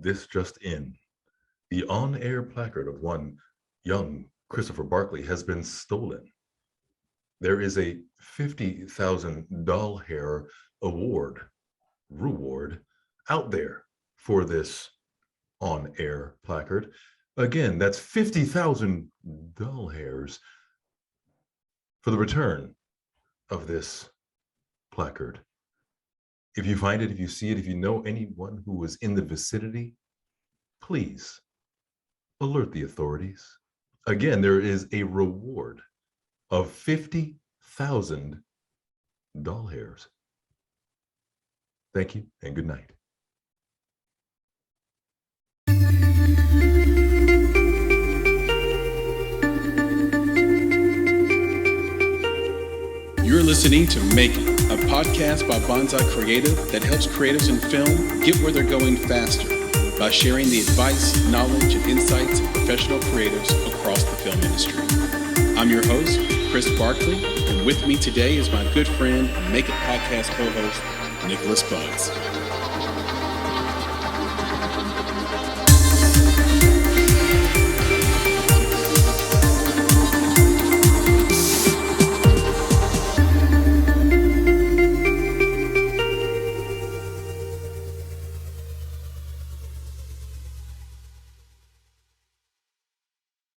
This just in. The on-air placard of one young Christopher Barkley has been stolen. There is a 50,000 doll hair reward out there for this on-air placard. Again, that's 50,000 doll hairs for the return of this placard. If you find it, if you see it, if you know anyone who was in the vicinity, please alert the authorities. Again, there is a reward of 50,000 doll hairs. Thank you and good night. You're listening to Make It, a podcast by Bonsai Creative that helps creatives in film get where they're going faster by sharing the advice, knowledge, and insights of professional creatives across the film industry. I'm your host, Chris Barkley, and with me today is my good friend and Make It podcast co-host, Nicholas Buds.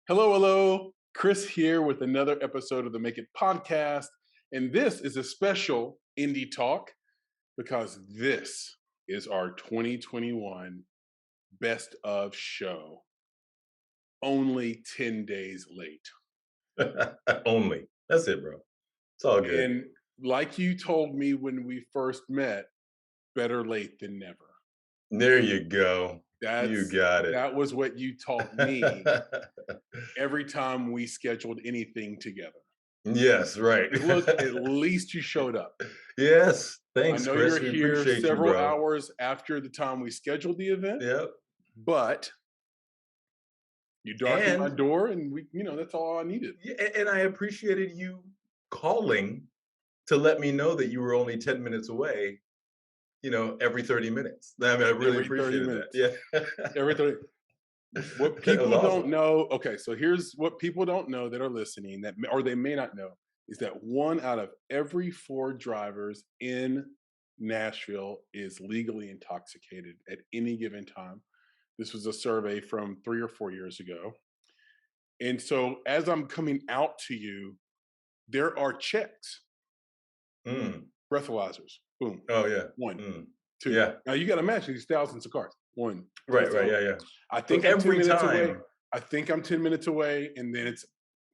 Hello. Chris here with another episode of the Make It podcast. And this is a special indie talk because this is our 2021 best of show. Only 10 days late. Only. That's it, bro. It's all good. And like you told me when we first met, better late than never. There you go. You got it. That was what you taught me every time we scheduled anything together. Yes, right. Look, at least you showed up. Yes, thanks, I know Chris. you're here several hours after the time we scheduled the event. Yep. But you darkened my door, and that's all I needed. And I appreciated you calling to let me know that you were only 10 minutes away. Every 30 minutes. I mean, I really appreciate that. Yeah. Every 30. What people don't know, okay, so here's what people don't know that are listening, or they may not know, is that 1 out of every 4 drivers in Nashville is legally intoxicated at any given time. This was a survey from 3 or 4 years ago. And so as I'm coming out to you, there are checks. Breathalyzers. Boom. Oh, yeah. 1, 2. Yeah. Now you got to imagine these thousands of cars. 1. Right. Yeah. I think so I'm 10 minutes time. away. I think I'm 10 minutes away, and then it's,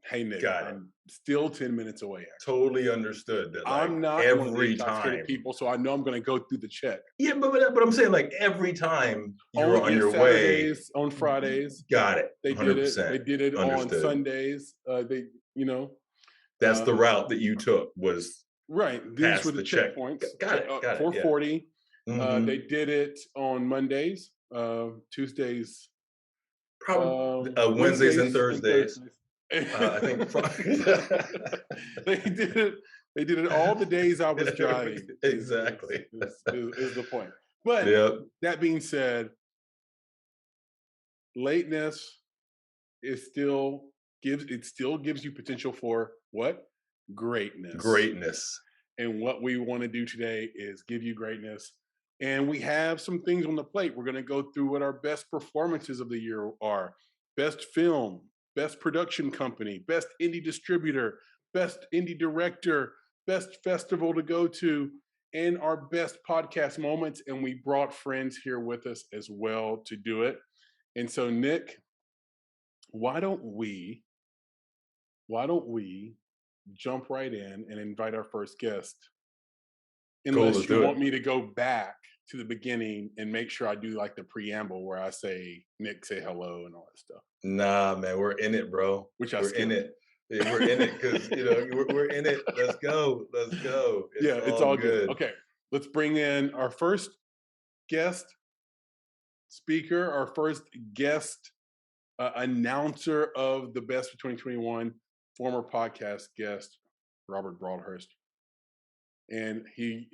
hey Nick, I'm still 10 minutes away. Actually. Totally understood that. I'm not every time people, so I know I'm going to go through the check. Yeah, but I'm saying every time you're on your Saturdays, way on Fridays. Got it. They 100%. did it. They did it understood. On Sundays. That's the route that you took was. Right. These were the checkpoints. Got it. 440. Yeah. They did it on Mondays, Tuesdays. Probably Wednesdays and Thursdays. I think They did it all the days I was driving. Exactly. Is the point. But that being said, lateness still gives you potential for what? Greatness. And what we want to do today is give you greatness. And we have some things on the plate. We're going to go through what our best performances of the year are. Best film, best production company, best indie distributor, best indie director, best festival to go to, and our best podcast moments. And we brought friends here with us as well to do it. And so, Nick, why don't we jump right in and invite our first guest? Unless you want me to go back to the beginning and make sure I do the preamble where I say, Nick, say hello and all that stuff. Nah, man, we're in it, bro. We're in it. Yeah, we're in it because, we're in it. Let's go. It's all good. Okay, let's bring in our first guest speaker, our first guest announcer of the Best of 2021, former podcast guest, Robert Broadhurst. And he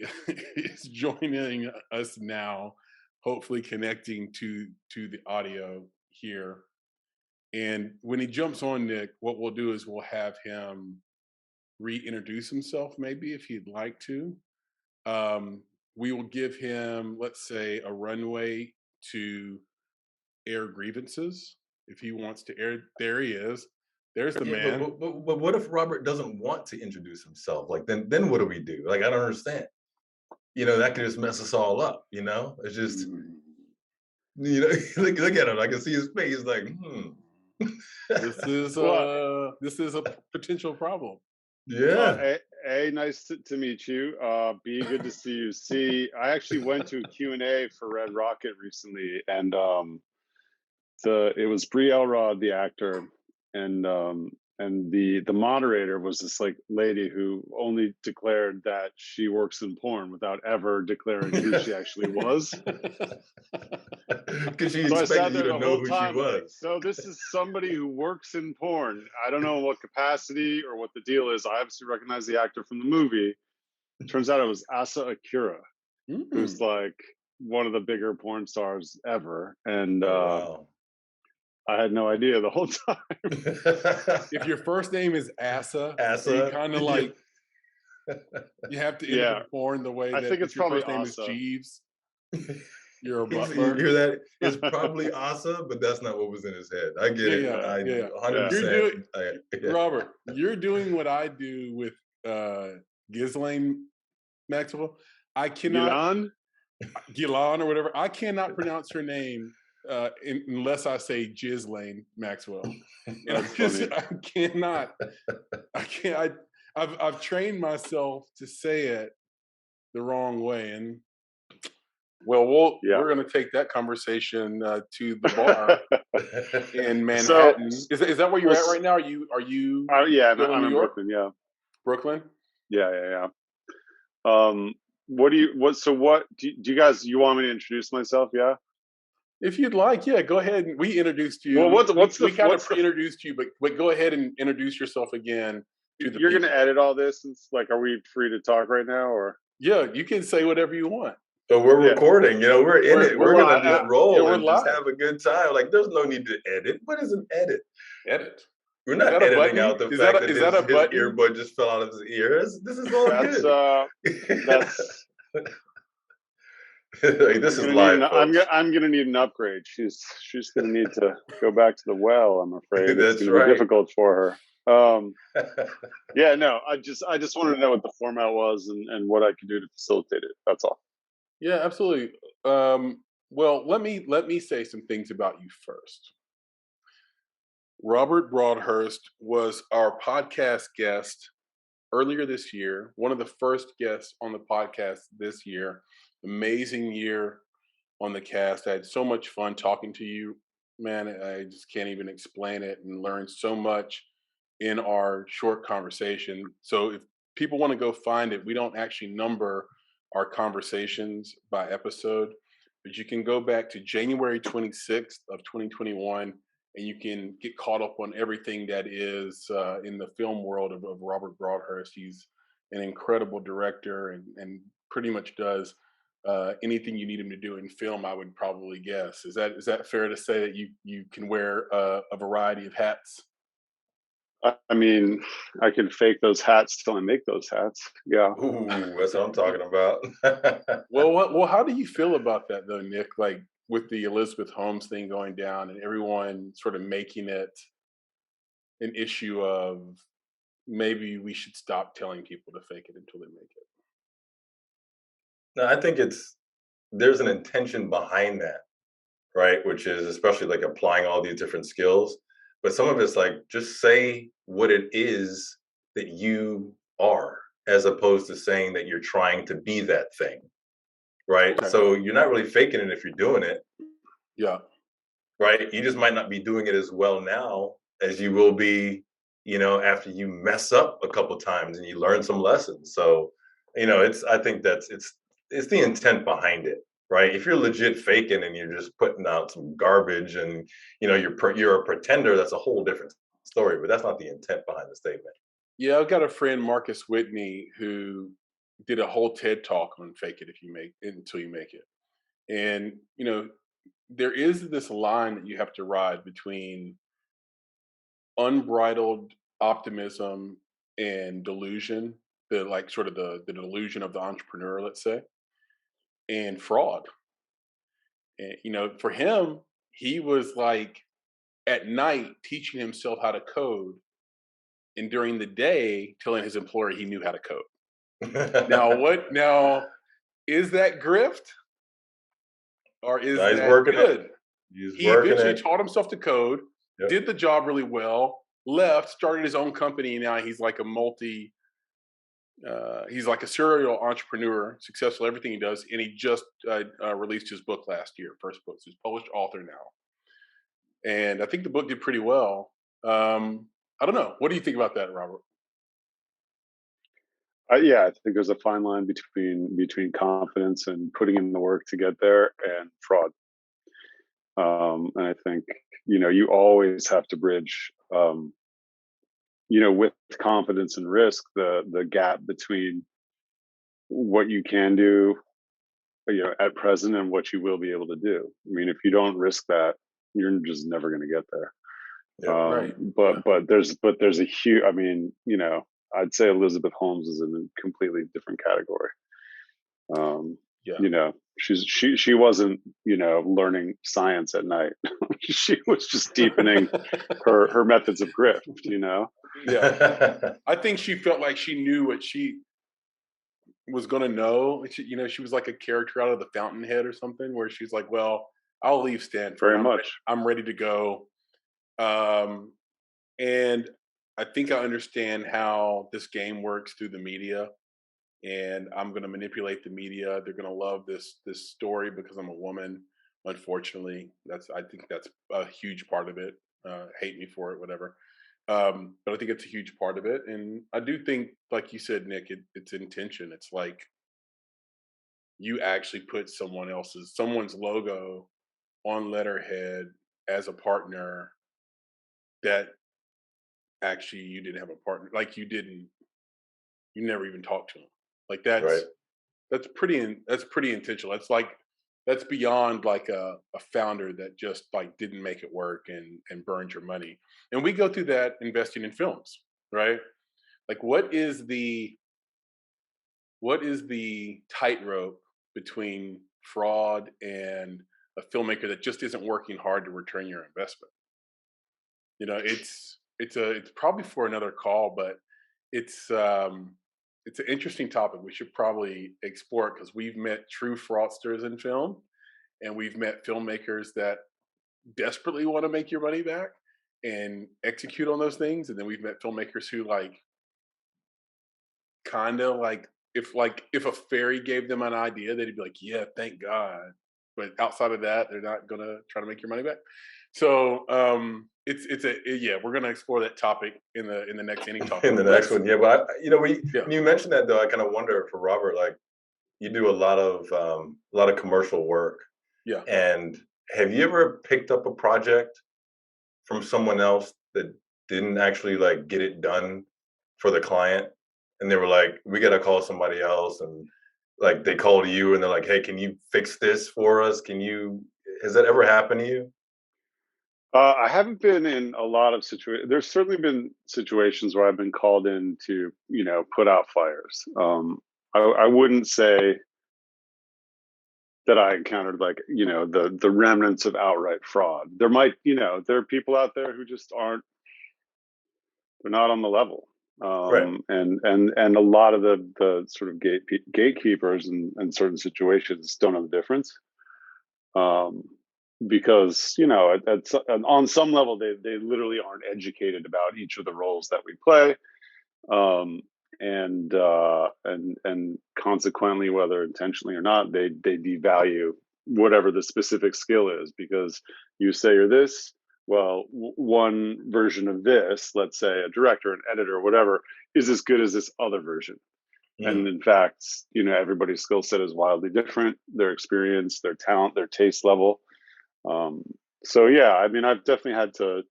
is joining us now hopefully connecting to the audio here. And when he jumps on, Nick, what we'll do is we'll have him reintroduce himself, maybe if he'd like to. Um, we will give him, let's say, a runway to air grievances if he wants to air. There he is. There's the Yeah, man. but what if Robert doesn't want to introduce himself? Like then what do we do? Like I don't understand. That could just mess us all up. It's just look at him. I can see his face. Like This is Well, this is a potential problem. yeah. Nice to meet you. B, good to see you. C, I actually went to a Q&A for Red Rocket recently, and it was Brie Elrod, the actor, and the moderator was this like lady who only declared that she works in porn without ever declaring who she actually was. Because she So I sat expected there you to the know whole who she time, like, was. so this is somebody who works in porn. I don't know what capacity or what the deal is. I obviously recognize the actor from the movie. Turns out it was Asa Akira, who's like one of the bigger porn stars ever. And Wow. I had no idea the whole time. If your first name is Asa, Asa, you kind of like you have to end up in porn the way I that think if it's your probably first name is Asa. Jeeves, you're a You butler. hear that? It's probably Asa, but that's not what was in his head. I get it. Yeah. 100%. Robert, you're doing what I do with Ghislaine Maxwell. I cannot Ghislaine or whatever. I cannot pronounce her name unless I say Ghislaine Maxwell. And I cannot. I can't. I've trained myself to say it the wrong way, and we're going to take that conversation to the bar in Manhattan. Is that where you're at right now? Are you? Yeah, I'm in Brooklyn. Yeah, Brooklyn. Yeah. What do you guys? You want me to introduce myself? Yeah. If you'd like, yeah, go ahead. And we introduced you. Well, we kind of introduced you, but go ahead and introduce yourself again. You're going to edit all this, and like, are we free to talk right now, or? Yeah, you can say whatever you want. So we're recording. We're in it. We're gonna just roll and just have a good time. Like, there's no need to edit. What is an edit? Edit. We're not editing out the fact that his earbud just fell out of his ears. This is all good. That's. Like, this is live. I'm gonna need an upgrade. She's gonna need to go back to the well. I'm afraid it's gonna be difficult for her. Yeah, no. I just wanted to know what the format was and what I could do to facilitate it. That's all. Yeah, absolutely. Well, let me say some things about you first. Robert Broadhurst was our podcast guest earlier this year, one of the first guests on the podcast this year. Amazing year on the cast. I had so much fun talking to you, man. I just can't even explain it, and learned so much in our short conversation. So if people want to go find it, we don't actually number our conversations by episode, but you can go back to January 26th of 2021, and you can get caught up on everything that is in the film world of Robert Broadhurst. He's an incredible director and pretty much does anything you need him to do in film, I would probably guess. Is that fair to say that you can wear a variety of hats? I mean, I can fake those hats till I make those hats. Yeah. Ooh, that's what I'm talking about. Well, how do you feel about that though, Nick? Like with the Elizabeth Holmes thing going down and everyone sort of making it an issue of maybe we should stop telling people to fake it until they make it. No, I think there's an intention behind that, right? Which is especially like applying all these different skills. But some of it's like, just say what it is that you are, as opposed to saying that you're trying to be that thing, right? Okay. So you're not really faking it if you're doing it. Yeah. Right? You just might not be doing it as well now as you will be, after you mess up a couple times and you learn some lessons. So, I think it's the intent behind it. Right? If you're legit faking and you're just putting out some garbage and you're a pretender, that's a whole different story. But that's not the intent behind the statement. Yeah, I've got a friend, Marcus Whitney, who did a whole TED talk on "Fake It If You Make It Until You Make It," And, there is this line that you have to ride between unbridled optimism and delusion, the like sort of the delusion of the entrepreneur, let's say, and fraud. And, for him, he was like at night teaching himself how to code, and during the day telling his employer he knew how to code. Now, is that grift or is He's that working it. good? He's He working eventually it. taught himself to code, Yep. did the job really well, left, started his own company, and now he's like he's like a serial entrepreneur, successful at everything he does, and he just released his book last year, first book. So he's a published author now, and I think the book did pretty well. I don't know. What do you think about that, Robert? Yeah, I think there's a fine line between confidence and putting in the work to get there and fraud. And I think you always have to bridge, with confidence and risk, the gap between what you can do, at present and what you will be able to do. I mean, if you don't risk that, you're just never going to get there. Yeah, right. But there's a huge. I mean, I'd say Elizabeth Holmes is in a completely different category. Yeah. She wasn't learning science at night. She was just deepening her methods of grift. Yeah. I think she felt like she knew what she was going to know. She was like a character out of the Fountainhead or something, where she's like, "Well, I'll leave Stanford. Very much. I'm ready to go." And I think I understand how this game works through the media, and I'm going to manipulate the media. They're going to love this story because I'm a woman. Unfortunately, I think that's a huge part of it. Hate me for it, whatever. But I think it's a huge part of it, and I do think, like you said, Nick, it's intention. It's like you actually put someone's logo on letterhead as a partner that actually you didn't have a partner, like you never even talked to them. Like Right. that's pretty intentional. That's beyond like a founder that just like didn't make it work and burned your money. And we go through that investing in films, right? Like what is the tightrope between fraud and a filmmaker that just isn't working hard to return your investment? It's probably for another call, but it's an interesting topic. We should probably explore it because we've met true fraudsters in film, and we've met filmmakers that desperately want to make your money back and execute on those things, and then we've met filmmakers who kind of if a fairy gave them an idea, they'd be like, "Yeah, thank God." But outside of that, they're not gonna try to make your money back. So yeah, we're gonna explore that topic in the next Any Talk. In the next one, yeah. But Yeah. when you mentioned that, though, I kind of wonder for Robert, like you do a lot of commercial work, Yeah. and have you ever picked up a project from someone else that didn't actually like get it done for the client, and they were like, "We got to call somebody else," and like they call you and they're like, "Hey, can you fix this for us? Can you?" Has that ever happened to you? I haven't been in a lot of situations. There's certainly been situations where I've been called in to, put out fires. I wouldn't say that I encountered like, the remnants of outright fraud. There might, there are people out there who just they're not on the level. Right. And a lot of the sort of gatekeepers in certain situations don't know the difference. Because on some level they literally aren't educated about each of the roles that we play, and consequently, whether intentionally or not, they devalue whatever the specific skill is, because you say you're this, well, one version of this, let's say a director, an editor, whatever, is as good as this other version. And in fact, everybody's skill set is wildly different, their experience, their talent, their taste level. So yeah, I mean, I've definitely had to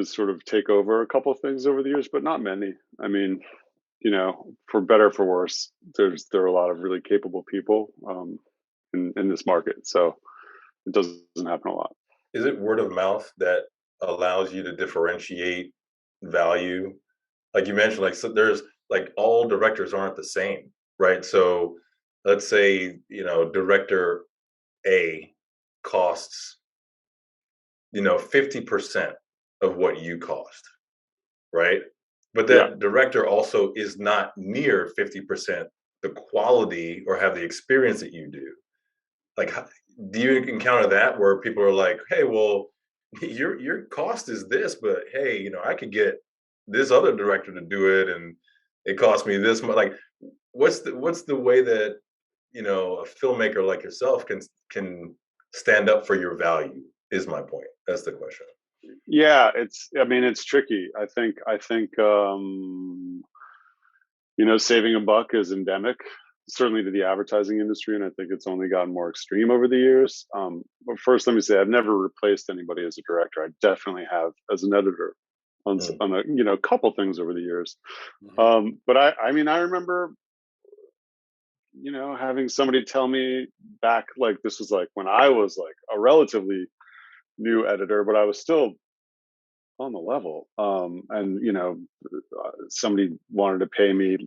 sort of take over a couple of things over the years, but not many. I mean, for better or for worse, there are a lot of really capable people. in this market. So it doesn't happen a lot. Is it word of mouth that allows you to differentiate value? Like you mentioned, like, so there's like, all directors aren't the same, right? So let's say, director A costs, 50% of what you cost, right? But Yeah. that director also is not near 50% the quality or have the experience that you do. Like, do you encounter that where people are like, hey, well, your cost is this, but hey, I could get this other director to do it, and it cost me this much. Like, what's the way that a filmmaker like yourself can stand up for your value? Is my point. That's the question. Yeah, it's tricky. I think saving a buck is endemic, certainly to the advertising industry, and I think it's only gotten more extreme over the years. But first, let me say I've never replaced anybody as a director. I definitely have as an editor on a couple things over the years. But I remember having somebody tell me back, like, this was like when I was like a relatively new editor, but I was still on the level. And somebody wanted to pay me,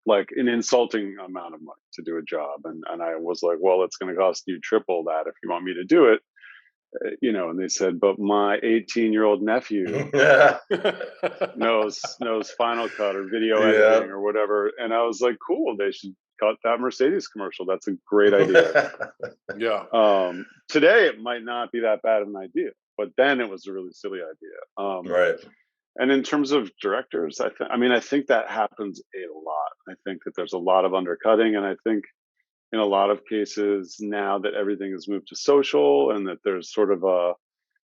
like an insulting amount of money to do a job, and I was like, well, it's going to cost you triple that if you want me to do it. And they said, but my 18-year-old nephew knows Final Cut or video editing or whatever, and I was like, cool, they should cut that Mercedes commercial. That's a great idea. Yeah. Today it might not be that bad of an idea, but then it was a really silly idea. Right. And in terms of directors, I think that happens a lot. I think that there's a lot of undercutting, and I think in a lot of cases now that everything has moved to social and that there's sort of a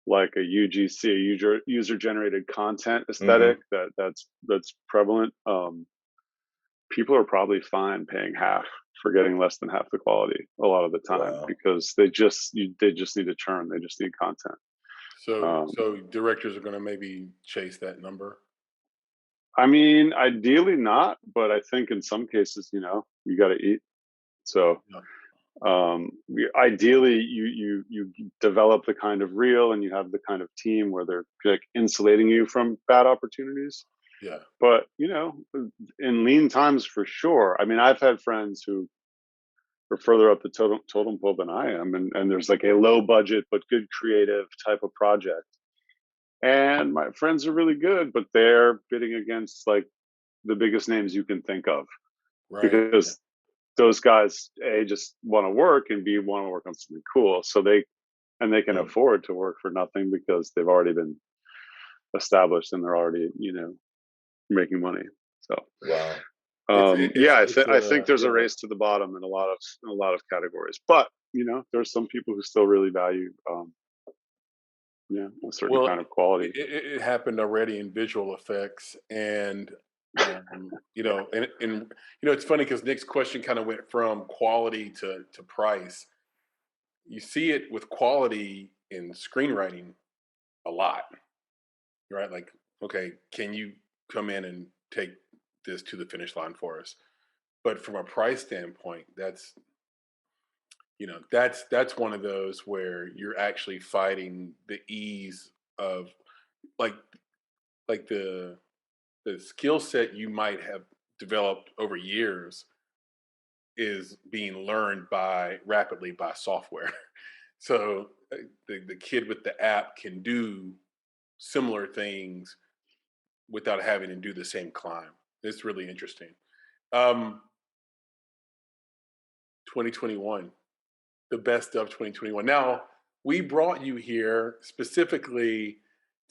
UGC, user generated content aesthetic that's prevalent. People are probably fine paying half for getting less than half the quality a lot of the time. Wow. Because they just need a churn. They just need content. So directors are going to maybe chase that number. Ideally not, but I think in some cases, you got to eat. So ideally you develop the kind of reel and you have the kind of team where they're like insulating you from bad opportunities. Yeah. But in lean times, for sure. I've had friends who are further up the totem pole than I am, and there's like a low budget but good creative type of project, and my friends are really good, but they're bidding against like the biggest names you can think of, right? Because those guys, A, just want to work, and B, want to work on something cool, so they can afford to work for nothing because they've already been established and they're already making money. So wow. I think there's a race to the bottom in a lot of categories, but there's some people who still really value a certain kind of quality. It happened already in visual effects, and it's funny because Nick's question kind of went from quality to price. You see it with quality in screenwriting a lot, right? Like, okay, can you come in and take this to the finish line for us? But from a price standpoint, that's one of those where you're actually fighting the ease of like the skill set you might have developed over years is being learned rapidly by software. So the kid with the app can do similar things without having to do the same climb. It's really interesting. 2021, the best of 2021. Now, we brought you here specifically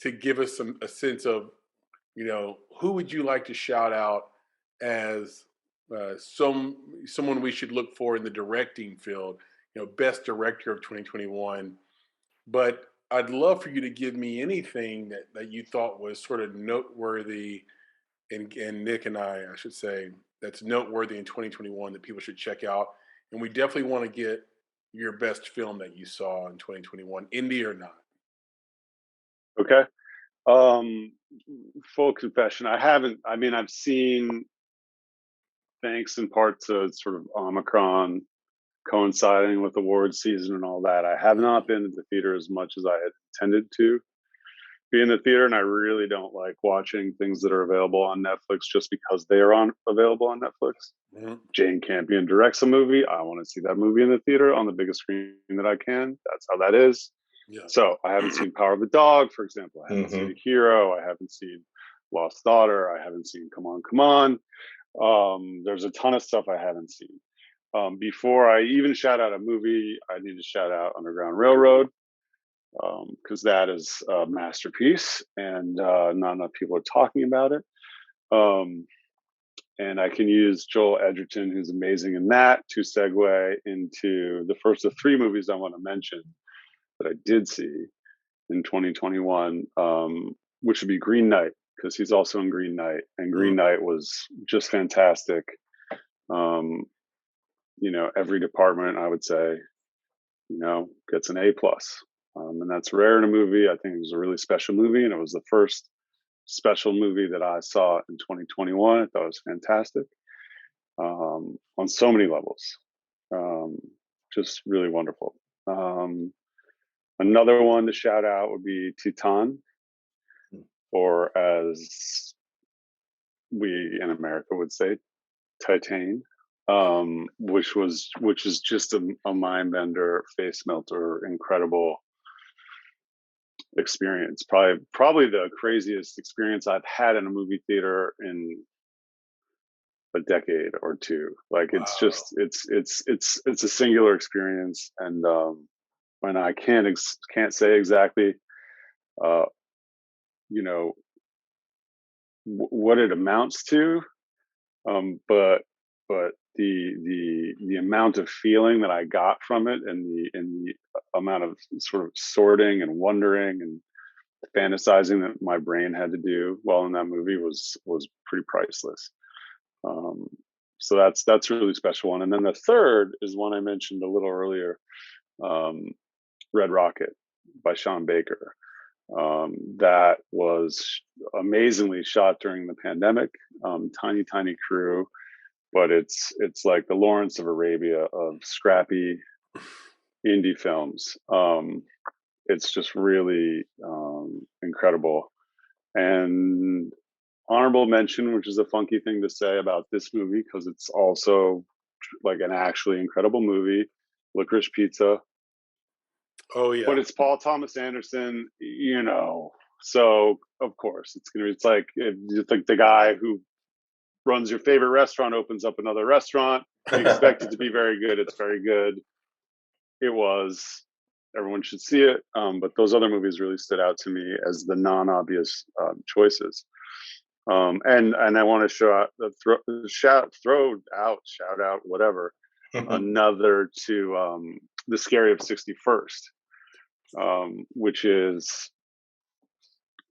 to give us a sense of, who would you like to shout out as someone we should look for in the directing field, best director of 2021. But I'd love for you to give me anything that you thought was sort of noteworthy, and Nick and I should say, that's noteworthy in 2021 that people should check out. And we definitely want to get your best film that you saw in 2021, indie or not. Okay. Full confession, I haven't. I've seen, thanks in part to sort of Omicron, coinciding with award season and all that. I have not been to the theater as much as I had intended to be in the theater, and I really don't like watching things that are available on Netflix just because they are available on Netflix. Mm-hmm. Jane Campion directs a movie. I want to see that movie in the theater on the biggest screen that I can. That's how that is. Yeah. So I haven't seen Power of the Dog, for example. I haven't seen Hero. I haven't seen Lost Daughter. I haven't seen Come On, Come On. There's a ton of stuff I haven't seen. Before I even shout out a movie, I need to shout out Underground Railroad, because that is a masterpiece, and not enough people are talking about it. And I can use Joel Edgerton, who's amazing in that, to segue into the first of three movies I want to mention that I did see in 2021, which would be Green Knight, because he's also in Green Knight, and Green Knight was just fantastic. Every department, I would say, gets an A+. And that's rare in a movie. I think it was a really special movie, and it was the first special movie that I saw in 2021. I thought it was fantastic on so many levels. Just really wonderful. Another one to shout out would be Titan, or as we in America would say, Titan, which is just a mind bender, face melter, incredible experience. Probably the craziest experience I've had in a movie theater in a decade or two. Like, it's just it's a singular experience, and I can't say exactly what it amounts to, but the amount of feeling that I got from it, and the amount of sort of sorting and wondering and fantasizing that my brain had to do while in that movie was pretty priceless. So that's a really special one. And then the third is one I mentioned a little earlier, Red Rocket by Sean Baker. That was amazingly shot during the pandemic. Tiny crew, but it's like the Lawrence of Arabia of scrappy indie films. It's just really incredible. And honorable mention, which is a funky thing to say about this movie because it's also like an actually incredible movie, Licorice Pizza. Oh yeah, but it's Paul Thomas Anderson, so of course it's like the guy who runs your favorite restaurant opens up another restaurant. You expect it to be very good. It's very good. It was. Everyone should see it. But those other movies really stood out to me as the non-obvious choices. And I want to shout out whatever another to The Scary of 61st, which is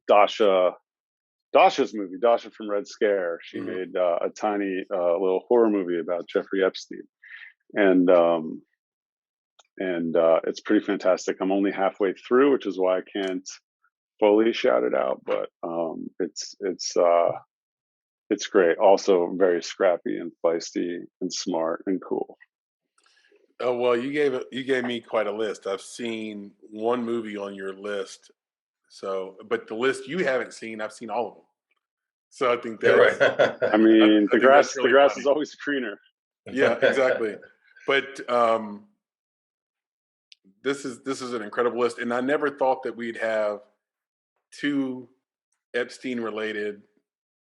Dasha's movie, Dasha from Red Scare. She made a tiny little horror movie about Jeffrey Epstein, and it's pretty fantastic. I'm only halfway through, which is why I can't fully shout it out, but it's great. Also very scrappy and feisty and smart and cool. Oh well, you gave me quite a list. I've seen one movie on your list, but the list you haven't seen, I've seen all of them. So I think that's. Right. I mean, the grass funny. is always greener. Yeah, exactly. But this is an incredible list, and I never thought that we'd have two Epstein-related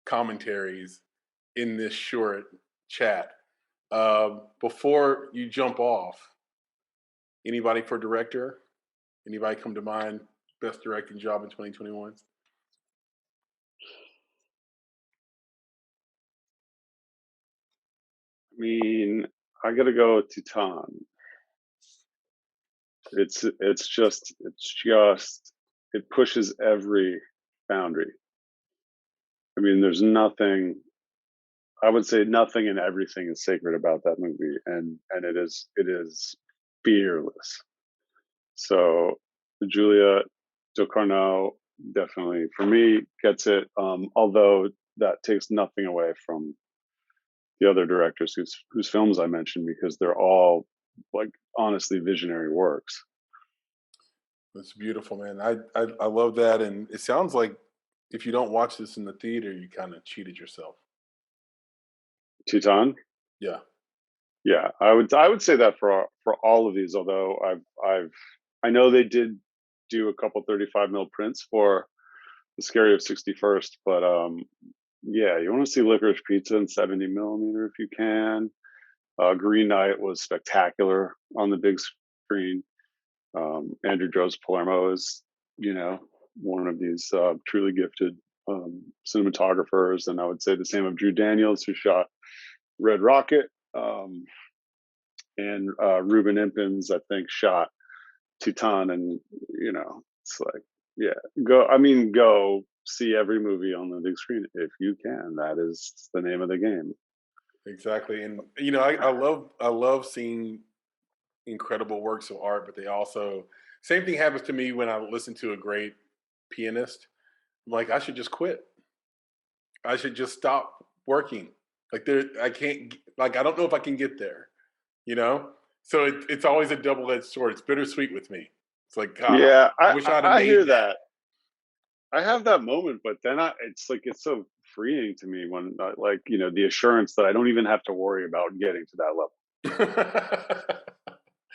commentaries in this short chat. Before you jump off, anybody for director? Anybody come to mind? Best directing job in 2021? I mean, I gotta go with Titan. It pushes every boundary. I mean, there's nothing. I would say nothing and everything is sacred about that movie, and it is fearless. So Julia Ducournau definitely for me gets it. Although that takes nothing away from the other directors whose films I mentioned, because they're all like honestly visionary works. It's beautiful, man. I love that, and it sounds like if you don't watch this in the theater, you kind of cheated yourself. Teton? Yeah. Yeah, I would say that for all of these. Although I know they did do a couple 35 mil prints for the Scary of 61st, but yeah, you want to see Licorice Pizza in 70 millimeter if you can. Green Knight was spectacular on the big screen. Andrew Jones Palermo is, one of these truly gifted cinematographers, and I would say the same of Drew Daniels, who shot Red Rocket. And Ruben Impens, I think, shot Titan, and it's like, yeah, go see every movie on the big screen if you can. That is the name of the game. Exactly, and I love seeing incredible works of art, but they also, same thing happens to me when I listen to a great pianist. I'm like, I should just quit. I should just stop working. Like I can't. Like I don't know if I can get there. So it's always a double-edged sword. It's bittersweet with me. It's like, God, yeah, I wish I'd have I made hear that. I have that moment, but then it's so freeing to me when the assurance that I don't even have to worry about getting to that level.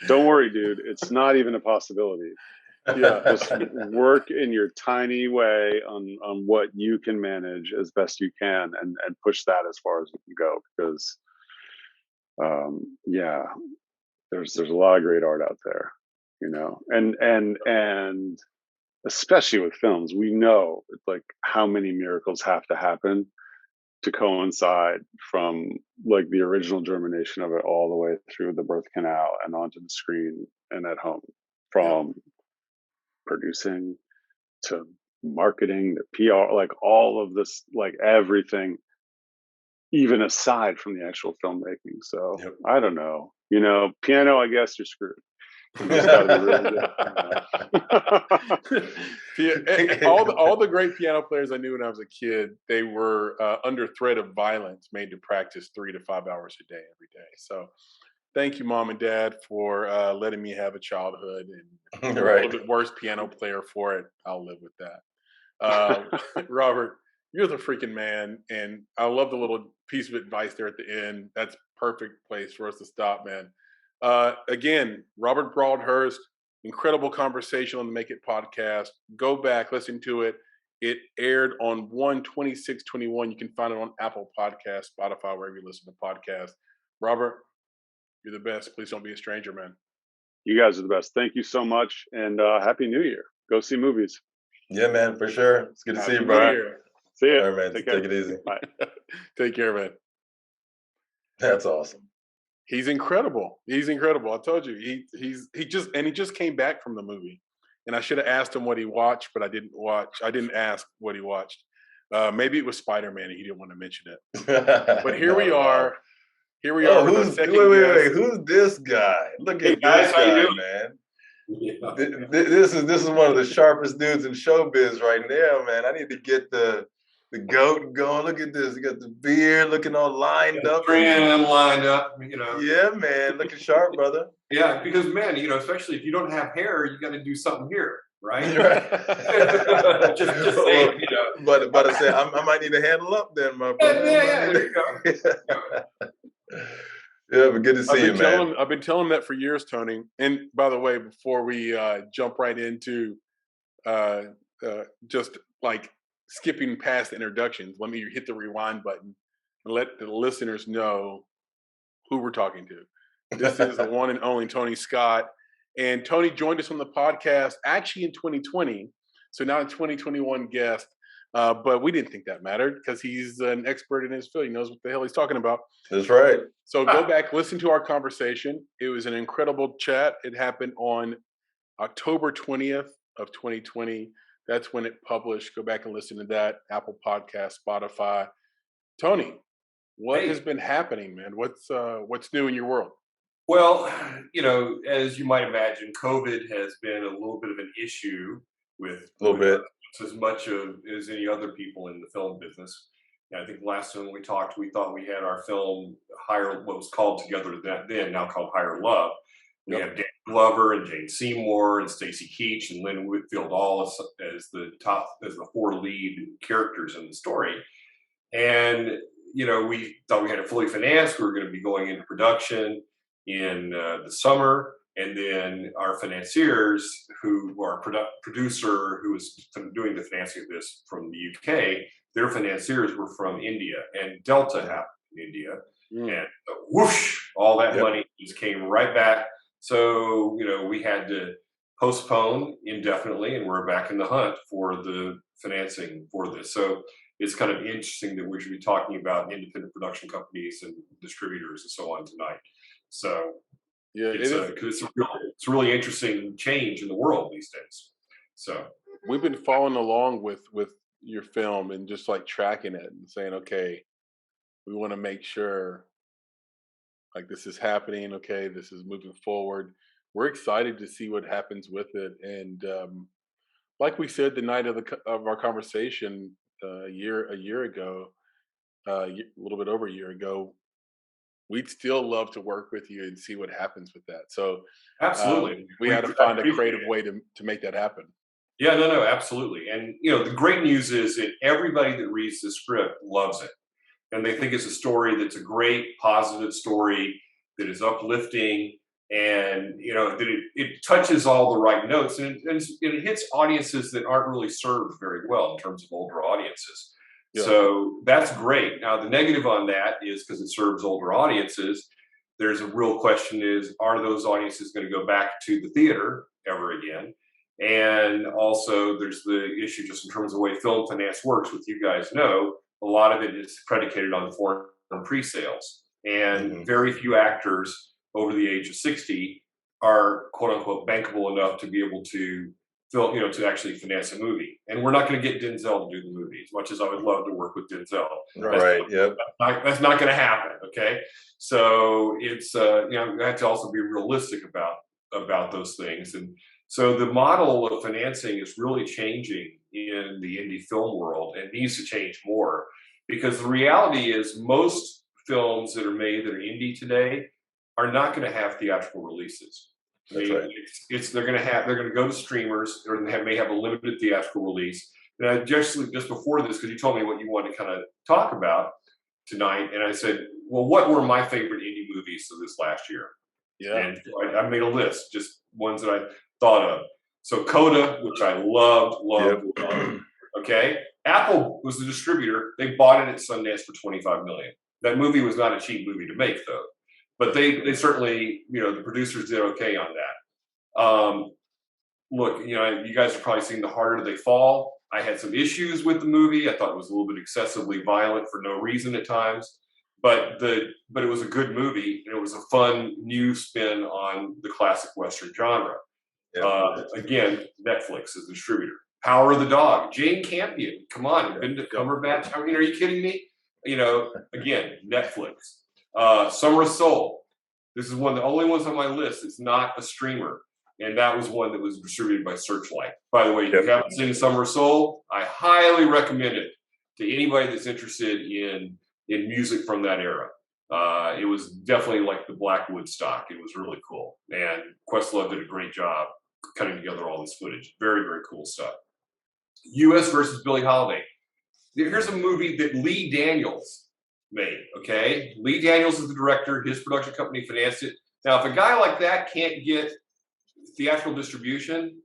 Don't worry, dude. It's not even a possibility. Yeah. Just work in your tiny way on what you can manage as best you can, and push that as far as you can go, because yeah, there's a lot of great art out there, and especially with films, we know like how many miracles have to happen to coincide from like the original germination of it all the way through the birth canal and onto the screen and at home, from producing to marketing, the PR, like all of this, like everything, even aside from the actual filmmaking. So I don't know, piano, I guess you're screwed. You just gotta be really good. all the great piano players I knew when I was a kid, they were under threat of violence, made to practice 3 to 5 hours a day every day. So thank you, Mom and Dad, for letting me have a childhood, and a little bit worse piano player for it. I'll live with that. Robert, you're the freaking man, and I love the little piece of advice there at the end. That's perfect place for us to stop, man. Again, Robert Broadhurst, incredible conversation on the Make It podcast. Go back, listen to it. It aired on 1/26/21. You can find it on Apple Podcasts, Spotify, wherever you listen to podcasts. Robert, you're the best. Please don't be a stranger, man. You guys are the best. Thank you so much, and Happy New Year. Go see movies. Yeah, man, for sure. It's good to see you, bro. See you. All right, man. Take it easy. Bye. Take care, man. That's awesome. He's incredible. He's incredible. I told you, he just came back from the movie, and I should have asked him what he watched, but I didn't watch. I didn't ask what he watched. Maybe it was Spider-Man, and he didn't want to mention it. But here we are. Here we are. Wait. Who's this guy? Look at this guy, man. Yeah. This is one of the sharpest dudes in showbiz right now, man. I need to get the goat going. Look at this. You got the beard looking all lined up. And lined up, Yeah, man. Looking sharp, brother. Yeah, because man, especially if you don't have hair, you got to do something here, right? just saying, But I said I might need to handle up then, my brother. Yeah, there you go. Yeah, but good to see you, man. I've been telling him that for years, Tony. And by the way, before we jump right into just like skipping past the introductions, let me hit the rewind button and let the listeners know who we're talking to. This is the one and only Tony Scott. And Tony joined us on the podcast actually in 2020. So now a 2021 guest. But we didn't think that mattered because he's an expert in his field. He knows what the hell he's talking about. That's right. So go back, listen to our conversation. It was an incredible chat. It happened on October 20th of 2020. That's when it published. Go back and listen to that. Apple Podcast, Spotify. Tony, what has been happening, man? What's new in your world? Well, as you might imagine, COVID has been a little bit of an issue with as much as any other people in the film business. And I think last time we talked, we thought we had our film what was called Together then, now called Higher Love. We have Dan Glover and Jane Seymour and Stacy Keach and Lynn Whitfield all as the 4 lead characters in the story. And, we thought we had it fully financed. We were going to be going into production in the summer. And then our financiers, our producer, who was doing the financing of this from the UK, their financiers were from India, and Delta happened in India. And whoosh, all that money just came right back. So, we had to postpone indefinitely, and we're back in the hunt for the financing for this. So it's kind of interesting that we should be talking about independent production companies and distributors and so on tonight. So it's a really interesting change in the world these days. So we've been following along with your film and just like tracking it and saying, okay, we want to make sure like this is happening. Okay, this is moving forward. We're excited to see what happens with it. And like we said the night of our conversation a year ago, a little bit over a year ago, we'd still love to work with you and see what happens with that. So absolutely, we had to find a creative way to make that happen. Yeah, no, absolutely. And the great news is that everybody that reads the script loves it, and they think it's a story that's a great, positive story that is uplifting, and that it touches all the right notes, and it hits audiences that aren't really served very well in terms of older audiences. Yeah. So that's great. Now, the negative on that is because it serves older audiences, there's a real question is, are those audiences going to go back to the theater ever again? And also there's the issue just in terms of the way film finance works, with you guys know, a lot of it is predicated on foreign pre-sales. And very few actors over the age of 60 are quote unquote bankable enough to be able to film, to actually finance a movie. And we're not going to get Denzel to do the movie, as much as I would love to work with Denzel. Right. Yep. That's not going to happen. Okay. So it's, you have to also be realistic about those things. And so the model of financing is really changing in the indie film world, and needs to change more, because the reality is most films that are made that are indie today are not going to have theatrical releases. That's right. They're going to go to streamers, or they may have a limited theatrical release. And just before this, because you told me what you want to kind of talk about tonight, and I said, well, what were my favorite indie movies of this last year? Yeah. And I made a list, just ones that I thought of. So Coda, which I loved. Okay. Apple was the distributor. They bought it at Sundance for $25 million. That movie was not a cheap movie to make, though. But they certainly, the producers did okay on that. Look, you guys have probably seen The Harder They Fall. I had some issues with the movie. I thought it was a little bit excessively violent for no reason at times. But it was a good movie, and it was a fun new spin on the classic Western genre. Yeah. Again, Netflix is the distributor. Power of the Dog, Jane Campion. Come on, Benedict Cumberbatch. Are you kidding me? Again, Netflix. Summer of Soul. This is one of the only ones on my list. It's not a streamer, and that was one that was distributed by Searchlight. By the way, if you haven't seen Summer of Soul, I highly recommend it to anybody that's interested in music from that era. It was definitely like the Black Woodstock. It was really cool, and Questlove did a great job cutting together all this footage. Very, very cool stuff. U.S. versus Billie Holiday. Here's a movie that Lee Daniels made, okay? Lee Daniels is the director. His production company financed it. Now, if a guy like that can't get theatrical distribution,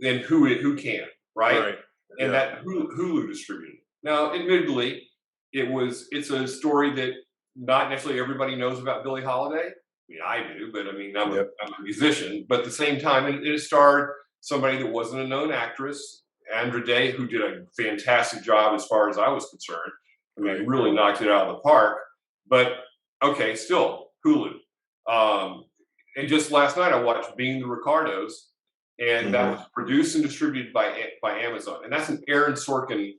then who can, right? And that Hulu distributed. Now, admittedly, it's a story that not necessarily everybody knows about Billie Holiday. I mean, I do, but I'm a musician. But at the same time, it starred somebody that wasn't a known actress, Andra Day, who did a fantastic job as far as I was concerned. Really knocked it out of the park. But okay, still Hulu. And just last night, I watched Being the Ricardos, and that was produced and distributed by Amazon, and that's an Aaron Sorkin,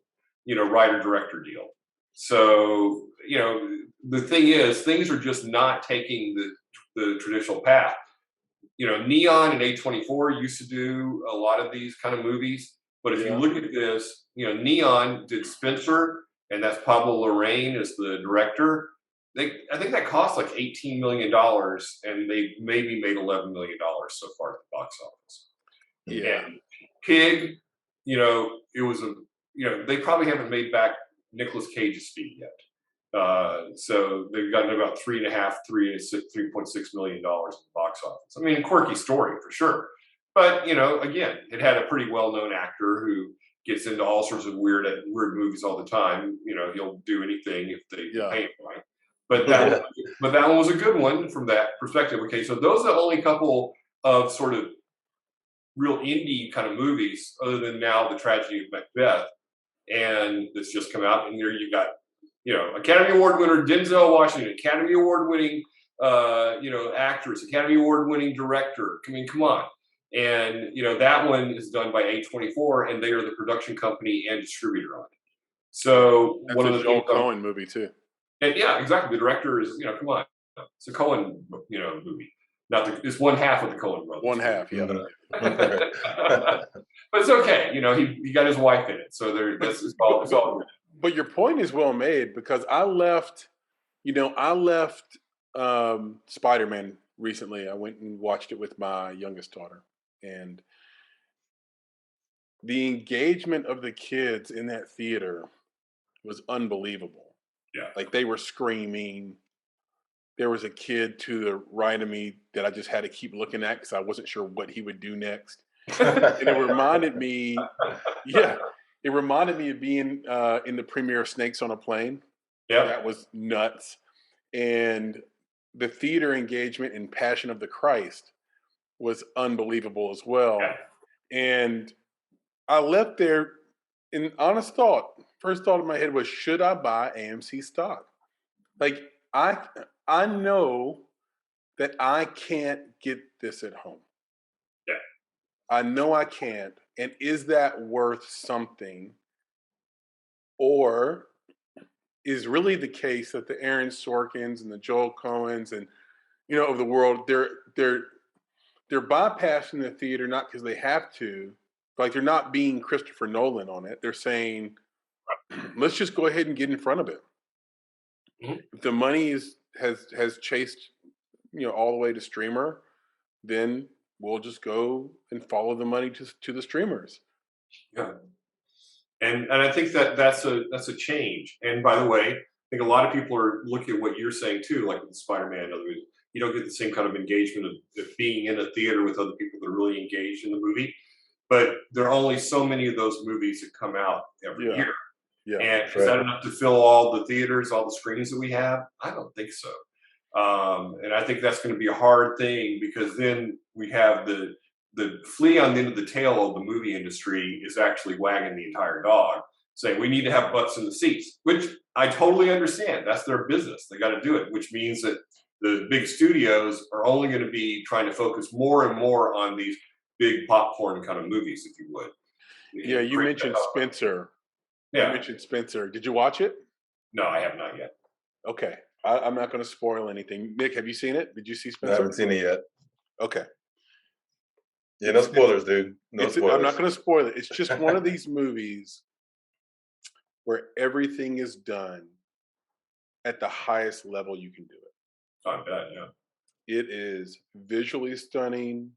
writer-director deal. So the thing is, things are just not taking the traditional path. Neon and A24 used to do a lot of these kind of movies. But if you look at this, Neon did Spencer, and that's Pablo Larraín as the director. I think that cost like $18 million, and they maybe made $11 million so far at the box office. Yeah. And Pig, it was they probably haven't made back Nicolas Cage's fee yet. So they've gotten about $3.6 million in the box office. I mean, quirky story for sure. But, again, it had a pretty well-known actor who gets into all sorts of weird movies all the time. He'll do anything if they pay him right. But that one was a good one from that perspective. Okay, so those are the only couple of sort of real indie kind of movies, other than now the Tragedy of Macbeth, and that's just come out. And there you got, Academy Award winner Denzel Washington, Academy Award winning, actress, Academy Award winning director. I mean, come on. And that one is done by A24, and they are the production company and distributor on it. So that's one of the Joel Cohen movie too. And yeah, exactly. The director is, come on, it's a Cohen, movie. It's one half of the Cohen brothers. One half, yeah. But it's okay. He got his wife in it, so it's all good. But your point is well made, because I left Spider-Man recently. I went and watched it with my youngest daughter, and the engagement of the kids in that theater was unbelievable. Yeah. Like, they were screaming. There was a kid to the right of me that I just had to keep looking at because I wasn't sure what he would do next. And it reminded me of being in the premiere of Snakes on a Plane. Yeah. That was nuts. And the theater engagement in Passion of the Christ was unbelievable as well. Yeah. And I left there in honest thought. First thought in my head was, should I buy AMC stock? Like, I know that I can't get this at home. Yeah. I know I can't. And is that worth something? Or is really the case that the Aaron Sorkins and the Joel Cohens and, of the world, they're bypassing the theater, not because they have to, like, they're not being Christopher Nolan on it. They're saying, let's just go ahead and get in front of it. Mm-hmm. If the money has chased, all the way to streamer, then we'll just go and follow the money to the streamers. Yeah. And I think that's a change. And by the way, I think a lot of people are looking at what you're saying too, like with Spider-Man. You don't get the same kind of engagement of being in a theater with other people that are really engaged in the movie. But there are only so many of those movies that come out every year. Yeah. And is that enough to fill all the theaters, all the screens that we have? I don't think so. And I think that's going to be a hard thing, because then we have the flea on the end of the tail of the movie industry is actually wagging the entire dog, saying we need to have butts in the seats, which I totally understand. That's their business. They got to do it, which means that the big studios are only going to be trying to focus more and more on these big popcorn kind of movies, if you would. Yeah, you mentioned Spencer. Yeah. You mentioned Spencer. Did you watch it? No, I have not yet. Okay. I'm not going to spoil anything. Nick, have you seen it? Did you see Spencer? I haven't seen it yet. Okay. Yeah, no spoilers, dude. No spoilers. I'm not going to spoil it. It's just one of these movies where everything is done at the highest level you can do it. I bet, yeah. It is visually stunning.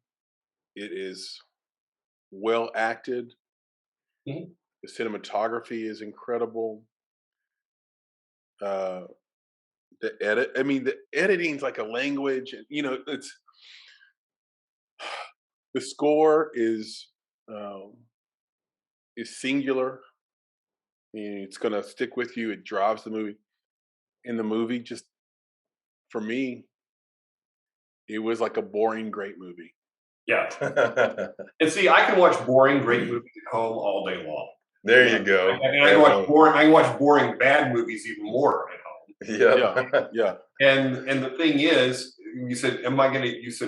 It is well acted. Mm-hmm. The cinematography is incredible. The editing's like a language. It's the score is singular. It's gonna stick with you. It drives the movie. In the movie, just for me, it was like a boring, great movie. Yeah. And see, I can watch boring, great movies at home all day long. There you go. And I can watch boring, bad movies even more at home. Yeah. And the thing is, you said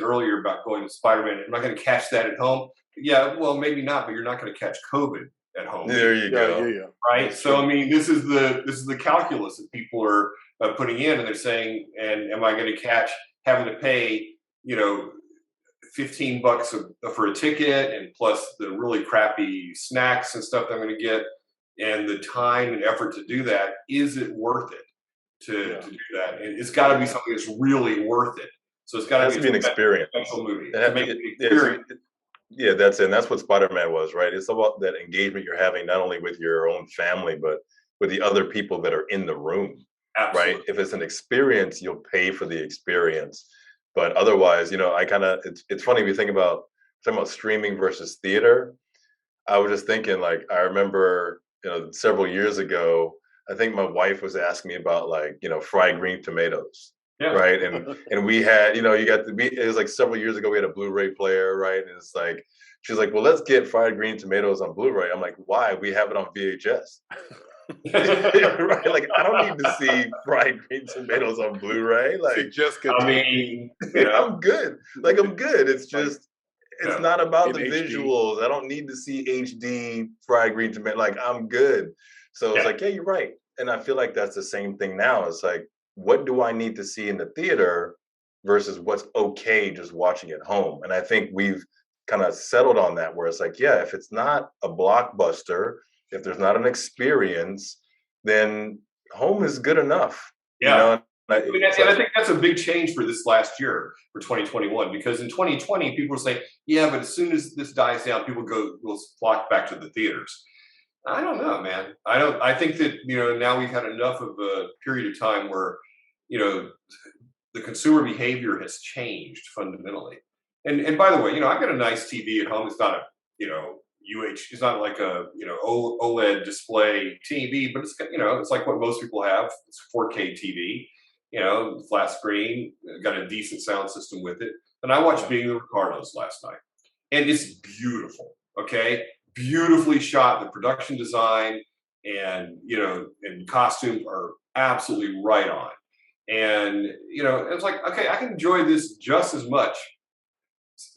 earlier about going to Spider-Man, am I going to catch that at home? Yeah, well, maybe not, but you're not going to catch COVID at home. There you go. Yeah. Right. So I mean, this is the calculus that people are putting in, and they're saying, and am I going to catch having to pay, $15 for a ticket, and plus the really crappy snacks and stuff that I'm going to get, and the time and effort to do that? Is it worth it to do that. And it's got to be something that's really worth it. So it's got to be an experience. Special movie. Yeah, that's it. And that's what Spider-Man was, right? It's about that engagement you're having not only with your own family, but with the other people that are in the room. Absolutely. Right? If it's an experience, you'll pay for the experience. But otherwise, it's funny if you think about talking about streaming versus theater. I was just thinking, like, I remember, several years ago, I think my wife was asking me about, like, fried green tomatoes. Yeah. Right. And we had, it was like several years ago, we had a Blu-ray player, right? And it's like, she's like, well, let's get fried green tomatoes on Blu-ray. I'm like, why? We have it on VHS. Right? Like, I don't need to see fried green tomatoes on Blu-ray. Like, I'm good. Like, I'm good. It's just, it's not about the visuals. I don't need to see HD fried green tomato. Like, I'm good. So it's like, yeah, you're right. And I feel like that's the same thing now. It's like, what do I need to see in the theater versus what's okay just watching at home? And I think we've kind of settled on that, where it's like, yeah, if it's not a blockbuster, if there's not an experience, then home is good enough. Yeah. I think that's a big change for this last year, for 2021, because in 2020, people were saying, yeah, but as soon as this dies down, people will flock back to the theaters. I don't know, man. I think that, now we've had enough of a period of time where, the consumer behavior has changed fundamentally. And by the way, I got a nice TV at home. It's not a, it's not like a, OLED display TV, but it's, it's like what most people have. It's a 4K TV, flat screen, got a decent sound system with it. And I watched Being the Ricardos last night, and it's beautiful. Okay. Beautifully shot. The production design and and costumes are absolutely right on. And it's like, okay, I can enjoy this just as much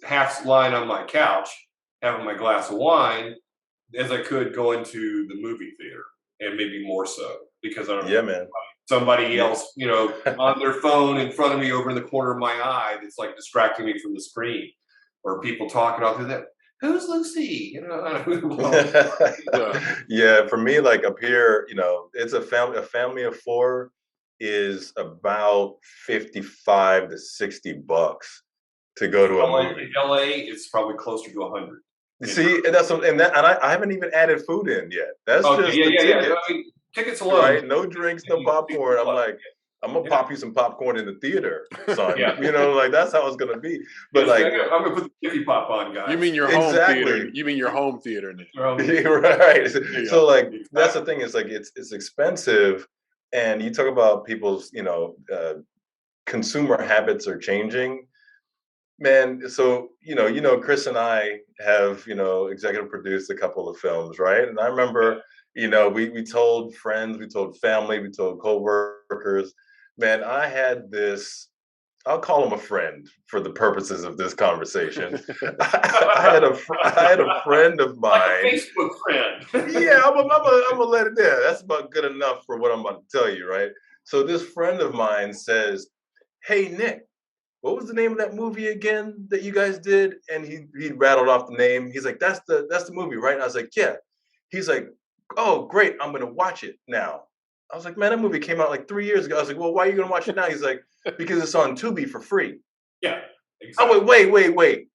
half lying on my couch having my glass of wine as I could going to the movie theater, and maybe more so, because I don't know, somebody else on their phone in front of me over in the corner of my eye that's like distracting me from the screen, or people talking all through that. Who's Lucy? Yeah, for me, like up here, it's a family of four is about $55 to $60 to go to a movie. In LA, it's probably closer to 100. See, and I haven't even added food in yet. That's just the tickets. I mean, tickets alone, right? No drinks, no popcorn. I'm like, I'm gonna pop you some popcorn in the theater, son. Like that's how it's gonna be. But like, I'm gonna put the Jiffy Pop on, guys. You mean your home theater? You mean your home theater? Right. So like, that's the thing. Is like, it's expensive, and you talk about people's consumer habits are changing. Man, so Chris and I have executive produced a couple of films, right? And I remember we told friends, we told family, we told coworkers. Man, I had this, I'll call him a friend for the purposes of this conversation. I had a friend of mine. Like a Facebook friend. Yeah, I'm gonna let it there. That's about good enough for what I'm about to tell you, right? So this friend of mine says, "Hey, Nick, what was the name of that movie again that you guys did?" And he rattled off the name. He's like, that's the movie, right? And I was like, yeah. He's like, oh, great, I'm gonna watch it now. I was like, man, that movie came out like 3 years ago. I was like, well, why are you gonna watch it now? He's like, because it's on Tubi for free. Yeah, exactly. I went, wait.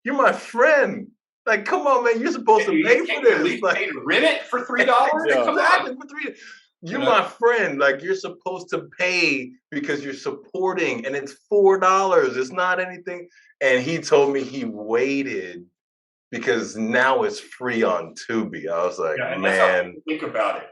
You're my friend. Like, come on, man, you're supposed to pay for this. At least like, pay to rent it for $3. Exactly, for $3. You're my friend. Like, you're supposed to pay because you're supporting, and it's $4. It's not anything. And he told me he waited because now it's free on Tubi. I was like, and man. That's how you think about it,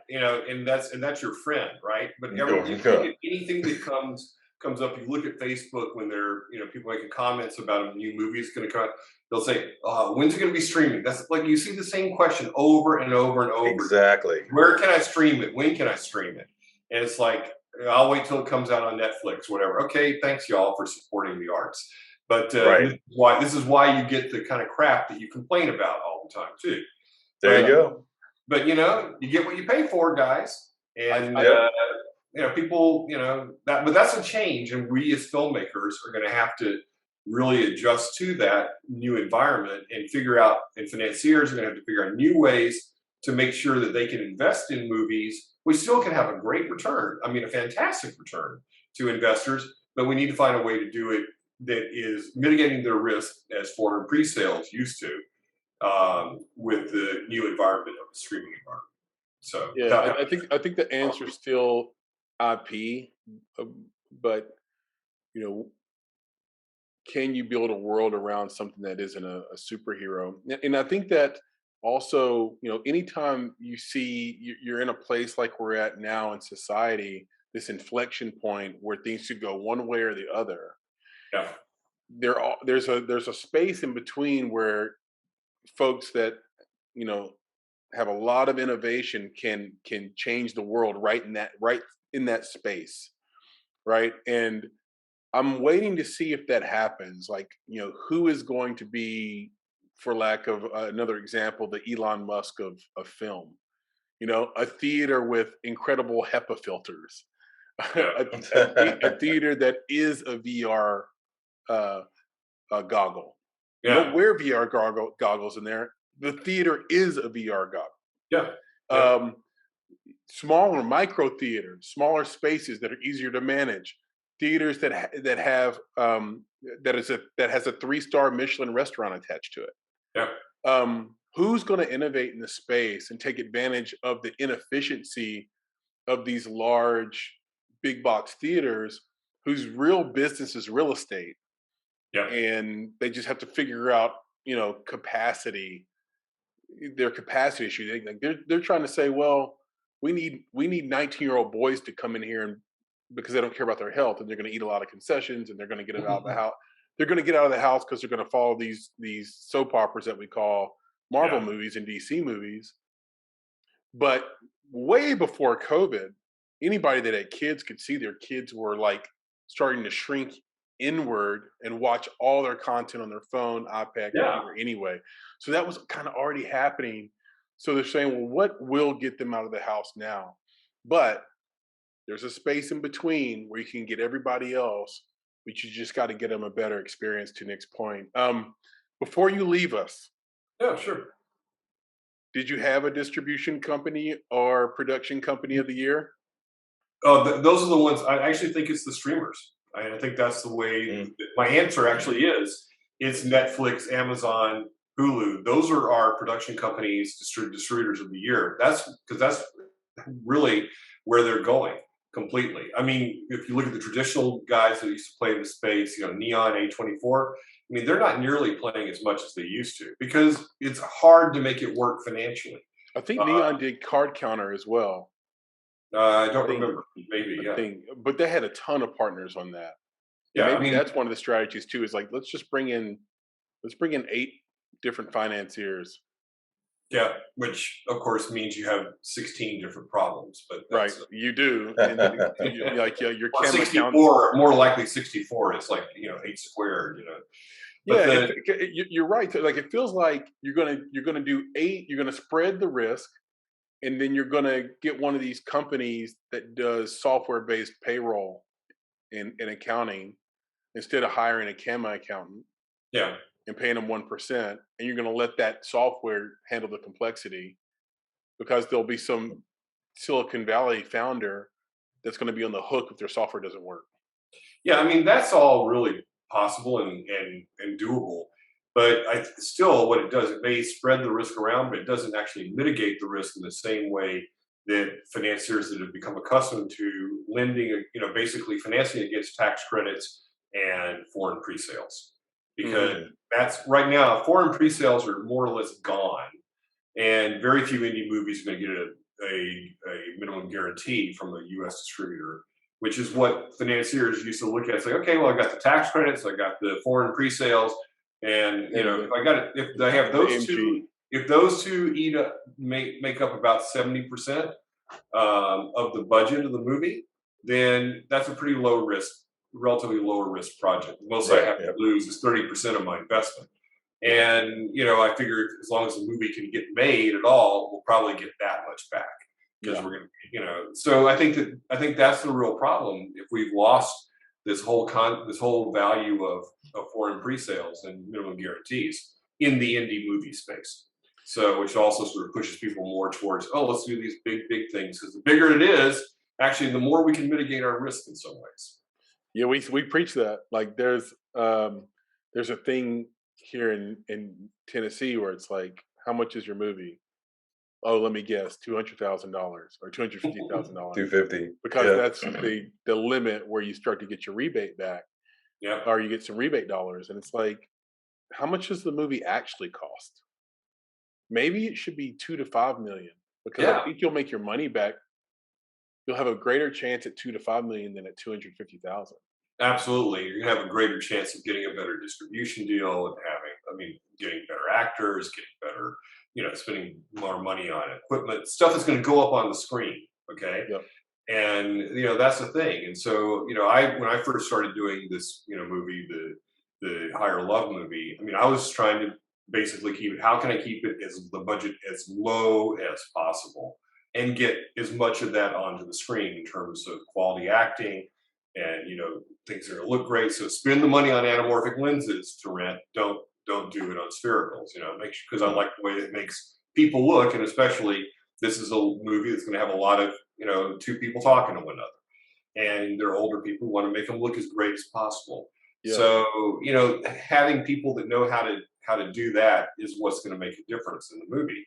and that's your friend, right? But anything that comes up, you look at Facebook when they're people making comments about a new movie is going to come out. They'll say, when's it going to be streaming? That's like, you see the same question over and over and over. Exactly. Where can I stream it? When can I stream it? And it's like, I'll wait till it comes out on Netflix, whatever. Okay, thanks y'all for supporting the arts. But this is why you get the kind of crap that you complain about all the time too. There you go. But you get what you pay for, guys. And people, but that's a change, and we as filmmakers are going to have to really adjust to that new environment and figure out, and financiers are going to have to figure out new ways to make sure that they can invest in movies we still can have a great return. I mean, a fantastic return to investors, but we need to find a way to do it that is mitigating their risk as foreign pre-sales used to, with the new environment of the streaming environment. So yeah, I think the answer is still IP, but you know, can you build a world around something that isn't a superhero? And I think that also, you know, anytime you see you're in a place like we're at now in society, this inflection point where things should go one way or the other, yeah, there's a space in between where folks that, you know, have a lot of innovation can change the world right in that space, right? And I'm waiting to see if that happens. Like, you know, who is going to be, for lack of another example, the Elon Musk of film? You know, a theater with incredible HEPA filters, a theater that is a VR goggle. You don't wear VR goggles in there. The theater is a VR goggle. Yeah. Smaller micro theaters, smaller spaces that are easier to manage. Theaters that have that has a 3-star Michelin restaurant attached to it. Yeah. Who's going to innovate in the space and take advantage of the inefficiency of these large big box theaters whose real business is real estate? Yeah. And they just have to figure out, you know, their capacity issue. They're trying to say, well, we need 19-year-old boys to come in here and because they don't care about their health, and they're going to eat a lot of concessions, and they're going to get out of the house. They're going to get out of the house because they're going to follow these soap operas that we call Marvel movies and DC movies. But way before COVID, anybody that had kids could see their kids were like starting to shrink inward and watch all their content on their phone, iPad, computer anyway. So that was kind of already happening. So they're saying, well, what will get them out of the house now? But there's a space in between where you can get everybody else, but you just got to get them a better experience, to Nick's point. Before you leave us. Yeah, sure. Did you have a distribution company or production company of the year? Those are the ones. I actually think it's the streamers. I think that's the way. My answer actually is it's Netflix, Amazon, Hulu. Those are our production companies, distributors of the year. That's because that's really where they're going completely. I mean, if you look at the traditional guys that used to play in the space, you know, Neon, A24, I mean, they're not nearly playing as much as they used to because it's hard to make it work financially. I think Neon did Card Counter as well. I don't remember. Maybe, yeah. But they had a ton of partners on that. Yeah, maybe that's one of the strategies too. Is like let's bring in 8 different financiers. Yeah, which of course means you have 16 different problems. But right, you do. And like your or 64, more likely 64. It's like 8 squared. But you're right. Like it feels like you're gonna do 8. You're gonna spread the risk, and then you're gonna get one of these companies that does software-based payroll and accounting instead of hiring a CAMA accountant. Yeah. And paying them 1%, and you're going to let that software handle the complexity because there'll be some Silicon Valley founder that's going to be on the hook if their software doesn't work. Yeah, I mean that's all really possible and doable, but still what it does, it may spread the risk around, but it doesn't actually mitigate the risk in the same way that financiers that have become accustomed to lending, basically financing against tax credits and foreign pre-sales. Because that's right now, foreign pre-sales are more or less gone, and very few indie movies are going to get a minimum guarantee from a U.S. distributor, which is what financiers used to look at. It's like, okay, well, I got the tax credits, I got the foreign pre-sales, and if I have those two, if those two make up about 70% of the budget of the movie, then that's a pretty low risk. Relatively lower risk project. The most I have to lose is 30% of my investment. And, I figure as long as the movie can get made at all, we'll probably get that much back. Because we're going to, so I think that's the real problem. If we've lost this whole value of foreign pre-sales and minimum guarantees in the indie movie space. So, which also sort of pushes people more towards, oh, let's do these big things, because the bigger it is, actually, the more we can mitigate our risk in some ways. Yeah, we preach that. Like there's a thing here in Tennessee where it's like, how much is your movie? Oh, let me guess, $200,000 or $250,000. 250. Because that's the limit where you start to get your rebate back. Yeah. Or you get some rebate dollars. And it's like, how much does the movie actually cost? Maybe it should be 2 to 5 million, because I think you'll make your money back. You'll have a greater chance at 2 to 5 million than at 250,000. Absolutely. You're gonna have a greater chance of getting a better distribution deal and getting better actors, getting better, spending more money on equipment, stuff that's gonna go up on the screen. Okay. Yep. And that's the thing. And so, when I first started doing this, movie, the Higher Love movie, I was trying to basically keep it, how can I keep it as the budget as low as possible and get as much of that onto the screen in terms of quality acting and things that are gonna look great. So spend the money on anamorphic lenses to rent. Don't do it on sphericals. Make sure, because I like the way it makes people look, and especially this is a movie that's going to have a lot of two people talking to one another, and they're older people who want to make them look as great as possible. Yeah. So having people that know how to do that is what's going to make a difference in the movie.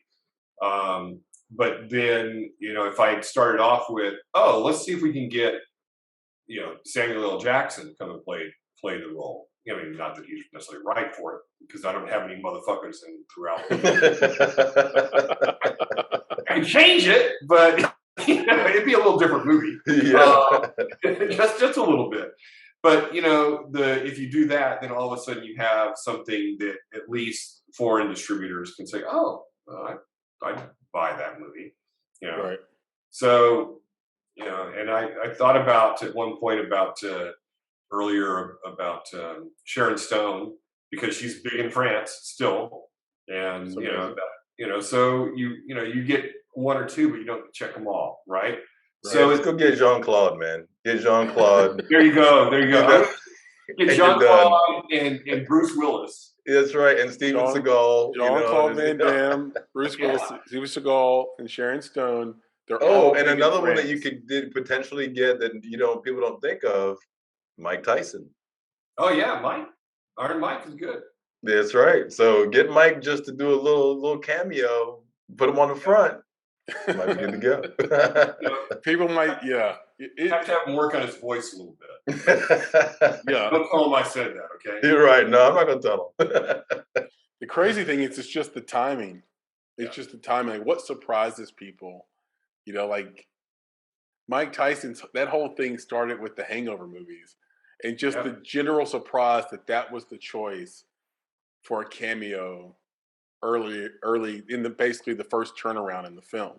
But then if I started off with, oh, let's see if we can get Samuel L. Jackson to come and play the role. Not that he's necessarily right for it, because I don't have any motherfuckers in throughout. I can change it, but it'd be a little different movie. Yeah. Just a little bit. But if you do that, then all of a sudden you have something that at least foreign distributors can say, oh, I'd buy that movie. Right. So and I thought about at one point about earlier about Sharon Stone, because she's big in France still, and so you get one or two, but you don't check them all, right? So let's go get Jean-Claude, man. Get Jean-Claude. There you go. Get Jean-Claude and Bruce Willis. That's right, and Steven Seagal. Jean-Claude Van Damme, Bruce Willis, Steven Seagal, and Sharon Stone. And another one that you could potentially get that people don't think of, Mike Tyson. Oh yeah, Mike. Iron Mike is good. That's right. So get Mike just to do a little cameo, put him on the front. Might be good to go. People might, you have to have him work on his voice a little bit. Yeah. Don't tell him I said that, okay? You're right. No, I'm not gonna tell him. The crazy thing is, it's just the timing. It's just the timing. Like, what surprises people? Like Mike Tyson's, that whole thing started with the Hangover movies, and just the general surprise that was the choice for a cameo early in basically the first turnaround in the film.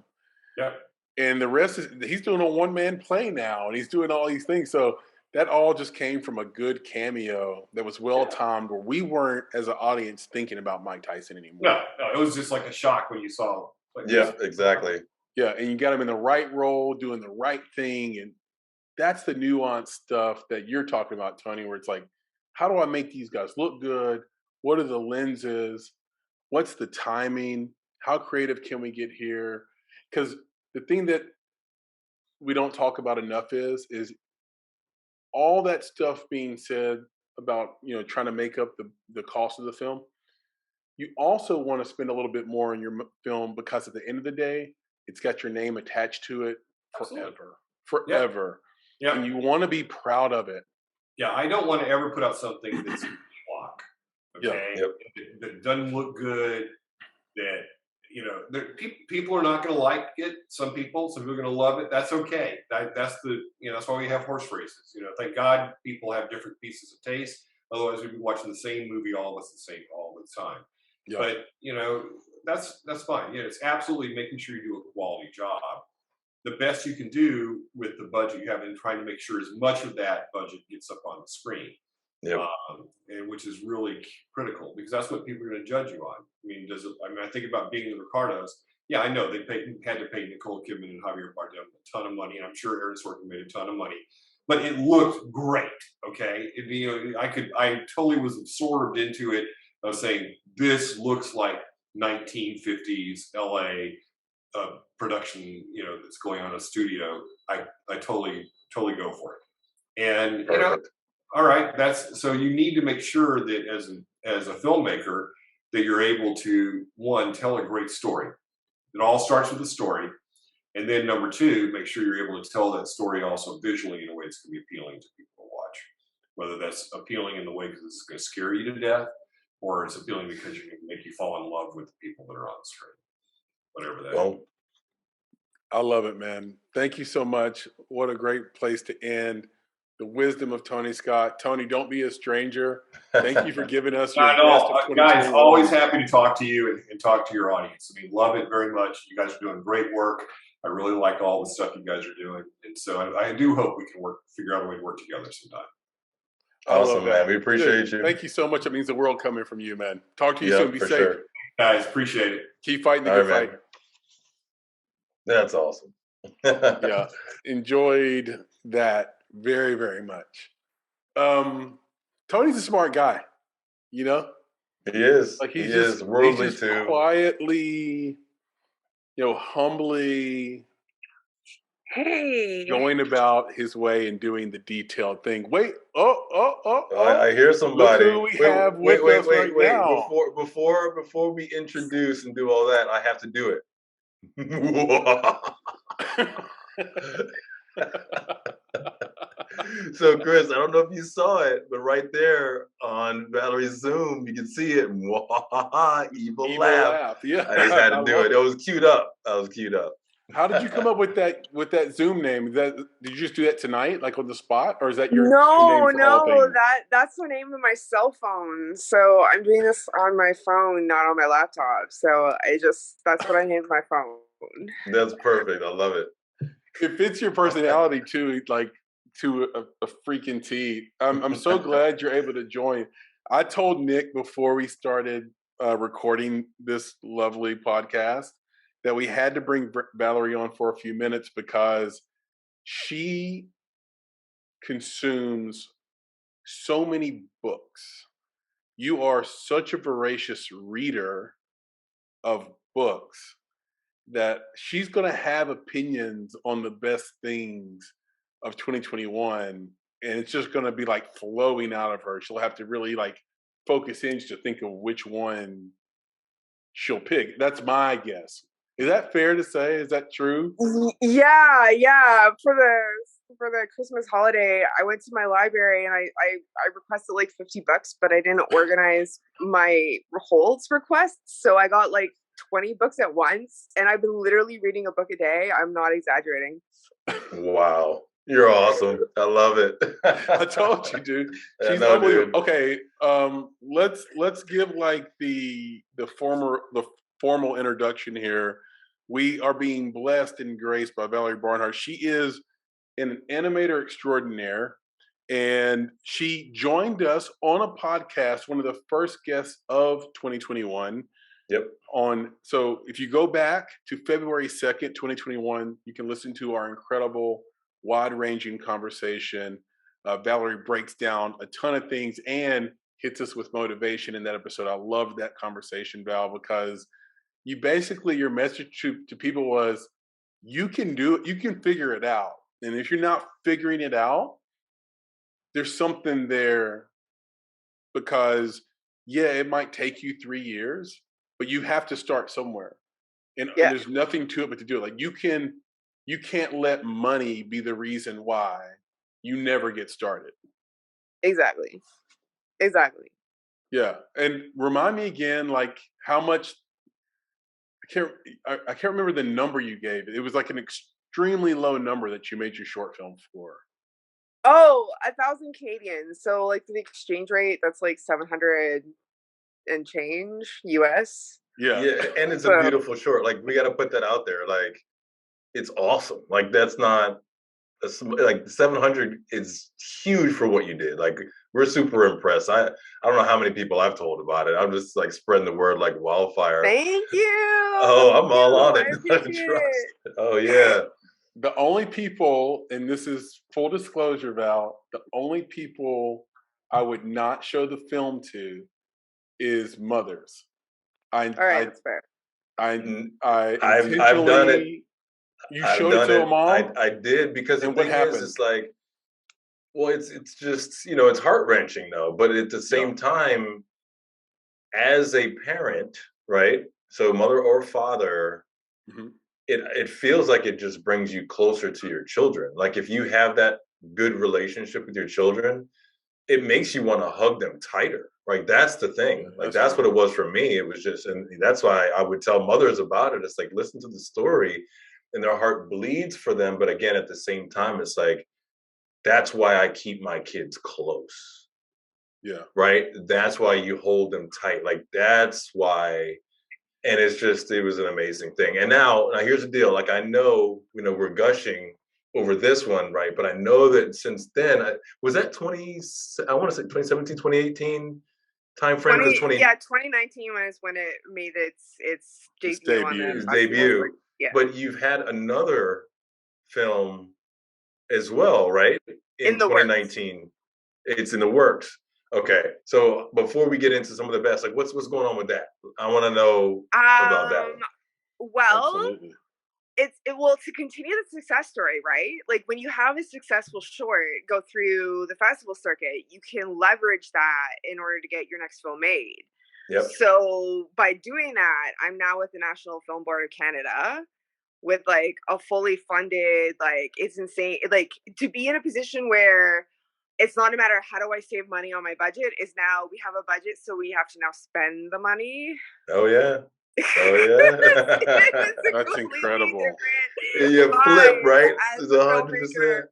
Yeah. And the rest is, he's doing a one-man play now, and he's doing all these things. So that all just came from a good cameo that was well-timed, where we weren't, as an audience, thinking about Mike Tyson anymore. No, it was just like a shock when you saw. Exactly. Yeah, and you got him in the right role, doing the right thing, and that's the nuanced stuff that you're talking about, Tony, where it's like, how do I make these guys look good? What are the lenses? What's the timing? How creative can we get here? Because the thing that we don't talk about enough is all that stuff being said about trying to make up the cost of the film. You also want to spend a little bit more in your film, because at the end of the day, it's got your name attached to it forever. Yeah. And you want to be proud of it. Yeah, I don't want to ever put out something that's a schlock. Okay, that doesn't look good. That people are not going to like it. Some people are going to love it. That's okay. That's that's why we have horse races. Thank God people have different pieces of taste. Otherwise, we'd be watching the same movie all the time. Yeah. But that's fine. It's absolutely making sure you do a quality job. The best you can do with the budget you have, and trying to make sure as much of that budget gets up on the screen. Yep. And which is really critical, because that's what people are going to judge you on. I think about Being the Ricardos. Yeah, I know they had to pay Nicole Kidman and Javier Bardem a ton of money, and I'm sure Aaron Sorkin made a ton of money, but it looked great. Okay, I totally was absorbed into it. I was saying, this looks like 1950s LA production, that's going on in a studio, I totally go for it. And all right, so you need to make sure that as a filmmaker that you're able to, one, tell a great story. It all starts with the story. And then number two, make sure you're able to tell that story also visually in a way that's going to be appealing to people to watch. Whether that's appealing in the way because it's going to scare you to death, or it's appealing because you can make you fall in love with the people that are on the screen. Whatever that is. I love it, man. Thank you so much. What a great place to end. The wisdom of Tony Scott. Tony, don't be a stranger. Thank you for giving us your best of 2021. Guys, always happy to talk to you and talk to your audience. I mean, love it very much. You guys are doing great work. I really like all the stuff you guys are doing. And so I do hope we can figure out a way to work together sometime. Awesome, man. We appreciate you. Thank you so much. It means the world coming from you, man. Talk to you soon. Be safe. Sure. Guys, appreciate it. Keep fighting the good fight. That's awesome. Yeah. Enjoyed that very, very much. Tony's a smart guy, He is. Like he is worldly he's just too. Quietly, humbly going about his way and doing the detailed thing. Wait, I hear somebody. Look who we have with us right now. Before we introduce and do all that, I have to do it. So, Chris, I don't know if you saw it, but right there on Valerie's Zoom, you can see it. Evil laugh. Yeah, I just had to do it. It was queued up. How did you come up with that Zoom name? Did you just do that tonight, like on the spot, or is that your name for all things? That's the name of my cell phone. So I'm doing this on my phone, not on my laptop. So that's what I named my phone. That's perfect. I love it. It fits your personality too, like to a freaking T. I'm so glad you're able to join. I told Nick before we started recording this lovely podcast that we had to bring Valerie on for a few minutes because she consumes so many books. You are such a voracious reader of books that she's going to have opinions on the best things of 2021, and it's just going to be like flowing out of her. She'll have to really like focus in to think of which one she'll pick. That's my guess. Is that fair to say? Is that true? Yeah. For the Christmas holiday, I went to my library and I requested like $50, but I didn't organize my holds requests, so I got like 20 books at once, and I've been literally reading a book a day. I'm not exaggerating. Wow. You're awesome. I love it. I told you, dude. She's unbelievable. Okay, let's give like the formal introduction here. We are being blessed and graced by Valerie Barnhart. She is an animator extraordinaire, and she joined us on a podcast, one of the first guests of 2021. Yep. So if you go back to February 2nd, 2021, you can listen to our incredible, wide-ranging conversation. Valerie breaks down a ton of things and hits us with motivation in that episode. I love that conversation, Val, because your message to people was, you can do it, you can figure it out. And if you're not figuring it out, there's something there, because it might take you 3 years, but you have to start somewhere. And there's nothing to it but to do it. Like you can't let money be the reason why you never get started. Exactly. Yeah. And remind me again, like how much, I can't remember the number you gave. It was like an extremely low number that you made your short film for. Oh, 1,000 Canadian. So like the exchange rate, that's like 700 and change US. Yeah, and it's a beautiful short. Like we got to put that out there. Like it's awesome. Like that's not like 700 is huge for what you did. Like we're super impressed. I don't know how many people I've told about it. I'm just like spreading the word like wildfire. Thank you. Oh, I'm all on it. I appreciate it. Oh yeah. The only people, and this is full disclosure, Val, the only people I would not show the film to is mothers. All right, that's fair. I've done it. You showed it to a mom. I did, because the thing is, it's like, well, it's just, you know, it's heart wrenching though, but at the same time, as a parent, right? So mother or father, it feels like it just brings you closer to your children. Like if you have that good relationship with your children, it makes you want to hug them tighter. Right? That's the thing. Like that's what it was for me. It was just, and that's why I would tell mothers about it. It's like, listen to the story, and their heart bleeds for them. But again, at the same time, it's like, that's why I keep my kids close. Yeah. Right. That's why you hold them tight. Like that's why. And it's just, it was an amazing thing. And now here's the deal. Like, I know, you know, we're gushing over this one, right? But I know that since then, was that 2017, 2018 time frame? 2019 was when it made its debut. Yeah. But you've had another film as well, right? In 2019. Works. It's in the works. Okay, so before we get into some of the best, like what's going on with that? I want to know about that one. Well, well, to continue the success story, right? Like when you have a successful short go through the festival circuit, you can leverage that in order to get your next film made. Yep. So by doing that, I'm now with the National Film Board of Canada with like a fully funded, like it's insane. Like to be in a position where it's not a matter of how do I save money on my budget, is now we have a budget, so we have to now spend the money. Oh yeah. That's incredible. You flip, right? It's 100%.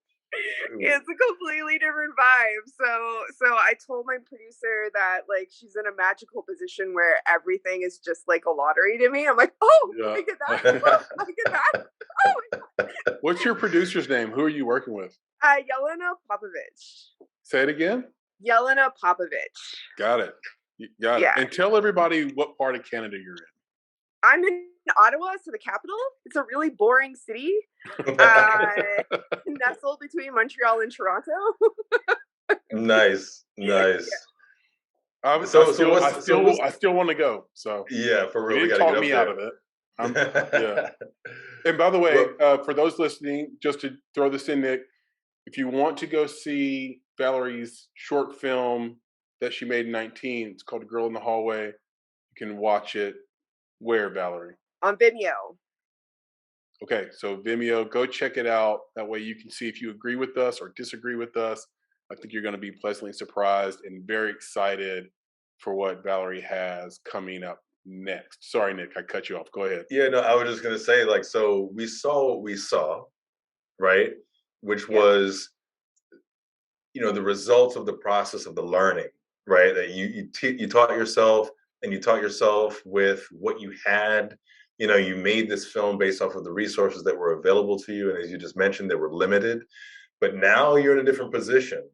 It's a completely different vibe. So I told my producer that like she's in a magical position where everything is just like a lottery to me. I'm like, oh, I get that. Oh, I get that. Oh my God. What's your producer's name? Who are you working with? Yelena Popovich. Say it again. Yelena Popovich. Got it. Got it. And tell everybody what part of Canada you're in. I'm in Ottawa, so the capital. It's a really boring city, nestled between Montreal and Toronto. Nice. Yeah. I still want to go. So yeah, for real, you didn't talk me out of it. Yeah. And by the way, for those listening, just to throw this in, Nick, if you want to go see Valerie's short film that she made in 2019, it's called "Girl in the Hallway." You can watch it. Where, Valerie? On Vimeo. Okay, so Vimeo, go check it out. That way you can see if you agree with us or disagree with us. I think you're going to be pleasantly surprised and very excited for what Valerie has coming up next. Sorry, Nick, I cut you off. Go ahead. Yeah, no, I was just going to say, like, so we saw what we saw, right? Which was, you know, the results of the process of the learning, right? That you taught yourself, and you taught yourself with what you had. You know, you made this film based off of the resources that were available to you. And as you just mentioned, they were limited. But now you're in a different position.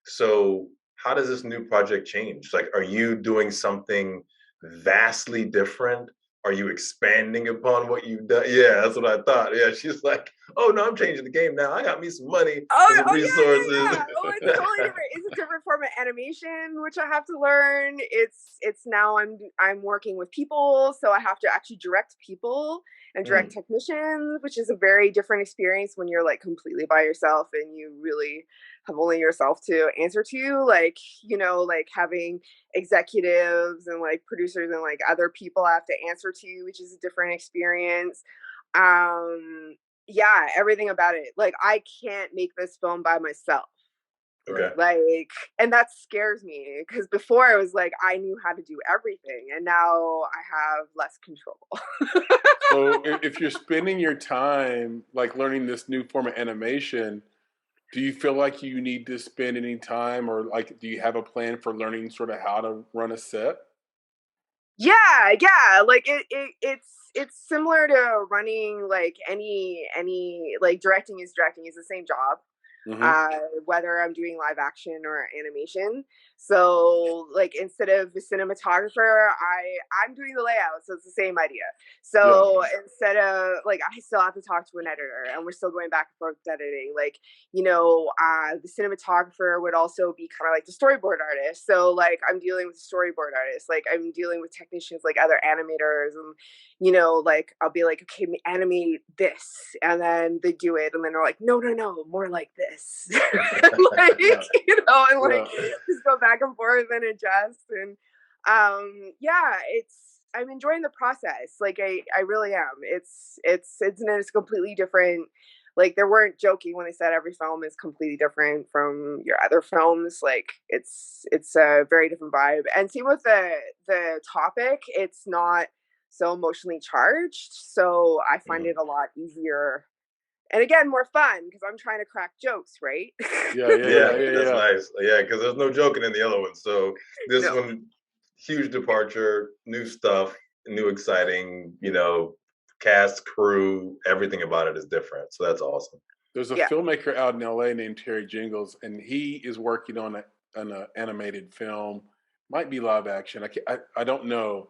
So how does this new project change? Like, are you doing something vastly different? Are you expanding upon what you've done? Yeah, that's what I thought. Yeah, she's like, oh, no, I'm changing the game now. I got me some money, some resources. Yeah. Oh, it's totally different. It's a different form of animation, which I have to learn. It's now I'm working with people, so I have to actually direct people and direct technicians, which is a very different experience when you're like completely by yourself and you really have only yourself to answer to, like, you know, like having executives and like producers and like other people I have to answer to, which is a different experience. Yeah, everything about it. Like, I can't make this film by myself. Okay. Like, and that scares me because before I was like, I knew how to do everything, and now I have less control. So if you're spending your time like learning this new form of animation, do you feel like you need to spend any time, or like, do you have a plan for learning sort of how to run a set? Yeah. Like it's similar to running like any like directing is the same job. Whether I'm doing live action or animation. So like instead of the cinematographer, I'm doing the layout, so it's the same idea. So instead of like I still have to talk to an editor, and we're still going back and forth with editing. Like, the cinematographer would also be kind of like the storyboard artist. So like I'm dealing with storyboard artists, like I'm dealing with technicians like other animators, and like I'll be like, okay, animate this, and then they do it, and then they're like, no, more like this. Like, and like just go back and forth and adjust. And I'm enjoying the process. Like I really am. It's completely different. Like they weren't joking when they said every film is completely different from your other films. Like it's a very different vibe. And same with the topic, it's not so emotionally charged. So I find it a lot easier. And again, more fun because I'm trying to crack jokes, right? That's nice. Yeah, because there's no joking in the other one. So this one, huge departure, new stuff, new exciting, cast, crew, everything about it is different. So that's awesome. There's a filmmaker out in LA named Terry Jingles, and he is working on an animated film. Might be live action. I don't know.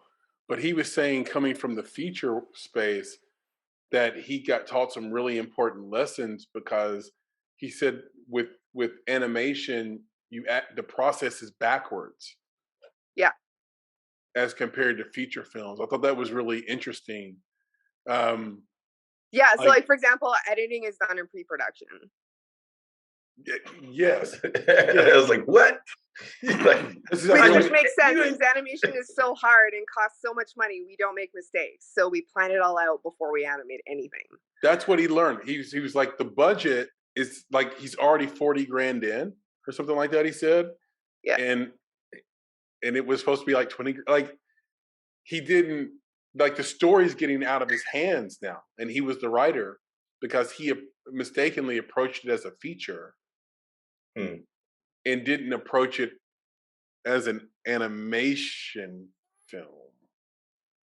But he was saying, coming from the feature space, that he got taught some really important lessons, because he said with animation, the process is backwards. Yeah. As compared to feature films. I thought that was really interesting. So like for example, editing is done in pre-production. Yes. I was like, what? Which makes sense because animation is so hard and costs so much money. We don't make mistakes, so we plan it all out before we animate anything. That's what he learned. He was like, the budget is like, he's already 40 grand in or something like that. He said, and it was supposed to be like 20. Like he didn't like, the story's getting out of his hands now, and he was the writer because he mistakenly approached it as a feature. And didn't approach it as an animation film,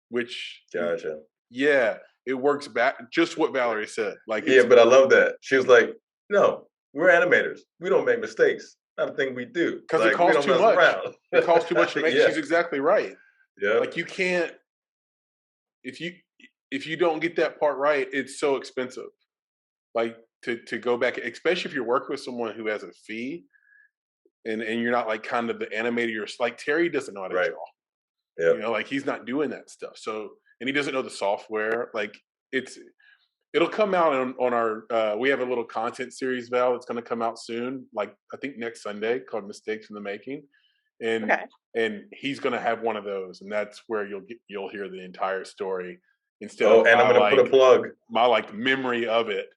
which it works back, just what Valerie said. Like, but I love that. She was like, no, we're animators. We don't make mistakes. Not a thing we do. Because it costs too much. It costs too much to make. She's exactly right. Yeah. Like you can't, if you don't get that part right, it's so expensive. Like to go back, especially if you're working with someone who has a fee. And you're not like kind of the animator. You're like, Terry doesn't know how to draw. Yeah. Like he's not doing that stuff. So, and he doesn't know the software. Like it'll come out on our, we have a little content series, Val, that's going to come out soon. Like I think next Sunday, called Mistakes in the Making. And he's going to have one of those. And that's where you'll hear the entire story instead of and I'm going to put a plug. My memory of it,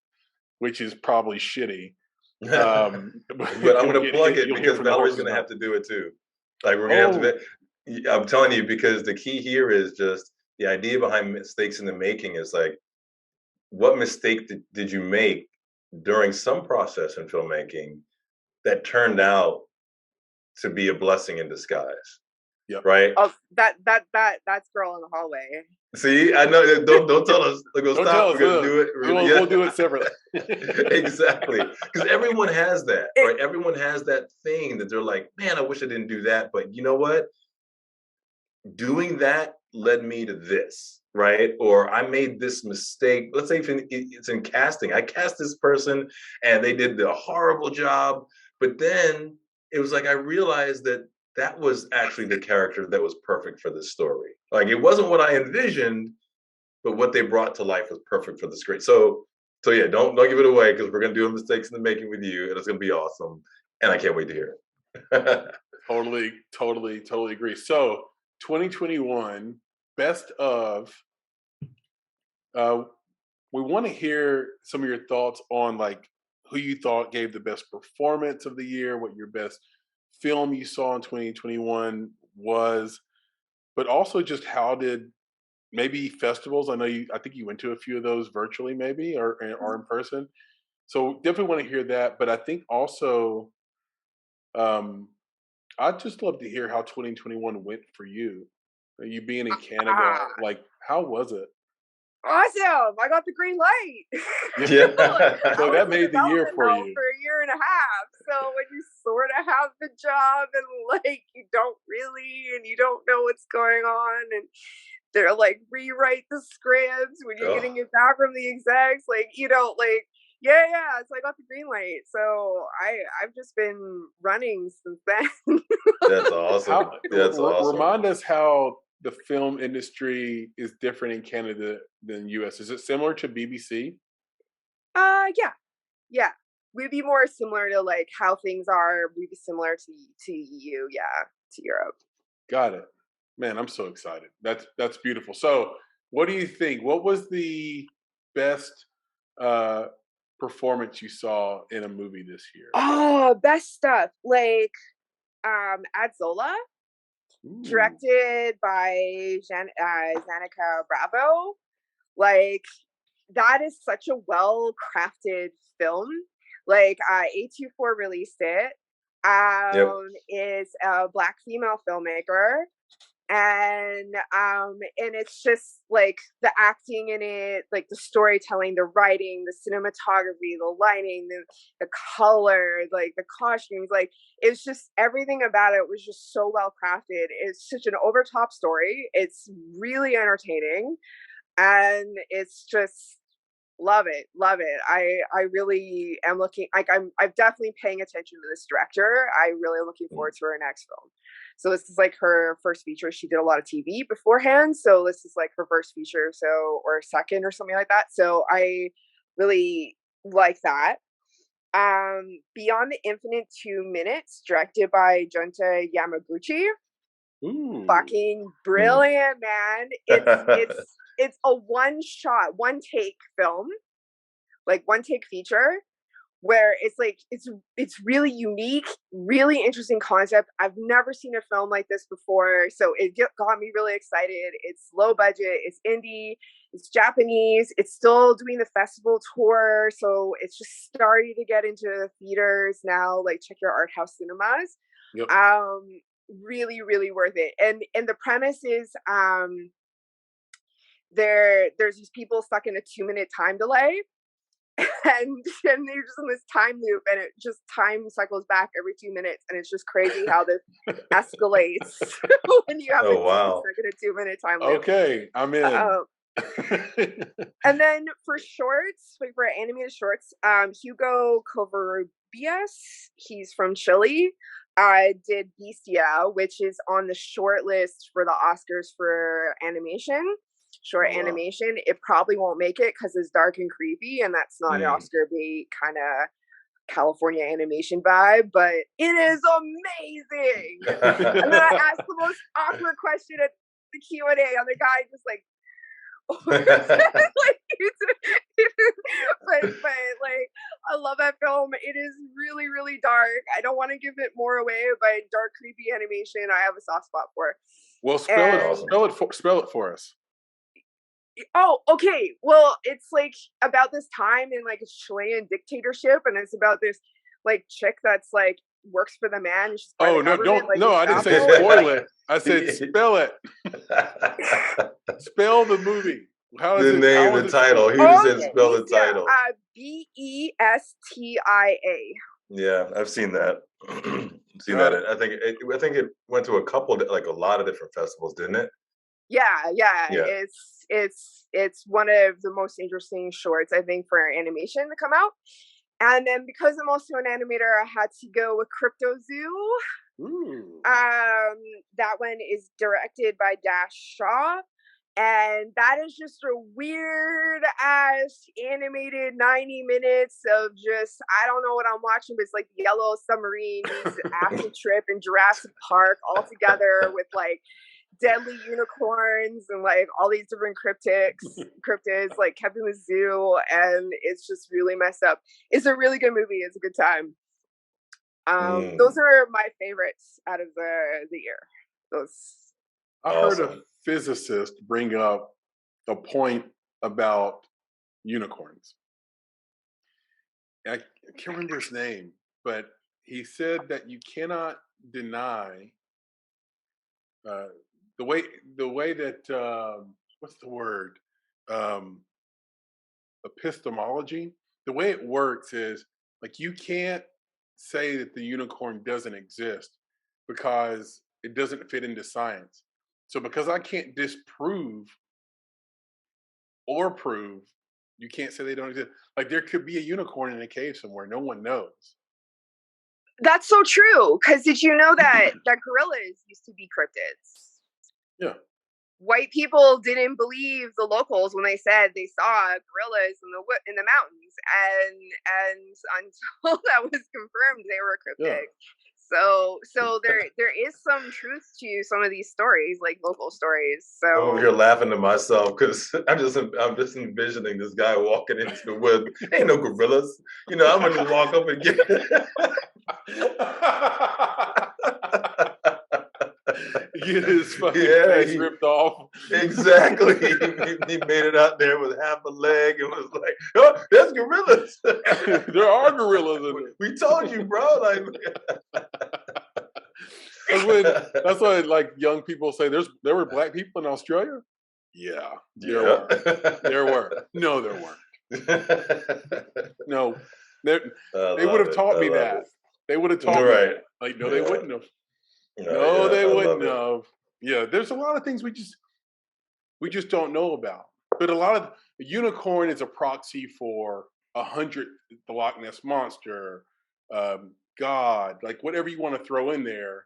which is probably shitty. But I'm going to plug it because Valerie's going to have to do it too. Like we're going to have to. I'm telling you, because the key here is just the idea behind Mistakes in the Making is like, what mistake did you make during some process in filmmaking that turned out to be a blessing in disguise? Right. Oh, that's Girl in the Hallway. See, I know. Don't tell us. Don't tell us. We'll do it. We'll do it separately. Exactly, because everyone has that, right? Everyone has that thing that they're like, man, I wish I didn't do that, but you know what? Doing that led me to this, right? Or I made this mistake. Let's say it's in casting. I cast this person, and they did the horrible job, but then it was like I realized that was actually the character that was perfect for this story. Like it wasn't what I envisioned, but what they brought to life was perfect for the script. So yeah, don't give it away, because we're gonna do Mistakes in the Making with you, and it's gonna be awesome. And I can't wait to hear it. Totally agree. So 2021 best of. We want to hear some of your thoughts on like who you thought gave the best performance of the year, what your best film you saw in 2021 was, but also just how did maybe festivals. I think you went to a few of those virtually, maybe or in person. So definitely want to hear that. But I think also, I'd just love to hear how 2021 went for you. You being in Canada, like how was it? awesome, I got the green light. Yeah. Like, So that made the year development for hell you. for a year and a half. So when you sort of have the job and like you don't really, and you don't know what's going on, and they're like rewrite the scripts when you're getting it back from the execs, like you know, like yeah. So I got the green light. So I've just been running since then. That's awesome. That's awesome. Remind us how the film industry is different in Canada than US. Is it similar to BBC? Yeah. We'd be more similar to like how things are. We'd be similar to EU, to Europe. Got it. Man, I'm so excited. That's beautiful. So, what do you think? What was the best performance you saw in a movie this year? Oh, best stuff. Like Adzola, directed by Zanika Bravo. Like that is such a well-crafted film. Like A24 released it. Is a Black female filmmaker, and it's just like the acting in it, like the storytelling, the writing, the cinematography, the lighting, the color, like the costumes, like it's just everything about it was just so well crafted. It's such an over top story. It's really entertaining, and it's just love it. I really am looking, like I'm definitely paying attention to this director. I really am looking forward to her next film. So this is like her first feature. She did a lot of TV beforehand, so this is like her first feature, so or second or something like that. So I really like that. Beyond the Infinite 2 Minutes, directed by Junta Yamaguchi. Fucking brilliant, man. It's a one shot, one take film, like one take feature, where it's like it's really unique, really interesting concept. I've never seen a film like this before, so it got me really excited. It's low budget, it's indie, it's Japanese, it's still doing the festival tour, so it's just starting to get into theaters now. Like check your art house cinemas. Yep. Really worth it. And the premise is there's these people stuck in a 2-minute time delay, and they're just in this time loop, and it just time cycles back every 2 minutes, and it's just crazy how this escalates when you have a 2-minute time loop. Okay, I'm in. And then for shorts, like for animated shorts, Hugo Covarrubias, he's from Chile, did Bestia, which is on the short list for the Oscars for animation. Short animation. It probably won't make it because it's dark and creepy, and that's not an Oscar bait kind of California animation vibe, but it is amazing. And then I asked the most awkward question at the Q&A, and the guy just like like, but like I love that film. It is really dark. I don't want to give it more away, but dark creepy animation I have a soft spot for. Well, spell it for us. Oh, okay. Well, it's like about this time in like a Chilean dictatorship, and it's about this like chick that's like works for the man. And she's no, don't. Like, no, I didn't say spoil it. I said spell it. Spell the movie. How is the it, name, how the title. He just said spell the title. Bestia. Yeah, I've seen that. Seen that. I think it went to a lot of different festivals, didn't it? Yeah. It's one of the most interesting shorts, I think, for animation to come out. And then because I'm also an animator, I had to go with Cryptozoo. That one is directed by Dash Shaw. And that is just a weird ass animated 90 minutes of just, I don't know what I'm watching, but it's like Yellow Submarine meets Acid Trip and Jurassic Park all together with like deadly unicorns and like all these different cryptids like kept in the zoo, and it's just really messed up. It's a really good movie. It's a good time. Those are my favorites out of the year. I heard a physicist bring up a point about unicorns. I can't remember his name, but he said that you cannot deny the way that what's the word? epistemology. The way it works is like you can't say that the unicorn doesn't exist because it doesn't fit into science. So because I can't disprove or prove, you can't say they don't exist. Like there could be a unicorn in a cave somewhere. No one knows. That's so true. Because did you know that gorillas used to be cryptids? Yeah. White people didn't believe the locals when they said they saw gorillas in the mountains, and until that was confirmed, they were cryptic. Yeah. So there is some truth to some of these stories, like local stories. So I'm over here laughing to myself because I'm just envisioning this guy walking into the woods. Ain't no gorillas, I'm gonna just walk up and get get his fucking face ripped off. Exactly. He made it out there with half a leg and was like, "Oh, there's gorillas." There are gorillas in it. We told you, bro. Like, that's why like young people say there were black people in Australia. Yeah, there were. No, there weren't. No, they would have taught me that. They would have taught me that. Like, no, they wouldn't have. No, they wouldn't have. Yeah, there's a lot of things we just don't know about. But a lot of unicorn is a proxy for 100, the Loch Ness monster, God, like whatever you want to throw in there.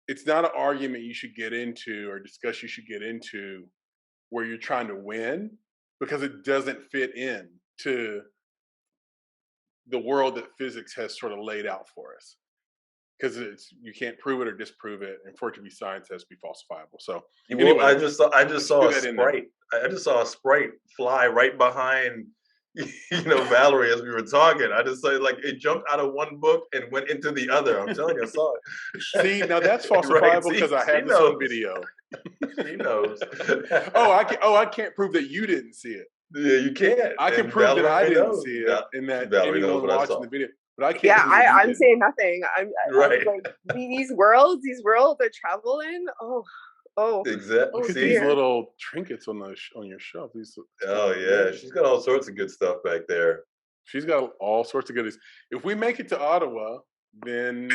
It's not an argument you should get into or discuss you should get into where you're trying to win, because it doesn't fit in to the world that physics has sort of laid out for us. Because you can't prove it or disprove it, and for it to be science, it has to be falsifiable. So anyway, I just saw a sprite. I just saw a sprite fly right behind, Valerie as we were talking. I just saw like it jumped out of one book and went into the other. I'm telling you, I saw it. See, now that's falsifiable because I had this on video. He knows. I can't prove that you didn't see it. Yeah, you can't. I can prove that I didn't see it, and that anyone watching the video. But I can't. Yeah, I'm saying nothing. I'm like, these worlds are traveling. Oh, exactly. Look at these little trinkets on your shelf. She's got all sorts of good stuff back there. She's got all sorts of goodies. If we make it to Ottawa, then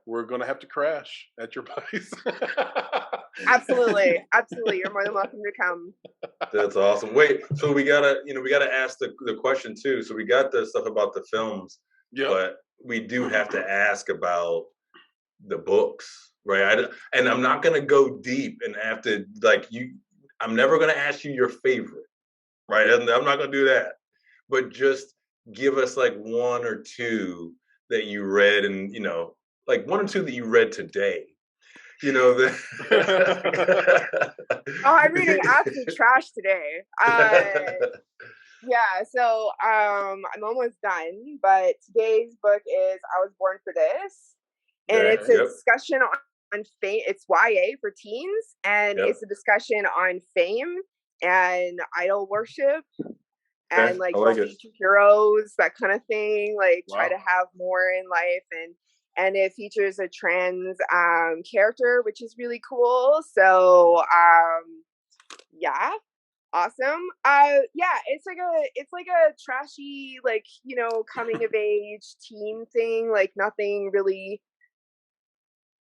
we're gonna have to crash at your place. Absolutely. You're more than welcome to come. That's awesome. Wait, so we gotta ask the question too. So we got the stuff about the films, but we do have to ask about the books, right? And I'm not gonna go deep and have to I'm never gonna ask you your favorite, right? I'm not gonna do that. But just give us like one or two that you read, and like one or two that you read today. I'm reading absolute trash today. So I'm almost done, but today's book is I Was Born for This, and it's a discussion on fame. It's YA for teens, and it's a discussion on fame and idol worship and future heroes, that kind of thing. Like try to have more in life, and it features a trans character, which is really cool. So awesome. It's like a trashy, coming of age teen thing. Like nothing really,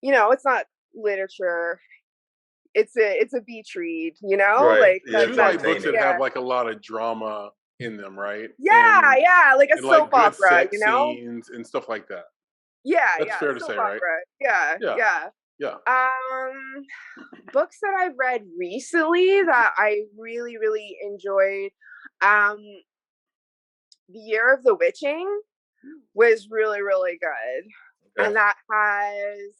it's not literature. It's a beach read, Right. You like books that have like a lot of drama in them, right? Like a soap opera, scenes and stuff like that. That's fair to say, right? Yeah. Books that I've read recently that I really, really enjoyed. The Year of the Witching was really, really good. Okay. And that has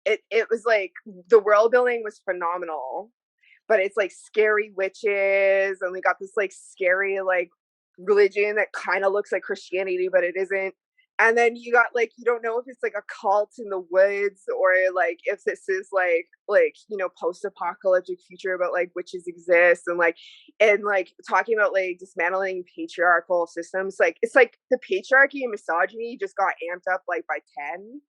it was like the world building was phenomenal, but it's like scary witches, and we got this like scary like religion that kind of looks like Christianity, but it isn't. And then you got like, you don't know if it's like a cult in the woods, or like if this is like post-apocalyptic future, but like witches exist, and talking about like dismantling patriarchal systems. Like it's like the patriarchy and misogyny just got amped up like by 10.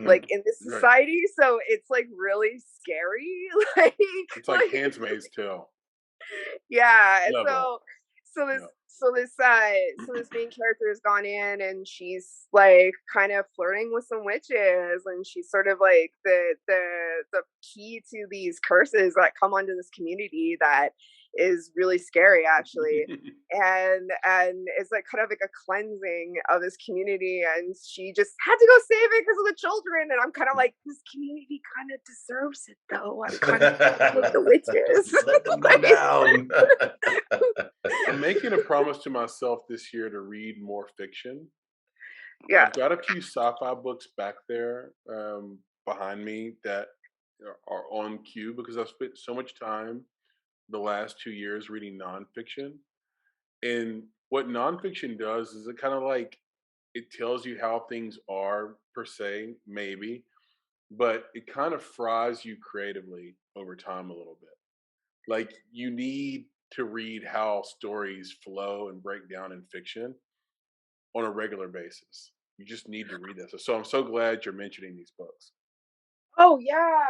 like in this society. So it's like really scary. Like it's like Handmaid's Tale. Yeah. And Level. so this main character has gone in and she's like kind of flirting with some witches, and she's sort of like the key to these curses that come onto this community that is really scary actually. and it's like kind of like a cleansing of this community, and she just had to go save it because of the children, and I'm kind of like, this community kind of deserves it though. I'm kind of like the witches. Let them go down. I'm making a promise to myself this year to read more fiction. Yeah, I've got a few sci-fi books back there behind me that are on cue because I've spent so much time the last 2 years reading nonfiction. And what nonfiction does is it kind of like, it tells you how things are per se, maybe, but it kind of fries you creatively over time a little bit. Like, you need to read how stories flow and break down in fiction on a regular basis. You just need to read this. So I'm so glad you're mentioning these books. oh yeah,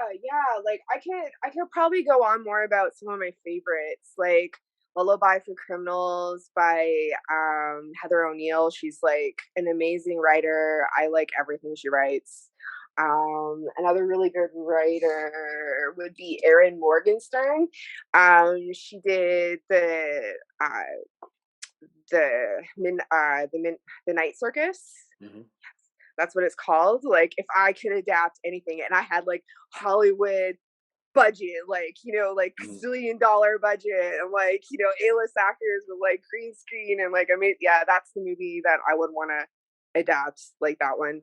like I could probably go on more about some of my favorites, like Lullaby for Criminals by Heather O'Neill. She's like an amazing writer. I like everything she writes. Another really good writer would be Erin Morgenstern. She did the Night Circus. Mm-hmm. That's what it's called. Like, if I could adapt anything, and I had like Hollywood budget, like, you know, like $1 budget, and like, you know, A-list actors with like green screen, and like, I mean, yeah, that's the movie that I would want to adapt, like that one.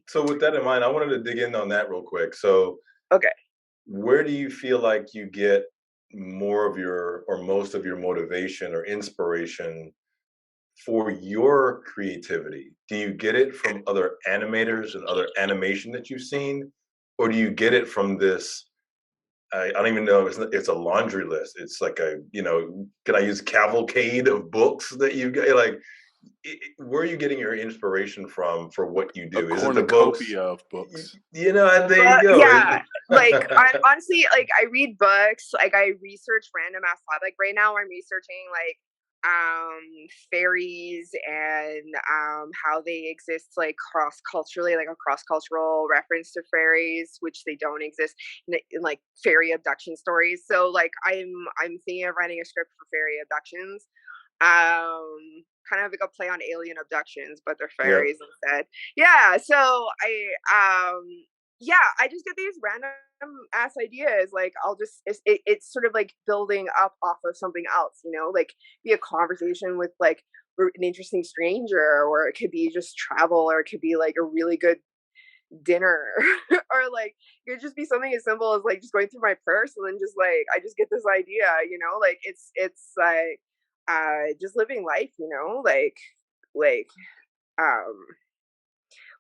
So with that in mind, I wanted to dig in on that real quick. So okay, where do you feel like you get more of your or most of your motivation or inspiration for your creativity? Do you get it from other animators and other animation that you've seen, or do you get it from this? I don't even know. It's a laundry list. It's like a, you know, can I use cavalcade of books that you get? Like, where are you getting your inspiration from for what you do? A Is it the books? cornucopia of books. You know, there you go. Yeah, like honestly, like I read books, like I research random ass stuff. Like right now, I'm researching like fairies and how they exist like cross culturally, like a cross cultural reference to fairies, which they don't exist in like fairy abduction stories. So like I'm thinking of writing a script for fairy abductions. Kind of like a play on alien abductions, but they're fairies instead. Yeah, so I just get these random ass ideas. Like I'll just it's sort of like building up off of something else, you know, like be a conversation with like an interesting stranger, or it could be just travel, or it could be like a really good dinner or like it could just be something as simple as like just going through my purse and then just like I just get this idea, you know, like it's like just living life, you know, like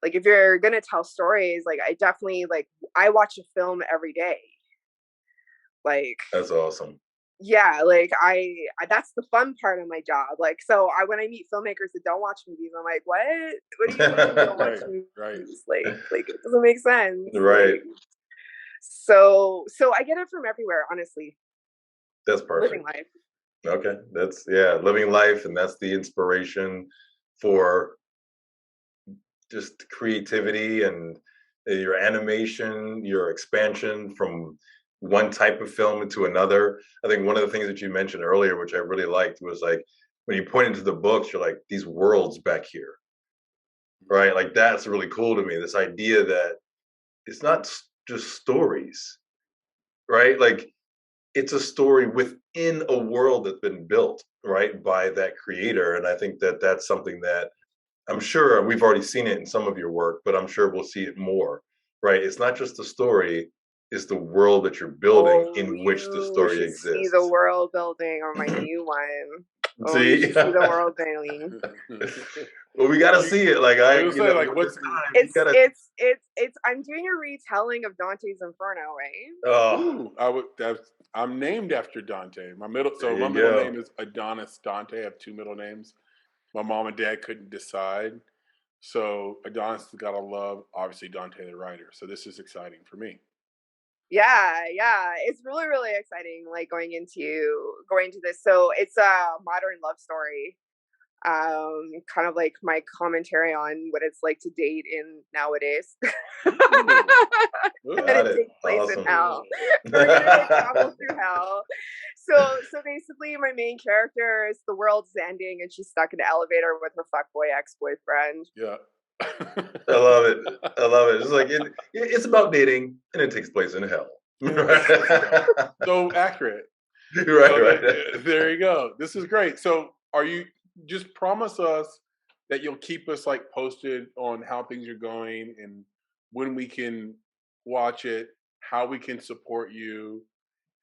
like if you're gonna tell stories, like I definitely like I watch a film every day. Like That's awesome. Yeah, like I that's the fun part of my job. Like so when I meet filmmakers that don't watch movies, I'm like, what do you mean you don't watch movies? Right. Like it doesn't make sense. Right. Like, so I get it from everywhere, honestly. That's perfect. Living life. Okay. That's living life, and that's the inspiration for just creativity and your animation, your expansion from one type of film into another. I think one of the things that you mentioned earlier, which I really liked, was like when you pointed to the books, you're like, these worlds back here, right? Like that's really cool to me. This idea that it's not just stories, right? Like it's a story within a world that's been built, right, by that creator. And I think that that's something that I'm sure we've already seen it in some of your work, but I'm sure we'll see it more, right? It's not just the story, it's the world that you're building in which the story exists. See the world building on my new one. Oh, See? you should see the world building. Well, we gotta see it. Like it's I'm doing a retelling of Dante's Inferno, right? Oh, I'm named after Dante. My middle name is Adonis Dante. I have two middle names. My mom and dad couldn't decide, So Adonis has got to love, obviously, Dante the writer. So this is exciting for me. Yeah, it's really, really exciting. Like going into this. So it's a modern love story. Kind of like my commentary on what it's like to date in nowadays. And it takes place in hell. We're gonna like travel through hell. So basically my main character is the world's ending and she's stuck in an elevator with her fuckboy ex-boyfriend. Yeah. I love it. It's like it's about dating and it takes place in hell. So accurate. Right. There you go. This is great. So are you just promise us that you'll keep us like posted on how things are going and when we can watch it, how we can support you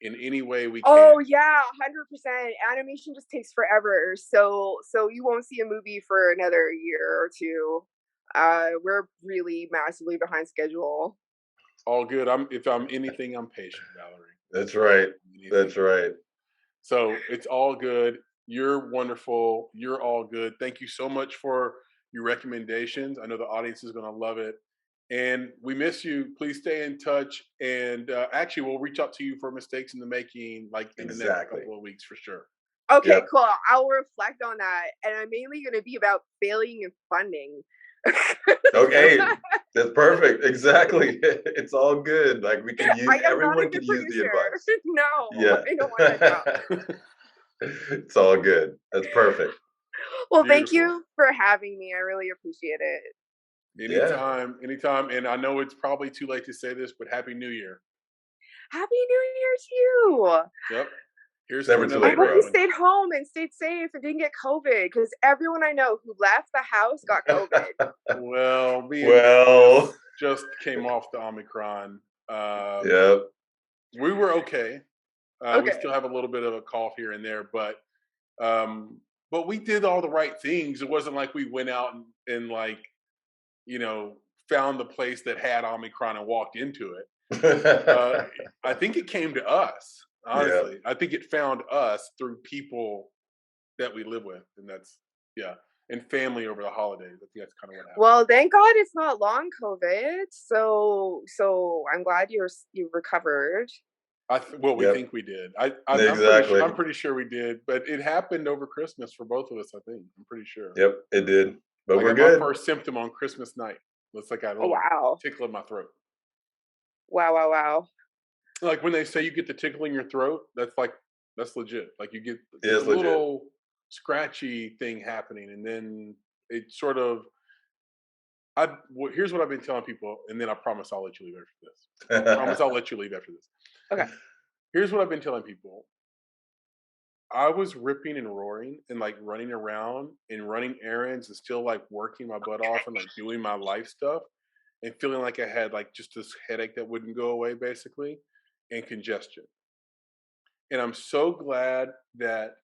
in any way we can. Oh yeah, 100%. Animation just takes forever. So you won't see a movie for another year or two. We're really massively behind schedule. All good. If I'm anything, I'm patient, Valerie. That's right. That's right. So it's all good. You're wonderful. You're all good. Thank you so much for your recommendations. I know the audience is going to love it. And we miss you. Please stay in touch. And actually, we'll reach out to you for mistakes in the making, like in the next couple of weeks for sure. Okay, cool. I'll reflect on that. And I'm mainly going to be about failing and funding. Okay, that's perfect. Exactly. It's all good. Like we can use, everyone can use the advice. No, I don't want that job. It's all good. That's perfect. Well, thank you for having me. I really appreciate it. Anytime. And I know it's probably too late to say this, but Happy New Year. Happy New Year to you. Yep. Here's never too late. I hope you stayed home and stayed safe and didn't get COVID because everyone I know who left the house got COVID. Well, just came off the Omicron. Yep. We were okay. We still have a little bit of a cough here and there, but we did all the right things. It wasn't like we went out and like, found the place that had Omicron and walked into it. I think it came to us. Honestly, I think it found us through people that we live with, and that's and family over the holidays. I think that's kind of what happened. Well, thank God it's not long COVID. So I'm glad you recovered. We think we did. I'm pretty sure we did, but it happened over Christmas for both of us. I think I'm pretty sure. Yep, it did. But we're good. My first symptom on Christmas night. Looks like I had a little tickle in my throat. Wow. Like when they say you get the tickle in your throat, that's legit. Like you get a little scratchy thing happening, and then it sort of. Here's what I've been telling people, and then I promise I'll let you leave after this. I promise I'll let you leave after this. Okay. Here's what I've been telling people. I was ripping and roaring and like running around and running errands and still like working my butt off and like doing my life stuff and feeling like I had like just this headache that wouldn't go away basically and congestion. And I'm so glad that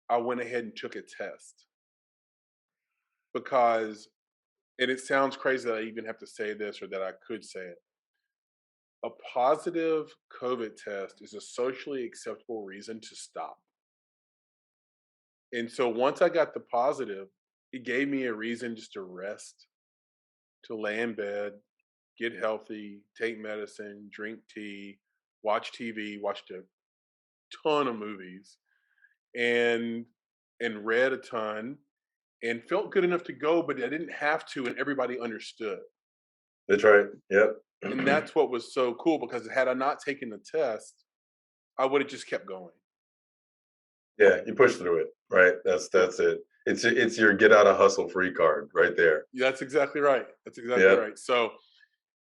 I went ahead and took a test because, and it sounds crazy that I even have to say this or that I could say it. A positive COVID test is a socially acceptable reason to stop. And so once I got the positive, it gave me a reason just to rest, to lay in bed, get healthy, take medicine, drink tea, watch TV, watched a ton of movies, and read a ton, and felt good enough to go, but I didn't have to, and everybody understood. That's right. Yep. And that's what was so cool because had I not taken the test, I would have just kept going. Yeah, you push through it, right? That's it. It's your get out of hustle free card right there. That's exactly right. Right. So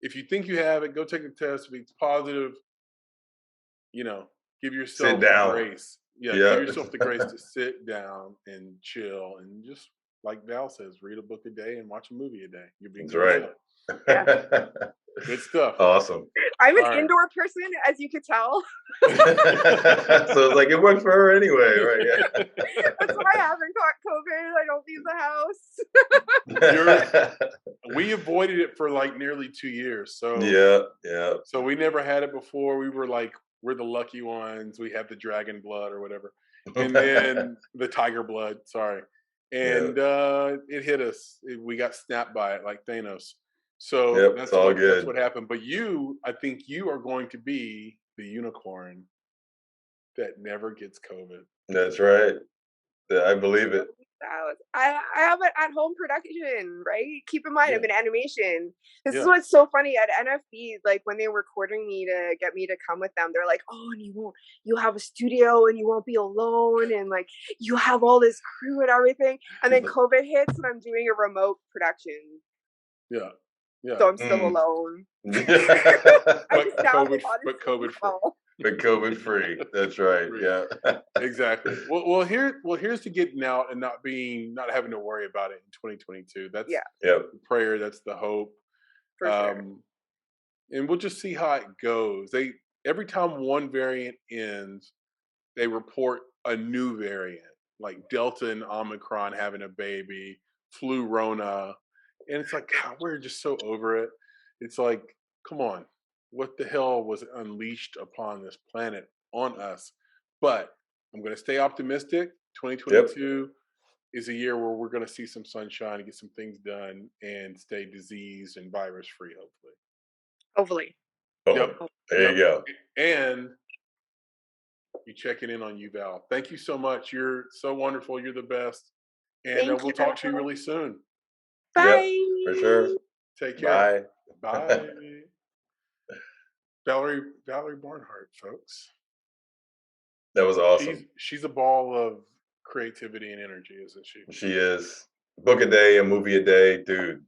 if you think you have it, go take a test. If it's positive, give yourself the grace. Give yourself the grace to sit down and chill and just like Val says, read a book a day and watch a movie a day. You're being right. Good stuff. Awesome. I'm an indoor person, as you could tell. So it's like it worked for her anyway, right? Yeah. That's why I haven't caught COVID. I don't leave the house. We avoided it for like nearly 2 years. So yeah. So we never had it before. We were like, we're the lucky ones. We have the dragon blood or whatever, and then the tiger blood. Sorry. and it hit us. We got snapped by it like Thanos. So that's what happened. But I think you are going to be the unicorn that never gets COVID. That's right. I believe it. I have an at-home production, right? Keep in mind, I'm in animation. This is what's so funny at NFB. Like when they were courting me to get me to come with them, they're like, "Oh, and you have a studio, and you won't be alone, and like you have all this crew and everything." And then COVID hits, and I'm doing a remote production. Yeah. So I'm still alone. But COVID free. But COVID free. That's right. Yeah. Exactly. Well, here's to getting out and not having to worry about it in 2022. That's the prayer. That's the hope. For sure. And we'll just see how it goes. Every time one variant ends, they report a new variant, like Delta and Omicron having a baby, flu Rona. And it's like, God, we're just so over it. It's like, come on, what the hell was unleashed upon this planet on us? But I'm going to stay optimistic. 2022 is a year where we're going to see some sunshine and get some things done and stay disease and virus free, hopefully. There you go. And you checking in on you, Val. Thank you so much. You're so wonderful. You're the best. And we'll talk to you really soon. Bye. Yep, for sure. Take care. Bye. Valerie Barnhart, folks. That was awesome. She's a ball of creativity and energy, isn't she? She is. Book a day, a movie a day, dude.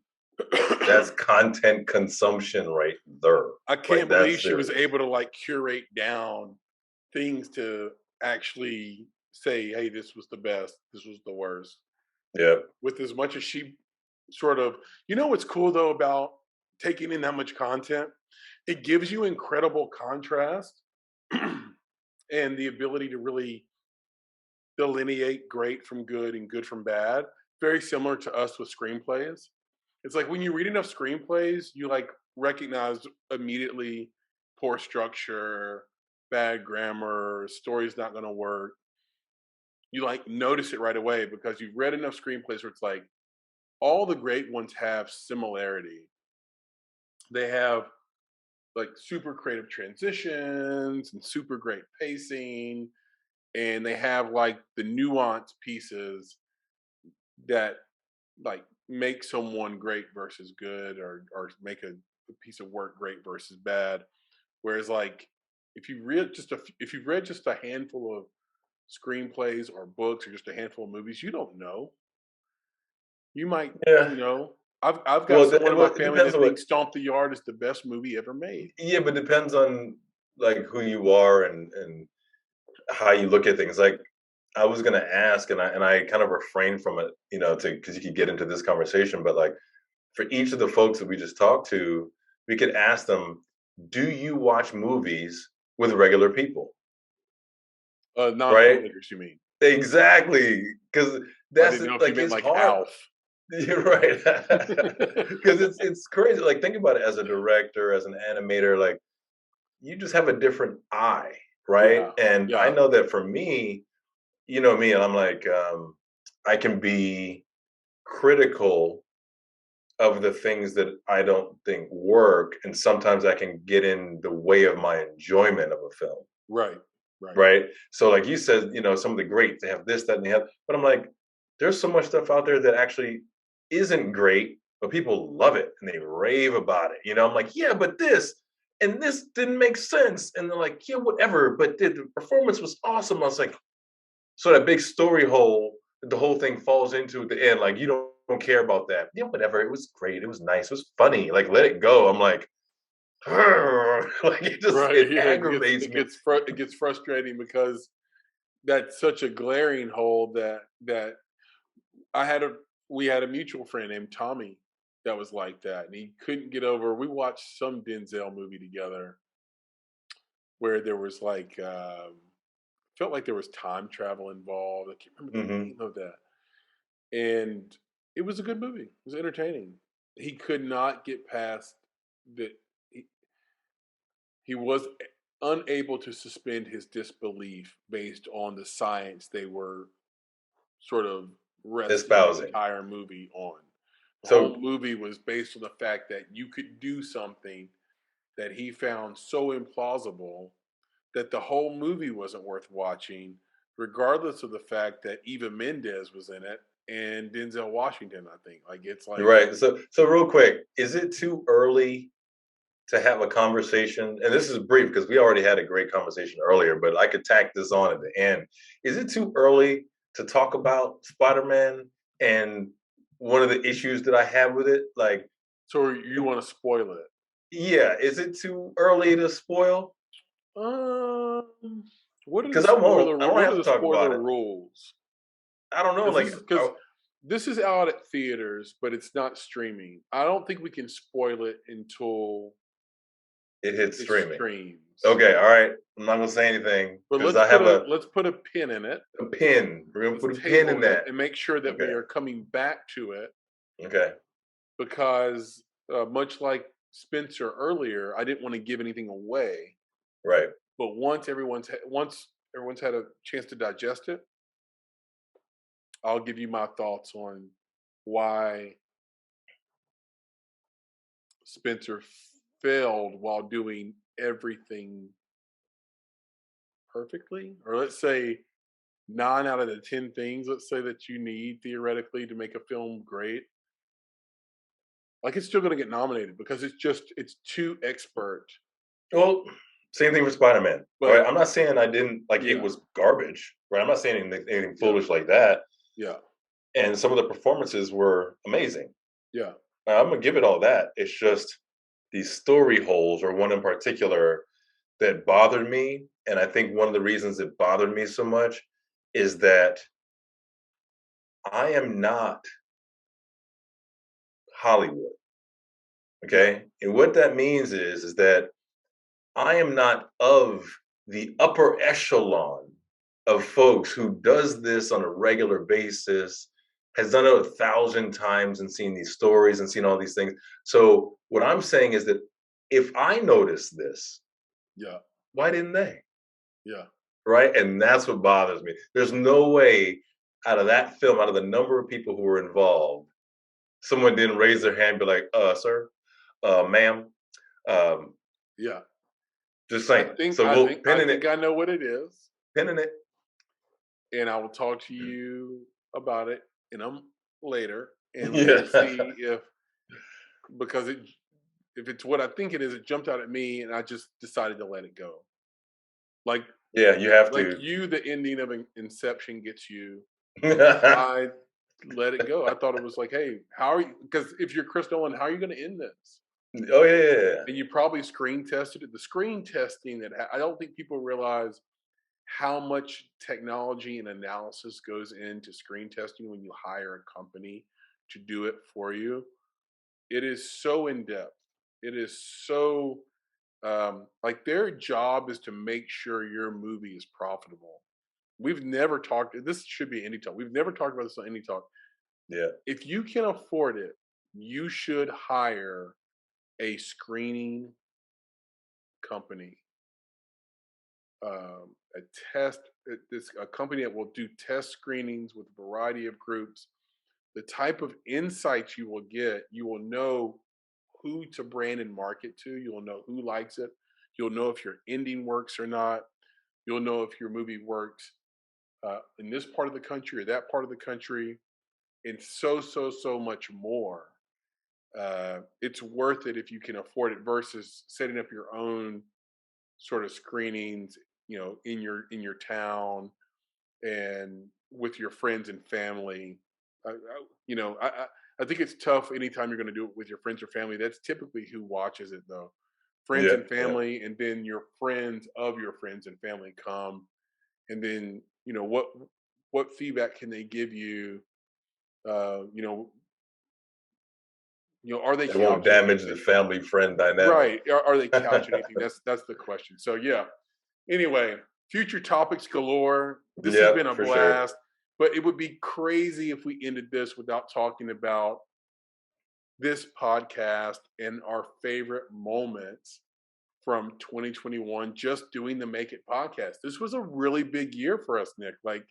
That's content consumption right there. I can't believe she was able to curate down things to actually say, hey, this was the best, this was the worst. Yeah. With as much as she sort of, what's cool though about taking in that much content? It gives you incredible contrast and the ability to really delineate great from good and good from bad. Very similar to us with screenplays. It's like when you read enough screenplays, you recognize immediately poor structure, bad grammar, story's not going to work. You notice it right away because you've read enough screenplays where it's all the great ones have similarity. They have super creative transitions and super great pacing, and they have the nuanced pieces that make someone great versus good, or make a piece of work great versus bad. Whereas if you've read just a handful of screenplays or books or just a handful of movies, you don't know. You might, I've got someone in my family that thinks Stomp the Yard is the best movie ever made. Yeah, but it depends on who you are and how you look at things. I was gonna ask, and I kind of refrained from it, because you could get into this conversation. But for each of the folks that we just talked to, we could ask them, "Do you watch movies with regular people?" Non-filmmakers, you mean? Exactly, because that's it's hard. Alf. You're right, because it's crazy. Think about it as a director, as an animator. You just have a different eye, right? And I know that for me, me, and I'm I can be critical of the things that I don't think work, and sometimes I can get in the way of my enjoyment of a film. Right. So like you said, some of the greats, they have this, that, and the other. But I'm there's so much stuff out there that actually isn't great, but people love it and they rave about it. I'm yeah, but this and this didn't make sense. And they're yeah, whatever. But the performance was awesome. I was so that big story hole that the whole thing falls into at the end, you don't care about that. Yeah, whatever. It was great. It was nice. It was funny. Let it go. I'm it aggravates me. It gets frustrating because that's such a glaring hole that we had a mutual friend named Tommy that was like that, and he couldn't get over. We watched some Denzel movie together where there was felt like there was time travel involved. I can't remember the name of that, and it was a good movie. It was entertaining. He could not get past that. He was unable to suspend his disbelief based on the science they were sort of rested the entire movie on. The whole movie was based on the fact that you could do something that he found so implausible that the whole movie wasn't worth watching, regardless of the fact that Eva Mendes was in it and Denzel Washington, I think. Like, it's like... Right. So real quick, is it too early to have a conversation? And this is brief because we already had a great conversation earlier, but I could tack this on at the end. Is it too early to talk about Spider-Man and one of the issues that I have with it? Like, so you want to spoil it? Yeah. Is it too early to spoil? What are the spoiler rules? I don't know. Because this is out at theaters, but it's not streaming. I don't think we can spoil it until it hits streaming. Streams. Okay, all right. I'm not gonna say anything. But let's put a pin in it. A pin. We're gonna put a pin in that and make sure that we are coming back to it. Okay. Because much like Spencer earlier, I didn't want to give anything away. Right. But once everyone's had a chance to digest it, I'll give you my thoughts on why Spencer failed while doing everything perfectly. Or let's say 9 out of the 10 things, let's say, that you need theoretically to make a film great. Like, it's still going to get nominated because it's too expert. Well, same thing with Spider-Man. Right? I'm not saying I didn't it was garbage. Right? I'm not saying anything foolish like that. Yeah. And some of the performances were amazing. Yeah. I'm gonna give it all that. It's just these story holes, or one in particular that bothered me. And I think one of the reasons it bothered me so much is that I am not Hollywood. Okay. And what that means is that I am not of the upper echelon of folks who does this on a regular basis, has done it 1,000 times and seen these stories and seen all these things. So what I'm saying is that if I noticed this, why didn't they? Yeah. Right. And that's what bothers me. There's no way out of that film, out of the number of people who were involved, someone didn't raise their hand and be like, sir, ma'am. Yeah. Just saying. I think I know what it is. Pinning it. And I will talk to you about it later. And we'll see because if it's what I think it is, it jumped out at me and I just decided to let it go. Like, yeah, you have like to. the ending of Inception gets you. I let it go. I thought it was like, hey, how are you? Because if you're Chris Nolan, how are you going to end this? Oh, yeah. And you probably screen tested it. The screen testing I don't think people realize how much technology and analysis goes into screen testing when you hire a company to do it for you. It is so in-depth. It is so, their job is to make sure your movie is profitable. We've never talked, this should be Indie Talk. We've never talked about this on Indie Talk. Yeah. If you can afford it, you should hire a screening company, a company that will do test screenings with a variety of groups. The type of insights you will get, you will know who to brand and market to. You'll know who likes it. You'll know if your ending works or not. You'll know if your movie works in this part of the country or that part of the country, and so much more. It's worth it if you can afford it versus setting up your own sort of screenings, in your town and with your friends and family. I think it's tough anytime you're going to do it with your friends or family. That's typically who watches it, though. Friends and family, and then your friends of your friends and family come, and then what feedback can they give you? Are they? It won't damage the family friend dynamic, right? Are they couching anything? That's the question. So yeah. Anyway, future topics galore. This has been a blast. Sure. But it would be crazy if we ended this without talking about this podcast and our favorite moments from 2021, just doing the Make It podcast. This was a really big year for us, Nick. Like,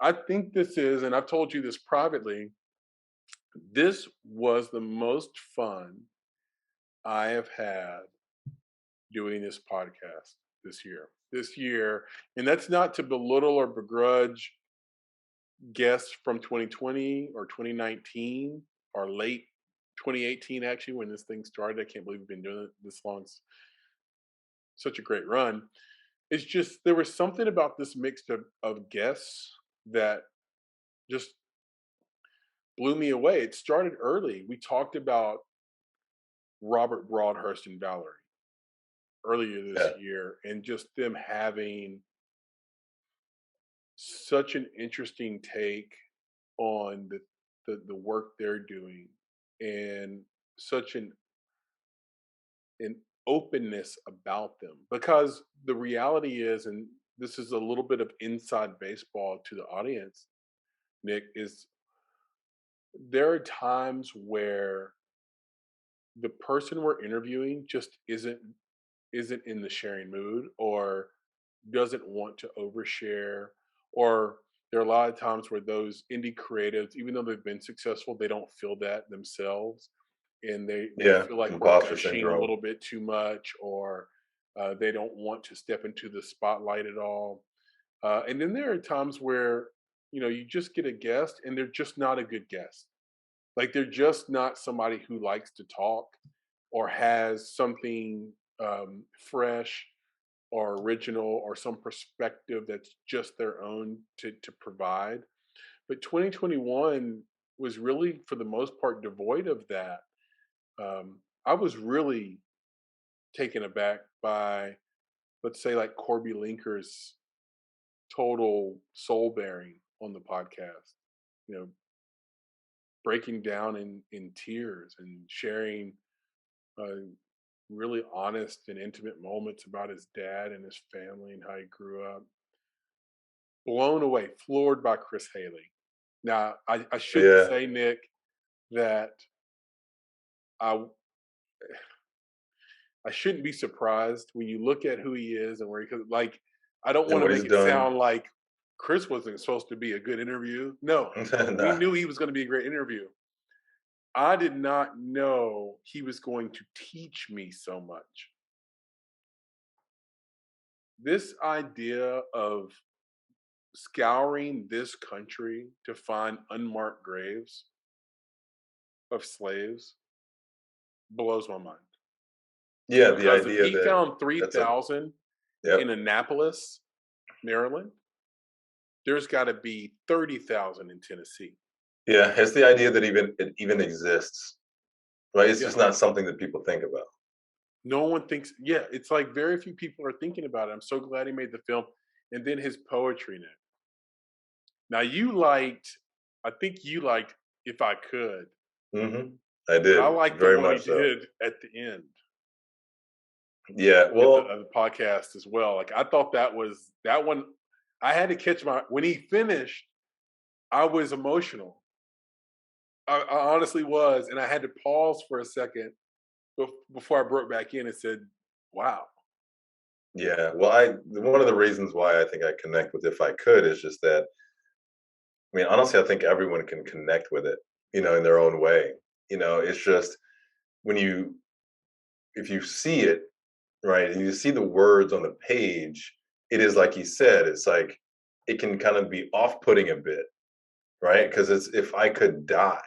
I think this is, and I've told you this privately, this was the most fun I have had doing this podcast this year. This year, and that's not to belittle or begrudge guests from 2020 or 2019 or late 2018, actually, when this thing started. I can't believe we've been doing it this long. It's such a great run. It's just there was something about this mix of guests that just blew me away. It started early. We talked about Robert Broadhurst and Valerie earlier this year, and just them having such an interesting take on the work they're doing, and such an openness about them. Because the reality is, and this is a little bit of inside baseball to the audience, Nick, is there are times where the person we're interviewing just isn't in the sharing mood, or doesn't want to overshare, or there are a lot of times where those indie creatives, even though they've been successful, they don't feel that themselves, and they feel like we're gushing a little bit too much, or they don't want to step into the spotlight at all. And then there are times where you just get a guest and they're just not a good guest. Like they're just not somebody who likes to talk or has something fresh or original or some perspective that's just their own to provide. But 2021 was really, for the most part, devoid of that. I was really taken aback by, let's say, like Corby Linker's total soul bearing on the podcast. Breaking down in tears and sharing really honest and intimate moments about his dad and his family and how he grew up. Blown away, floored by Chris Haley. Now, I should say, Nick, that I shouldn't be surprised when you look at who he is and where he comes. Like, I don't want to make it sound like Chris wasn't supposed to be a good interview. No, we knew he was going to be a great interview. I did not know he was going to teach me so much. This idea of scouring this country to find unmarked graves of slaves blows my mind. Yeah, because the idea if he found 3,000 in Annapolis, Maryland, there's got to be 30,000 in Tennessee. Yeah, it's the idea that it even exists, right? It's just not something that people think about. No one thinks. Yeah, it's like very few people are thinking about it. I'm so glad he made the film. And then his poetry, Nick. Now I think you liked If I Could. Mm-hmm. I did. I liked very the one much he did at the end. Yeah, well, the podcast as well. Like I thought that one. I had to catch when he finished. I was emotional. I honestly was, and I had to pause for a second before I broke back in and said, "Wow." Yeah, well, one of the reasons why I think I connect with If I Could is just that. I mean, honestly, I think everyone can connect with it, in their own way. It's just if you see it, right, and you see the words on the page, it is like he said, it's like it can kind of be off-putting a bit, right? Because it's if I could die,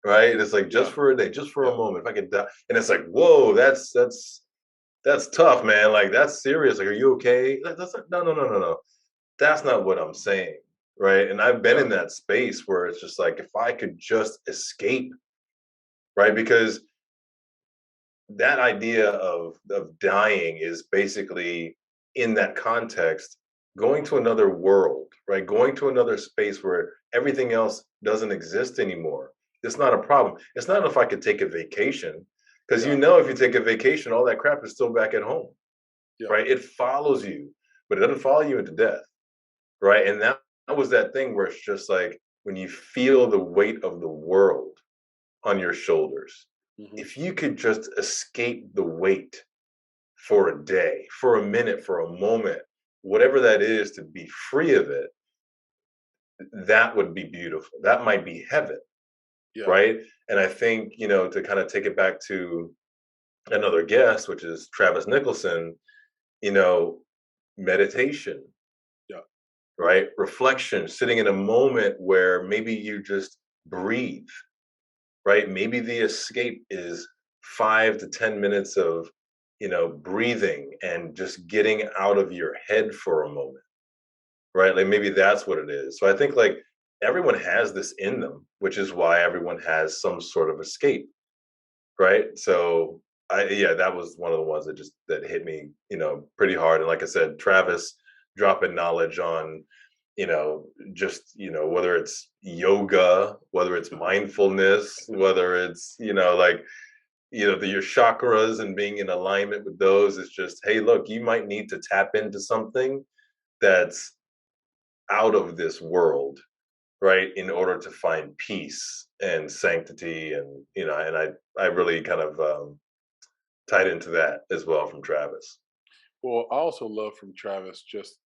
right? And it's like just for a day, just for a moment, if I could die, and it's like, whoa, that's tough, man. Like that's serious. Like, are you okay? That's like, no. That's not what I'm saying, right? And I've been in that space where it's just like if I could just escape, right? Because that idea of dying is basically, in that context, going to another world, right? Going to another space where everything else doesn't exist anymore. It's not a problem. It's not if I could take a vacation, because if you take a vacation, all that crap is still back at home, right? It follows you, but it doesn't follow you into death, right? And that was that thing where it's just like when you feel the weight of the world on your shoulders, if you could just escape the weight for a day, for a minute, for a moment, whatever that is, to be free of it, that would be beautiful. That might be heaven, Yeah. right? And I think, to kind of take it back to another guest, which is Travis Nicholson, meditation, Yeah. right? Reflection, sitting in a moment where maybe you just breathe, right? Maybe the escape is 5 to 10 minutes of, breathing and just getting out of your head for a moment, right? Like maybe that's what it is. So I think like everyone has this in them, which is why everyone has some sort of escape, right? So yeah, that was one of the ones that hit me, pretty hard. And like I said, Travis dropping knowledge on, just whether it's yoga, whether it's mindfulness, whether it's like your chakras and being in alignment with those is just, hey, look, you might need to tap into something that's out of this world, right, in order to find peace and sanctity. And and I really kind of tied into that as well from Travis. Well, I also love from Travis just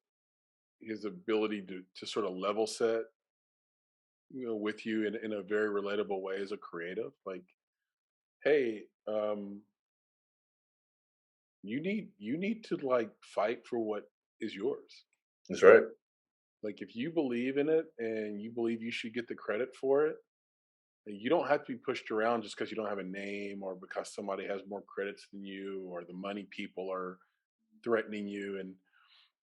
his ability to sort of level set, with you in a very relatable way as a creative. Like, hey, you need to like fight for what is yours. That's right. Like, if you believe in it and you believe you should get the credit for it, you don't have to be pushed around just because you don't have a name or because somebody has more credits than you or the money people are threatening you. And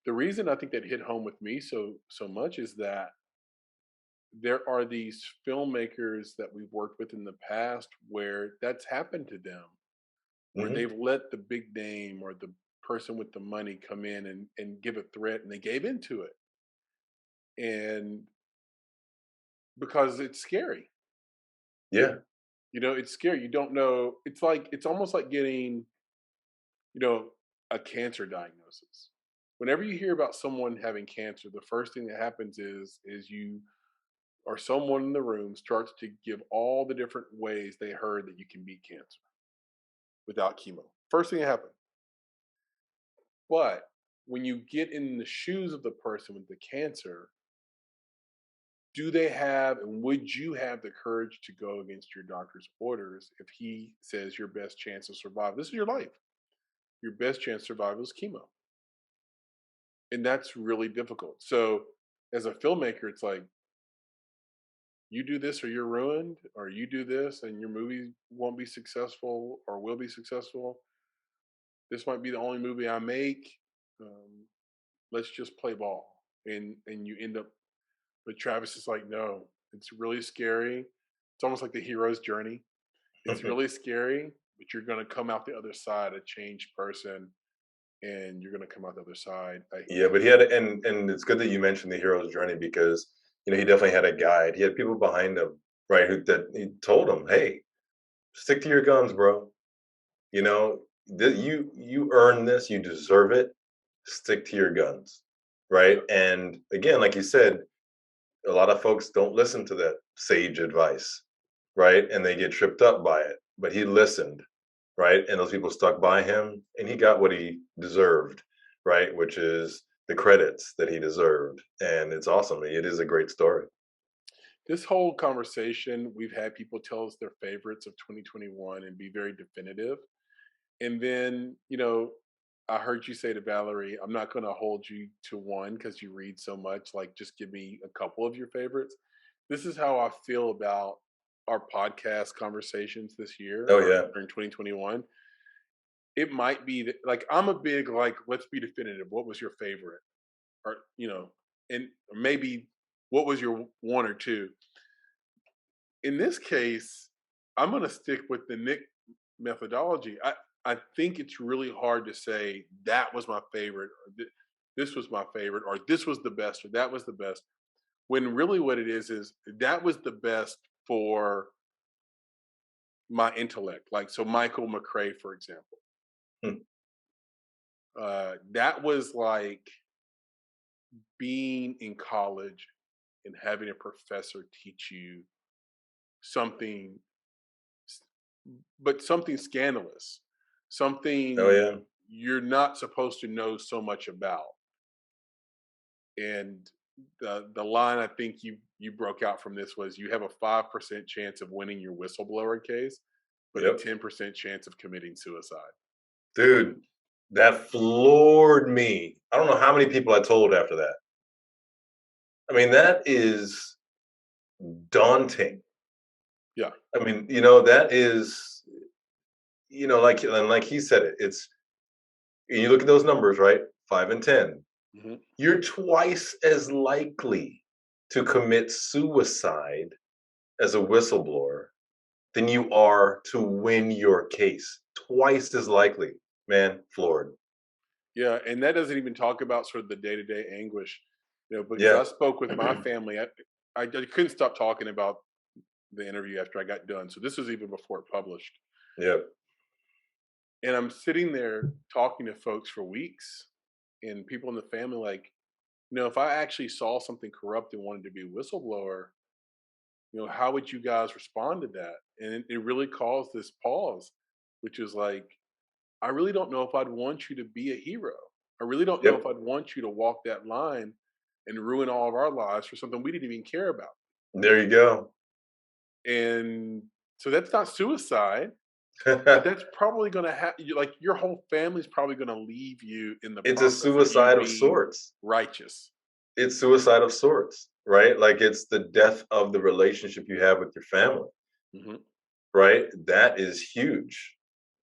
the reason I think that hit home with me so much is that there are these filmmakers that we've worked with in the past where that's happened to them, where Hmm. they've let the big name or the person with the money come in and give a threat and they gave into it. And because it's scary, Yeah. it's scary. You don't know. It's almost like getting, you know, a cancer diagnosis. Whenever you hear about someone having cancer, the first thing that happens is you or someone in the room starts to give all the different ways they heard that you can beat cancer without chemo. First thing that happens. But when you get in the shoes of the person with the cancer, do they have and would you have the courage to go against your doctor's orders if he says your best chance of survival? This is your life. Your best chance of survival is chemo. And that's really difficult. So as a filmmaker, it's like you do this or you're ruined, or you do this and your movie won't be successful or will be successful. This might be the only movie I make. Um, let's just play ball. And you end up, but Travis is like, no, it's really scary. It's almost like the hero's journey. It's really scary, but you're going to come out the other side a changed person, and you're going to come out the other side. Yeah, but he had, and it's good that you mentioned the hero's journey because he definitely had a guide. He had people behind him, right? That he told him, hey, stick to your guns, bro. You earn this, you deserve it. Stick to your guns, right? And again, like you said, a lot of folks don't listen to that sage advice, right? And they get tripped up by it. But he listened, right? And those people stuck by him, and he got what he deserved, right? Which is the credits that he deserved. And it's awesome. It is a great story. This whole conversation, we've had people tell us their favorites of 2021 and be very definitive. And then, I heard you say to Valerie, I'm not going to hold you to one because you read so much. Like, just give me a couple of your favorites. This is how I feel about our podcast conversations this year Oh or yeah. during 2021. It might be that, like, I'm a big, like, let's be definitive. What was your favorite? Or, and maybe what was your one or two? In this case, I'm going to stick with the Nick methodology. I think it's really hard to say that was my favorite, or this was my favorite, or this was the best, or that was the best. When really what it is that was the best for my intellect. Like, so Michael McCrae, for example, Hmm. that was like being in college and having a professor teach you something, but something scandalous, Oh something yeah. you're not supposed to know so much about. And the line I think you broke out from this was you have a 5% chance of winning your whistleblower case, but a 10% chance of committing suicide. Dude, that floored me. I don't know how many people I told after that. I mean, that is daunting. Yeah. I mean, that is, like he said it, it's, you look at those numbers, right? 5 and 10. Mm-hmm. You're twice as likely to commit suicide as a whistleblower than you are to win your case. Twice as likely. Man, floored. Yeah, and that doesn't even talk about sort of the day-to-day anguish, because I spoke with my family. I couldn't stop talking about the interview after I got done. So this was even before it published. Yeah. And I'm sitting there talking to folks for weeks, and people in the family like, if I actually saw something corrupt and wanted to be a whistleblower, how would you guys respond to that? And it really caused this pause, which is like, I really don't know if I'd want you to be a hero. I really don't know if I'd want you to walk that line and ruin all of our lives for something we didn't even care about. There you go. And so that's not suicide, but that's probably going to happen. Like your whole family's probably going to leave you in the It's a suicide of sorts. Righteous. It's suicide of sorts, right? Like it's the death of the relationship you have with your family, right? That is huge,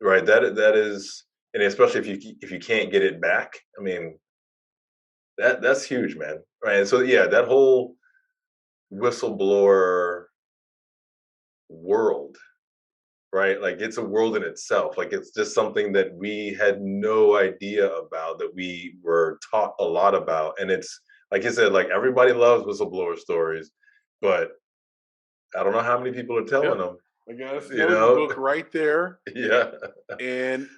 right? That is, and especially if you can't get it back. I mean, that's huge, man. Right? And so yeah, that whole whistleblower world, right? Like it's a world in itself. Like it's just something that we had no idea about, that we were taught a lot about. And it's, like I said, like everybody loves whistleblower stories, but I don't know how many people are telling them. I got a book right there. Yeah. And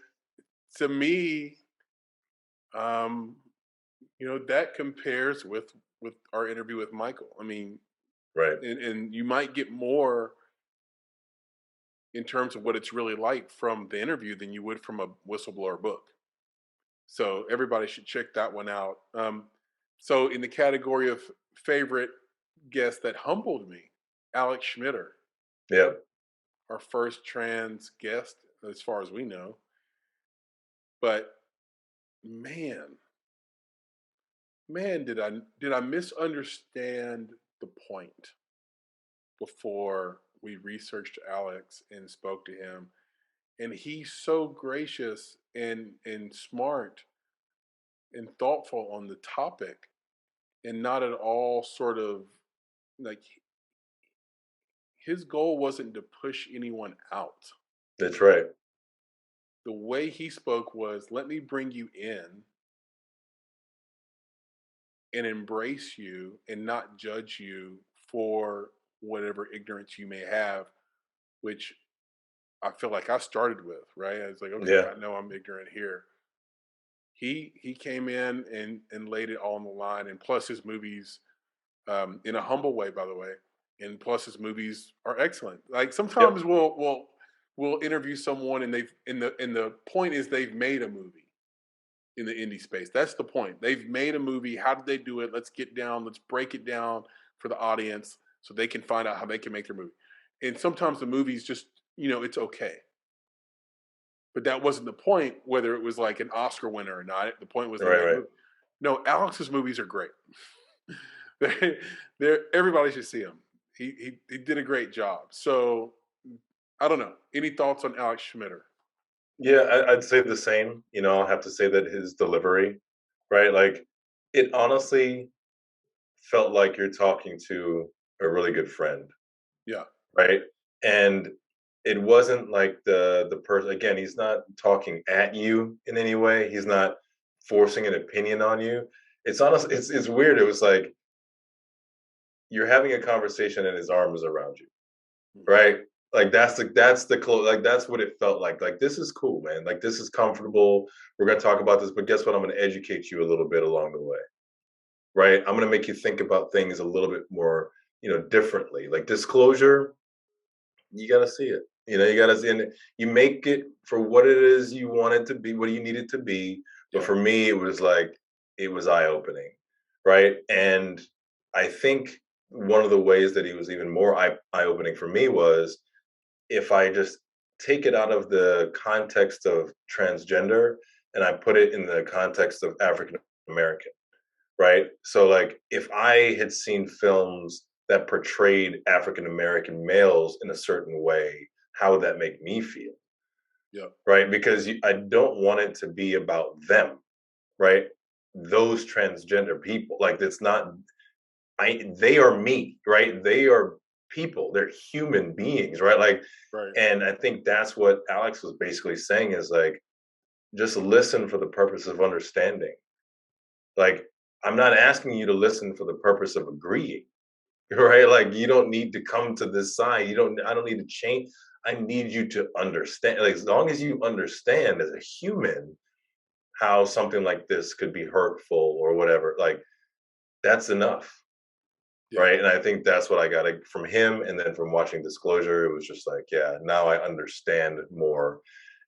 to me, that compares with our interview with Michael. I mean, right. And you might get more in terms of what it's really like from the interview than you would from a whistleblower book. So everybody should check that one out. So in the category of favorite guest that humbled me, Alex Schmidter. Yeah. Our first trans guest, as far as we know. But man, did I misunderstand the point before we researched Alex and spoke to him? And he's so gracious and smart and thoughtful on the topic, and not at all sort of like, his goal wasn't to push anyone out. That's right. The way he spoke was, let me bring you in and embrace you and not judge you for whatever ignorance you may have, which I feel like I started with, right? I was like, okay, I know I'm ignorant here. He came in and laid it all on the line, and plus his movies, in a humble way, by the way, and plus his movies are excellent. Like sometimes we'll interview someone and the point is they've made a movie in the indie space. That's the point. They've made a movie. How did they do it? Let's break it down for the audience so they can find out how they can make their movie. And sometimes the movie's just, it's okay. But that wasn't the point, whether it was like an Oscar winner or not. The point was, no, Alex's movies are great. Everybody should see him. He did a great job. So I don't know. Any thoughts on Alex Schmidter? Yeah, I'd say the same. I'll have to say that his delivery, right? Like it honestly felt like you're talking to a really good friend. Yeah. Right. And it wasn't like the person, again, he's not talking at you in any way. He's not forcing an opinion on you. It's honest. It's weird. It was like you're having a conversation and his arm is around you. Right. Like that's the close, like that's what it felt like. Like, this is cool, man. Like, this is comfortable. We're going to talk about this, but guess what? I'm going to educate you a little bit along the way. Right. I'm going to make you think about things a little bit more, differently. Like disclosure, you got to see it. You got to see it. You make it for what it is you want it to be, what you need it to be. But for me, it was eye opening. Right. And I think one of the ways that he was even more eye-opening for me was if I just take it out of the context of transgender and I put it in the context of African American, right? So like if I had seen films that portrayed African American males in a certain way, how would that make me feel? Yeah. Right? Because I don't want it to be about them, right? Those transgender people, like it's not. They are me, right? They are people. They're human beings, right? Like, Right. and I think that's what Alex was basically saying is like, just listen for the purpose of understanding. Like, I'm not asking you to listen for the purpose of agreeing, right? Like, you don't need to come to this side. I don't need to change. I need you to understand. Like, as long as you understand as a human how something like this could be hurtful or whatever, like, that's enough. Yeah. Right. And I think that's what I got from him. And then from watching Disclosure, it was just like, yeah, now I understand more.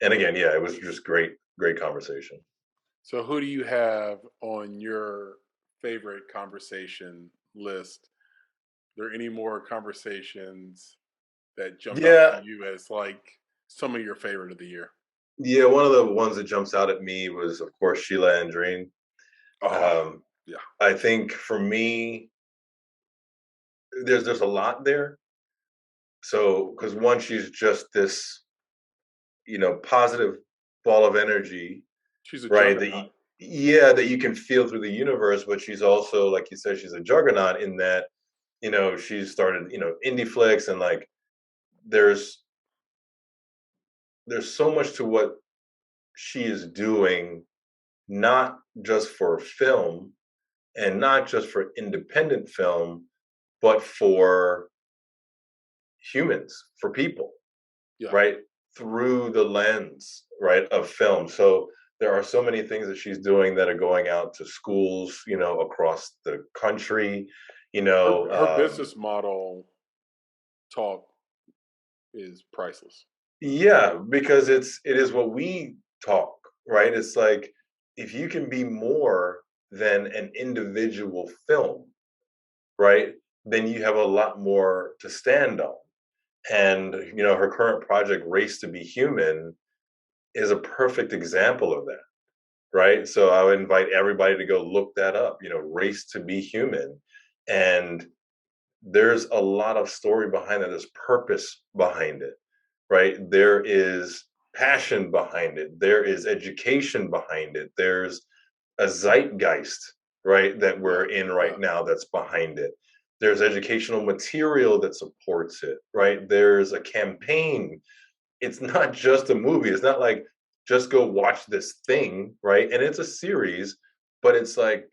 And again, yeah, it was just great conversation. So who do you have on your favorite conversation list? Are there any more conversations that jump out to you as like some of your favorite of the year? Yeah, one of the ones that jumps out at me was, of course, Sheila and Dream. Yeah. I think for me, there's a lot there. So, because one, she's just this, positive ball of energy, She's a right? juggernaut. That you can feel through the universe, but she's also, like you said, she's a juggernaut in that, she's started, indie flicks, and like there's so much to what she is doing, not just for film and not just for independent film, but for humans, for people, Yeah. right? Through the lens, right, of film. So there are so many things that she's doing that are going out to schools, across the country. Her business model talk is priceless. Yeah, because it is what we talk, right? It's like if you can be more than an individual film, right? Then you have a lot more to stand on. And her current project, Race to Be Human, is a perfect example of that, right? So I would invite everybody to go look that up, Race to Be Human. And there's a lot of story behind it. There's purpose behind it, right? There is passion behind it. There is education behind it. There's a zeitgeist, right, that we're in right now that's behind it. There's educational material that supports it, right? There's a campaign. It's not just a movie. It's not like just go watch this thing, right? And it's a series, but it's like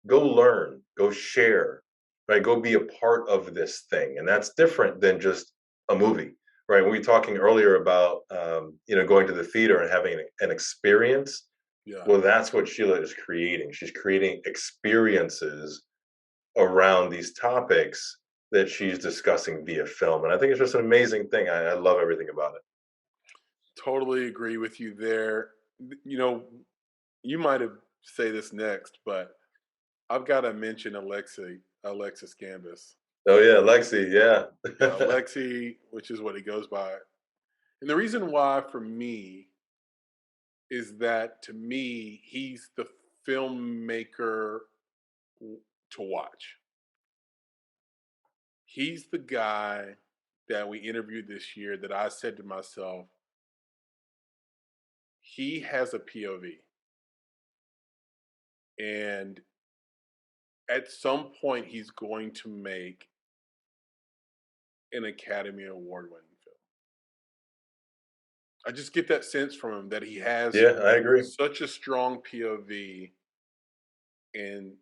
go learn, go share, right? Go be a part of this thing. And that's different than just a movie, right? We were talking earlier about, going to the theater and having an experience. Yeah. Well, that's what Sheila is creating. She's creating experiences around these topics that she's discussing via film. And I think it's just an amazing thing. I love everything about it. Totally agree with you there. You might have say this next, but I've got to mention Alexis Gambus. Oh yeah, Lexi, yeah. Lexi, which is what he goes by. And the reason why for me is that to me, he's the filmmaker to watch. He's the guy that we interviewed this year that I said to myself, he has a POV. And at some point, he's going to make an Academy Award winning film. I just get that sense from him that he has I agree. such a strong POV and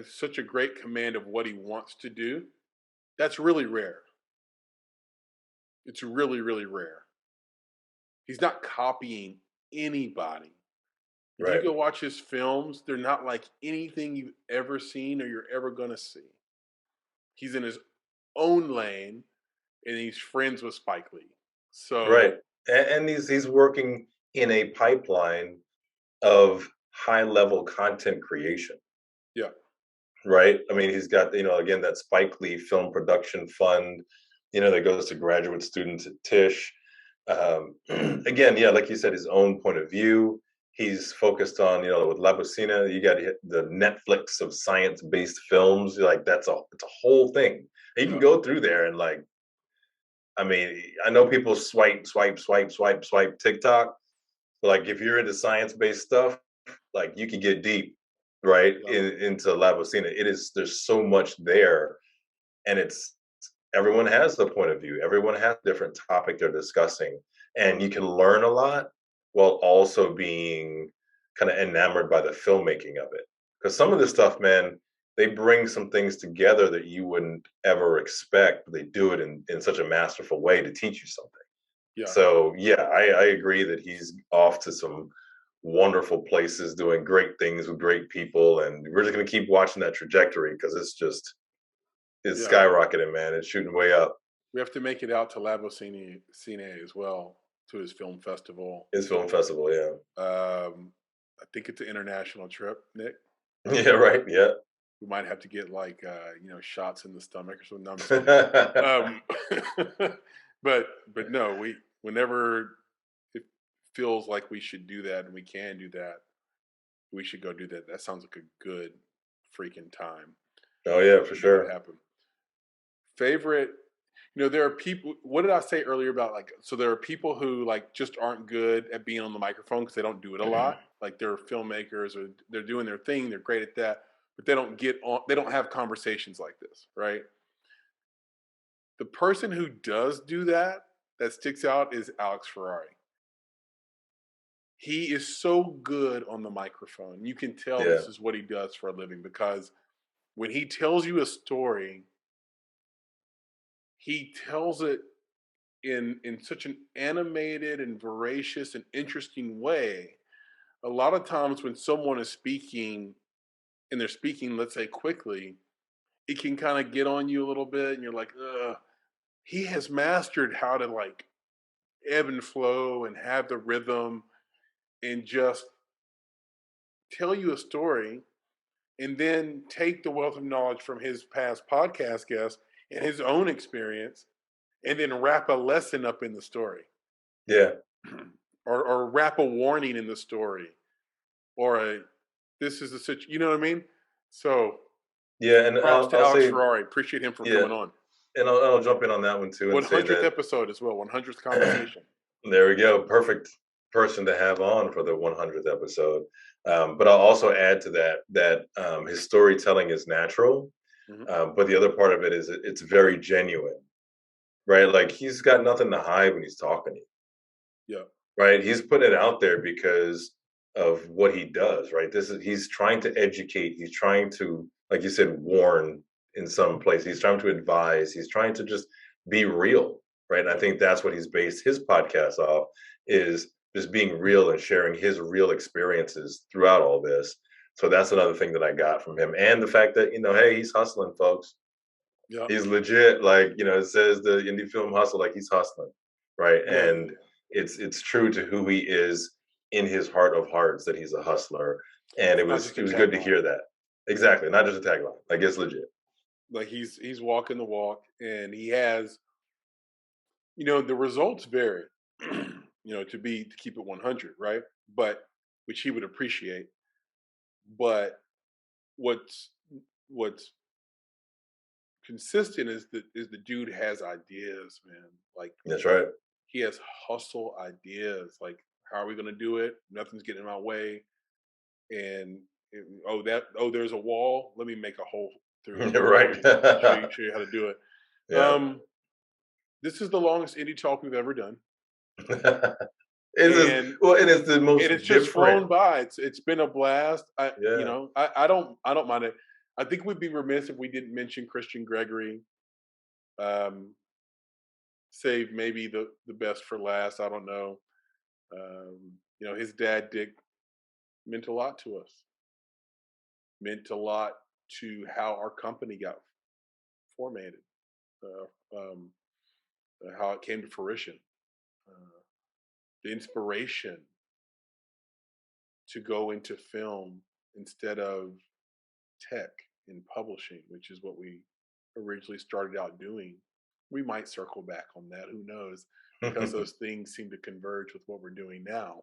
such a great command of what he wants to do. That's really rare. It's really, really rare. He's not copying anybody. If you go watch his films, they're not like anything you've ever seen or you're ever going to see. He's in his own lane, and he's friends with Spike Lee. So right, and he's working in a pipeline of high level content creation. Yeah. right? I mean, he's got, again, that Spike Lee Film Production Fund, that goes to graduate students at Tisch. Again, yeah, like you said, his own point of view. He's focused on, with La Bocina, you got the Netflix of science-based films. Like it's a whole thing. And you can go through there and I mean, I know people swipe TikTok, but like if you're into science-based stuff, like you can get deep, right, into La Bocina. There's so much there, and everyone has a point of view. Everyone has a different topic they're discussing, and you can learn a lot while also being kind of enamored by the filmmaking of it. Because some of this stuff, man, they bring some things together that you wouldn't ever expect, but they do it in such a masterful way to teach you something. Yeah. So yeah, I agree that he's off to some wonderful places, doing great things with great people, and we're just gonna keep watching that trajectory because it's skyrocketing, man. It's shooting way up. We have to make it out to La Bocina as well, to his film festival. His film festival, yeah. I think it's an international trip, Nick. Yeah, right. Yeah. We might have to get shots in the stomach or something. No, but no, whenever it feels like we should do that and we can do that, we should go do that. That sounds like a good freaking time. Oh yeah, for sure. Happen. Favorite, there are people. What did I say earlier about so there are people who just aren't good at being on the microphone because they don't do it a lot. Like they're filmmakers or they're doing their thing. They're great at that, but they don't get on. They don't have conversations like this, right? The person who does do that sticks out is Alex Ferrari. He is so good on the microphone. You can tell this is what he does for a living, because when he tells you a story, he tells it in such an animated and voracious and interesting way. A lot of times when someone is speaking and they're speaking, let's say quickly, it can kind of get on you a little bit and you're like, ugh. He has mastered how to ebb and flow and have the rhythm and just tell you a story, and then take the wealth of knowledge from his past podcast guests and his own experience, and then wrap a lesson up in the story. Yeah. Or wrap a warning in the story. Or this is the situation, you know what I mean? So yeah, and props to Alex Ferrari. Appreciate him for coming on. And I'll jump in on that one too. 100th episode as well. 100th conversation. There we go. Perfect person to have on for the 100th episode. But I'll also add to that his storytelling is natural, but the other part of it is it's very genuine, right? Like he's got nothing to hide when he's talking to you. Yeah. Right. He's putting it out there because of what he does. Right. He's trying to educate. He's trying to, like you said, warn in some place. He's trying to advise. He's trying to just be real. Right. And I think that's what he's based his podcast off, is just being real and sharing his real experiences throughout all this. So that's another thing that I got from him. And the fact that, hey, he's hustling, folks. Yeah. He's legit. Like, it says the indie film hustle, like he's hustling. Right. Yeah. And it's true to who he is in his heart of hearts, that he's a hustler. And it was good to hear that. Exactly. Not just a tagline. Like it's legit. Like he's walking the walk, and he has, the results vary, to keep it 100, right? But which he would appreciate. But what's consistent is the dude has ideas, man. Like that's right. He has hustle ideas. Like, how are we going to do it? Nothing's getting in my way. And there's a wall. Let me make a hole through it. Right. show you how to do it. Yeah. This is the longest indie talk we've ever done. It is the most. And it's just flown by. It's been a blast. I don't mind it. I think we'd be remiss if we didn't mention Christian Gregory. Save maybe the best for last. I don't know. His dad, Dick, meant a lot to us. Meant a lot to how our company got formatted. How it came to fruition. The inspiration to go into film instead of tech. in publishing, which is what we originally started out doing. We might circle back on that, who knows, because those things seem to converge with what we're doing now.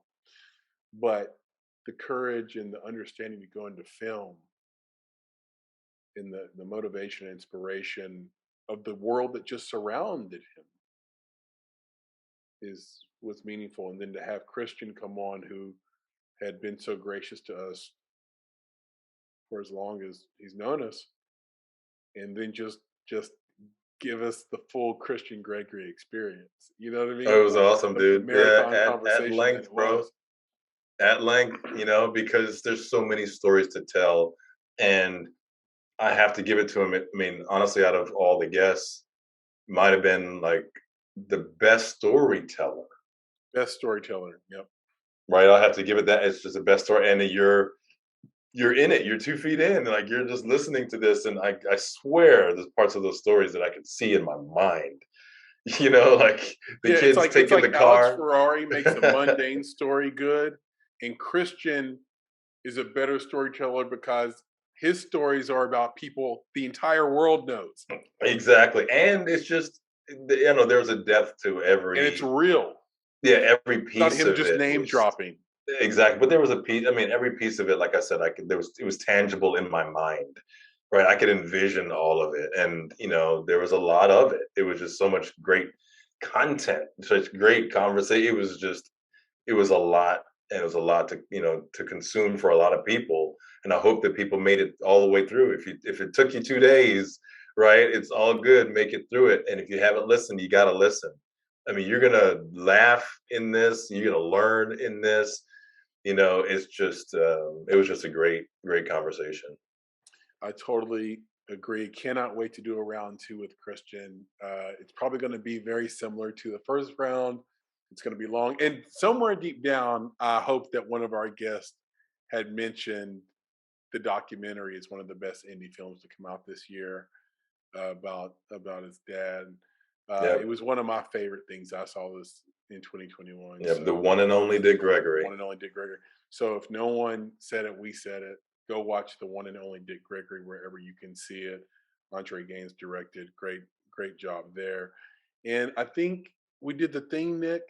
But the courage and the understanding to go into film, and the motivation and inspiration of the world that just surrounded him was meaningful. And then to have Christian come on, who had been so gracious to us for as long as he's known us, and then just give us the full Christian Gregory experience. You know what I mean? Oh, it was awesome, dude. Marathon Yeah, conversation at length, bro. At length, because there's so many stories to tell, and I have to give it to him. I mean, honestly, out of all the guests, might have been like the best storyteller. Best storyteller. Yep. Right. I'll have to give it that. It's just the best story. And you're in it. You're 2 feet in. Like, you're just listening to this. And I swear there's parts of those stories that I can see in my mind. Like the kids taking the car. Alex Ferrari makes a mundane story good. And Christian is a better storyteller because his stories are about people the entire world knows. Exactly. And it's just, there's a depth to every. And it's real. Yeah, every piece not him of just it name dropping. Exactly. But there was a piece, every piece of it, like I said, it was tangible in my mind, right? I could envision all of it. And, there was a lot of it. It was just so much great content, such great conversation. It was a lot. And it was a lot to consume for a lot of people. And I hope that people made it all the way through. If it took you 2 days, right, it's all good. Make it through it. And if you haven't listened, you got to listen. You're going to laugh in this. You're going to learn in this. It's just, it was just a great, great conversation. I totally agree. Cannot wait to do a round 2 with Christian. It's probably going to be very similar to the first round. It's going to be long. And somewhere deep down, I hope that one of our guests had mentioned the documentary is one of the best indie films to come out this year about his dad. It was one of my favorite things I saw this in 2021. Yeah, so, the one and only Dick Gregory. One and only Dick Gregory. So if no one said it, we said it. Go watch the one and only Dick Gregory wherever you can see it. Andre Gaines directed. Great job there. And I think we did the thing, Nick,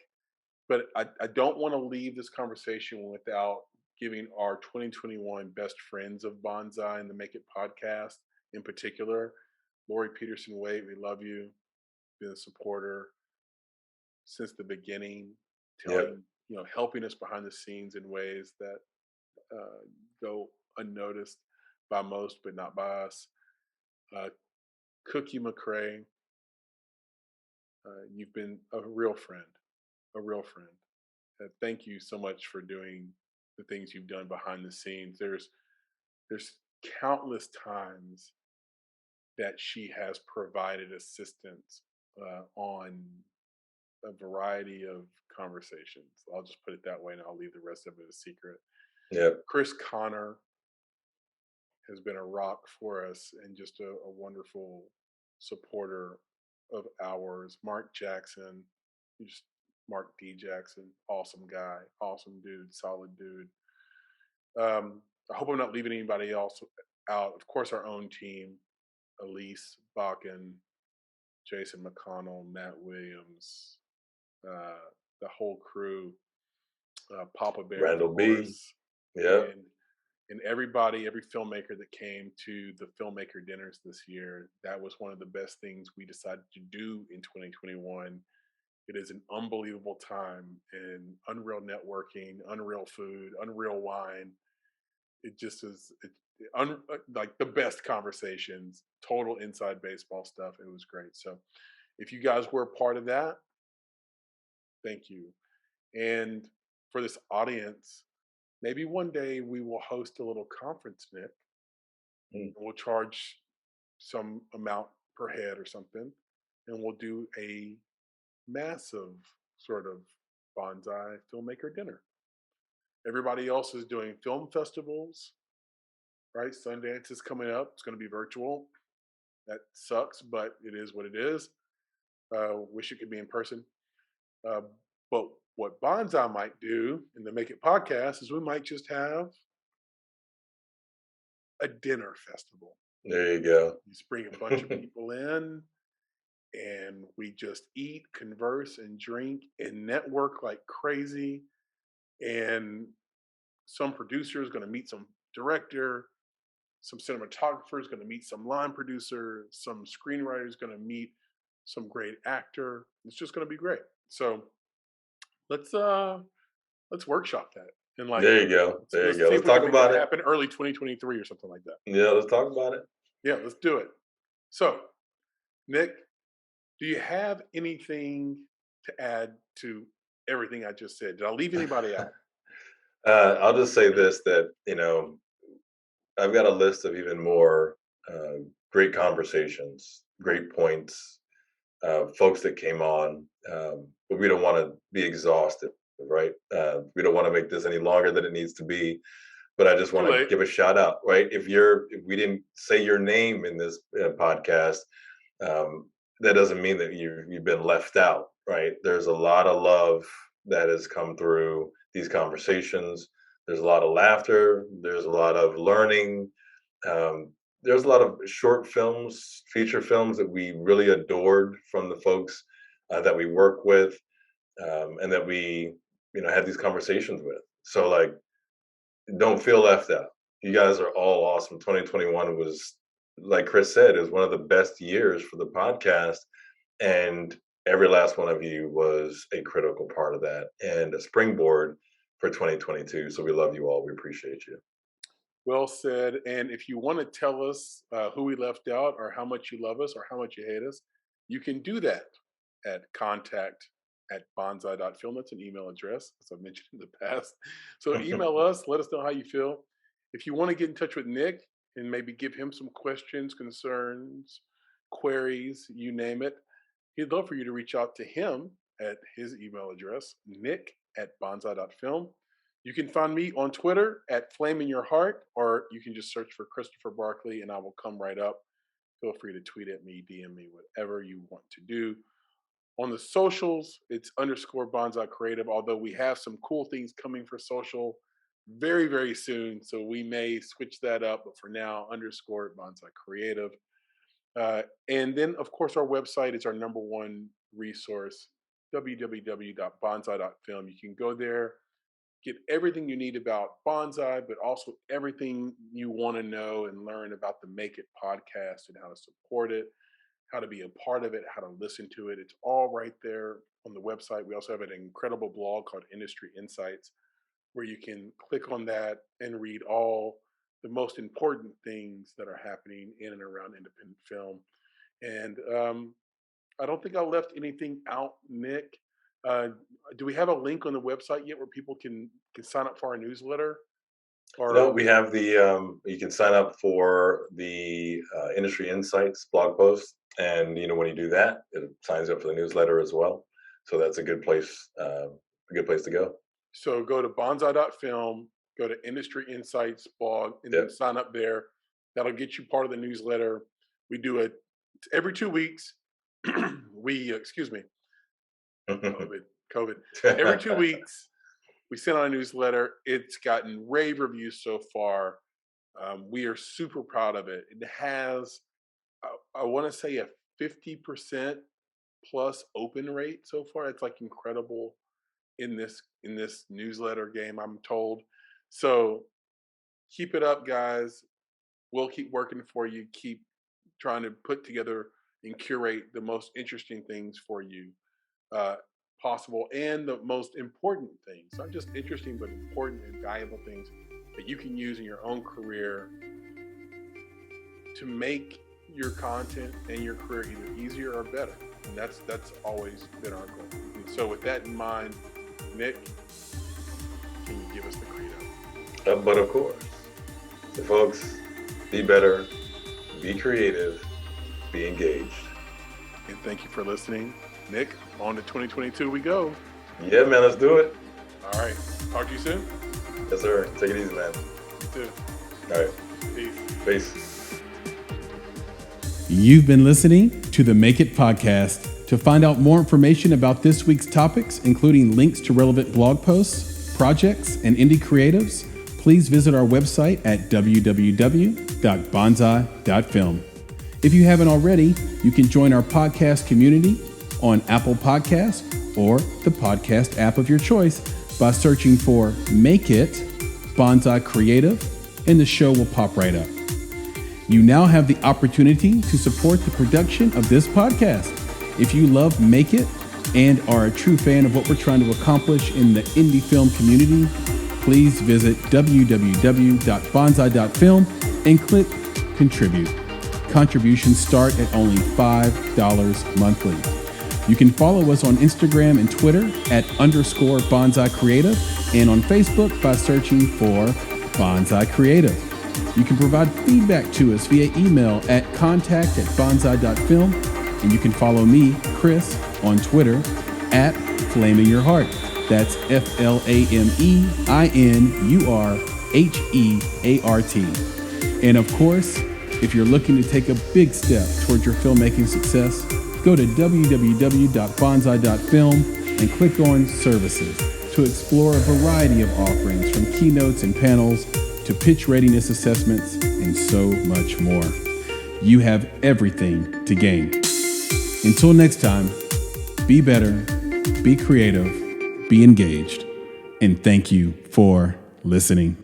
but I don't want to leave this conversation without giving our 2021 best friends of Bonsai and the Make It podcast in particular. Lori Peterson-Waite, we love you. Been a supporter since the beginning, helping us behind the scenes in ways that go unnoticed by most, but not by us. Cookie McCrae, you've been a real friend. Thank you so much for doing the things you've done behind the scenes. There's countless times that she has provided assistance on a variety of conversations. I'll just put it that way, and I'll leave the rest of it a secret. Yeah. Chris Connor has been a rock for us and just a wonderful supporter of ours. Mark Jackson, Mark D. Jackson, awesome guy, awesome dude, solid dude. I hope I'm not leaving anybody else out. Of course, our own team, Elise Bakken, Jason McConnell, Matt Williams, the whole crew, Papa Bear, Randall B. Yeah. And everybody, every filmmaker that came to the filmmaker dinners this year. That was one of the best things we decided to do in 2021. It is an unbelievable time and unreal networking, unreal food, unreal wine. It just is like the best conversations, total inside baseball stuff. It was great. So if you guys were a part of that, thank you. And for this audience, maybe one day we will host a little conference, Nick. And we'll charge some amount per head or something. And we'll do a massive sort of bonsai filmmaker dinner. Everybody else is doing film festivals, right? Sundance is coming up. It's going to be virtual. That sucks, but it is what it is. Wish it could be in person. But what Bonsai might do in the Make It podcast is we might just have a dinner festival. There you go. You just bring a bunch of people in, and we just eat, converse, and drink, and network like crazy. And some producer is going to meet some director, some cinematographer is going to meet some line producer, some screenwriter is going to meet some great actor. It's just going to be great. So let's workshop that. And like, there you go. There you go. Let's talk about it. Happen early 2023 or something like that. Yeah, let's talk about it. Yeah, let's do it. So, Nick, do you have anything to add to everything I just said? Did I leave anybody out? I'll just say this, that, I've got a list of even more great conversations, great points, folks that came on, but we don't want to be exhaustive, right? We don't want to make this any longer than it needs to be. But I just want to give a shout out, right? If we didn't say your name in this podcast, that doesn't mean that you've been left out, right? There's a lot of love that has come through these conversations. There's a lot of laughter. There's a lot of learning. There's a lot of short films, feature films that we really adored from the folks that we work with, and that we, have these conversations with. So like, don't feel left out. You guys are all awesome. 2021 was, like Chris said, it was one of the best years for the podcast. And every last one of you was a critical part of that and a springboard for 2022. So we love you all. We appreciate you. Well said. And if you want to tell us who we left out or how much you love us or how much you hate us, you can do that at contact@bonsai.film. That's an email address, as I've mentioned in the past. So email us, let us know how you feel. If you want to get in touch with Nick and maybe give him some questions, concerns, queries, you name it, he'd love for you to reach out to him at his email address, nick@bonsai.film. You can find me on Twitter at Flame in Your Heart, or you can just search for Christopher Barkley and I will come right up. Feel free to tweet at me, DM me, whatever you want to do. On the socials, it's _Bonsai Creative, although we have some cool things coming for social very, very soon. So we may switch that up, but for now, _Bonsai Creative. And then, of course, our website is our number one resource, www.bonsai.film. You can go there, get everything you need about bonsai, but also everything you want to know and learn about the Make It podcast and how to support it, how to be a part of it, how to listen to it. It's all right there on the website. We also have an incredible blog called Industry Insights, where you can click on that and read all the most important things that are happening in and around independent film. And I don't think I left anything out, Nick. Do we have a link on the website yet where people can sign up for our newsletter? Or no, we have the you can sign up for the Industry Insights blog post, and when you do that, it signs up for the newsletter as well. So that's a good place to go. So go to bonsai.film, go to Industry Insights blog, and then sign up there. That'll get you part of the newsletter. We do it every 2 weeks. Excuse me. COVID. Every 2 weeks, we send out a newsletter. It's gotten rave reviews so far. We are super proud of it. It has, I want to say, a 50% plus open rate so far. It's like incredible in this newsletter game, I'm told. So keep it up, guys. We'll keep working for you. Keep trying to put together and curate the most interesting things for you possible, and the most important things, not just interesting, but important and valuable things that you can use in your own career to make your content and your career either easier or better. And that's always been our goal. And so with that in mind, Nick, can you give us the credo? But of course. So folks, be better, be creative, be engaged. And thank you for listening. Nick, on to 2022 we go. Yeah, man, let's do it. All right. Talk to you soon. Yes, sir. Take it easy, man. You too. All right. Peace. You've been listening to the Make It podcast. To find out more information about this week's topics, including links to relevant blog posts, projects, and indie creatives, please visit our website at www.bonsai.film. If you haven't already, you can join our podcast community on Apple Podcasts or the podcast app of your choice by searching for Make It Bonsai Creative, and the show will pop right up. You now have the opportunity to support the production of this podcast. If you love Make It and are a true fan of what we're trying to accomplish in the indie film community, please visit www.bonsai.film and click Contribute. Contributions start at only $5 monthly. You can follow us on Instagram and Twitter at _Bonsai Creative and on Facebook by searching for Bonsai Creative. You can provide feedback to us via email at contact@bonsai.film, and you can follow me, Chris, on Twitter at Flaming Your Heart. That's FLAMEINURHEART. And of course, if you're looking to take a big step towards your filmmaking success, go to www.bonsai.film and click on Services to explore a variety of offerings from keynotes and panels to pitch readiness assessments and so much more. You have everything to gain. Until next time, be better, be creative, be engaged, and thank you for listening.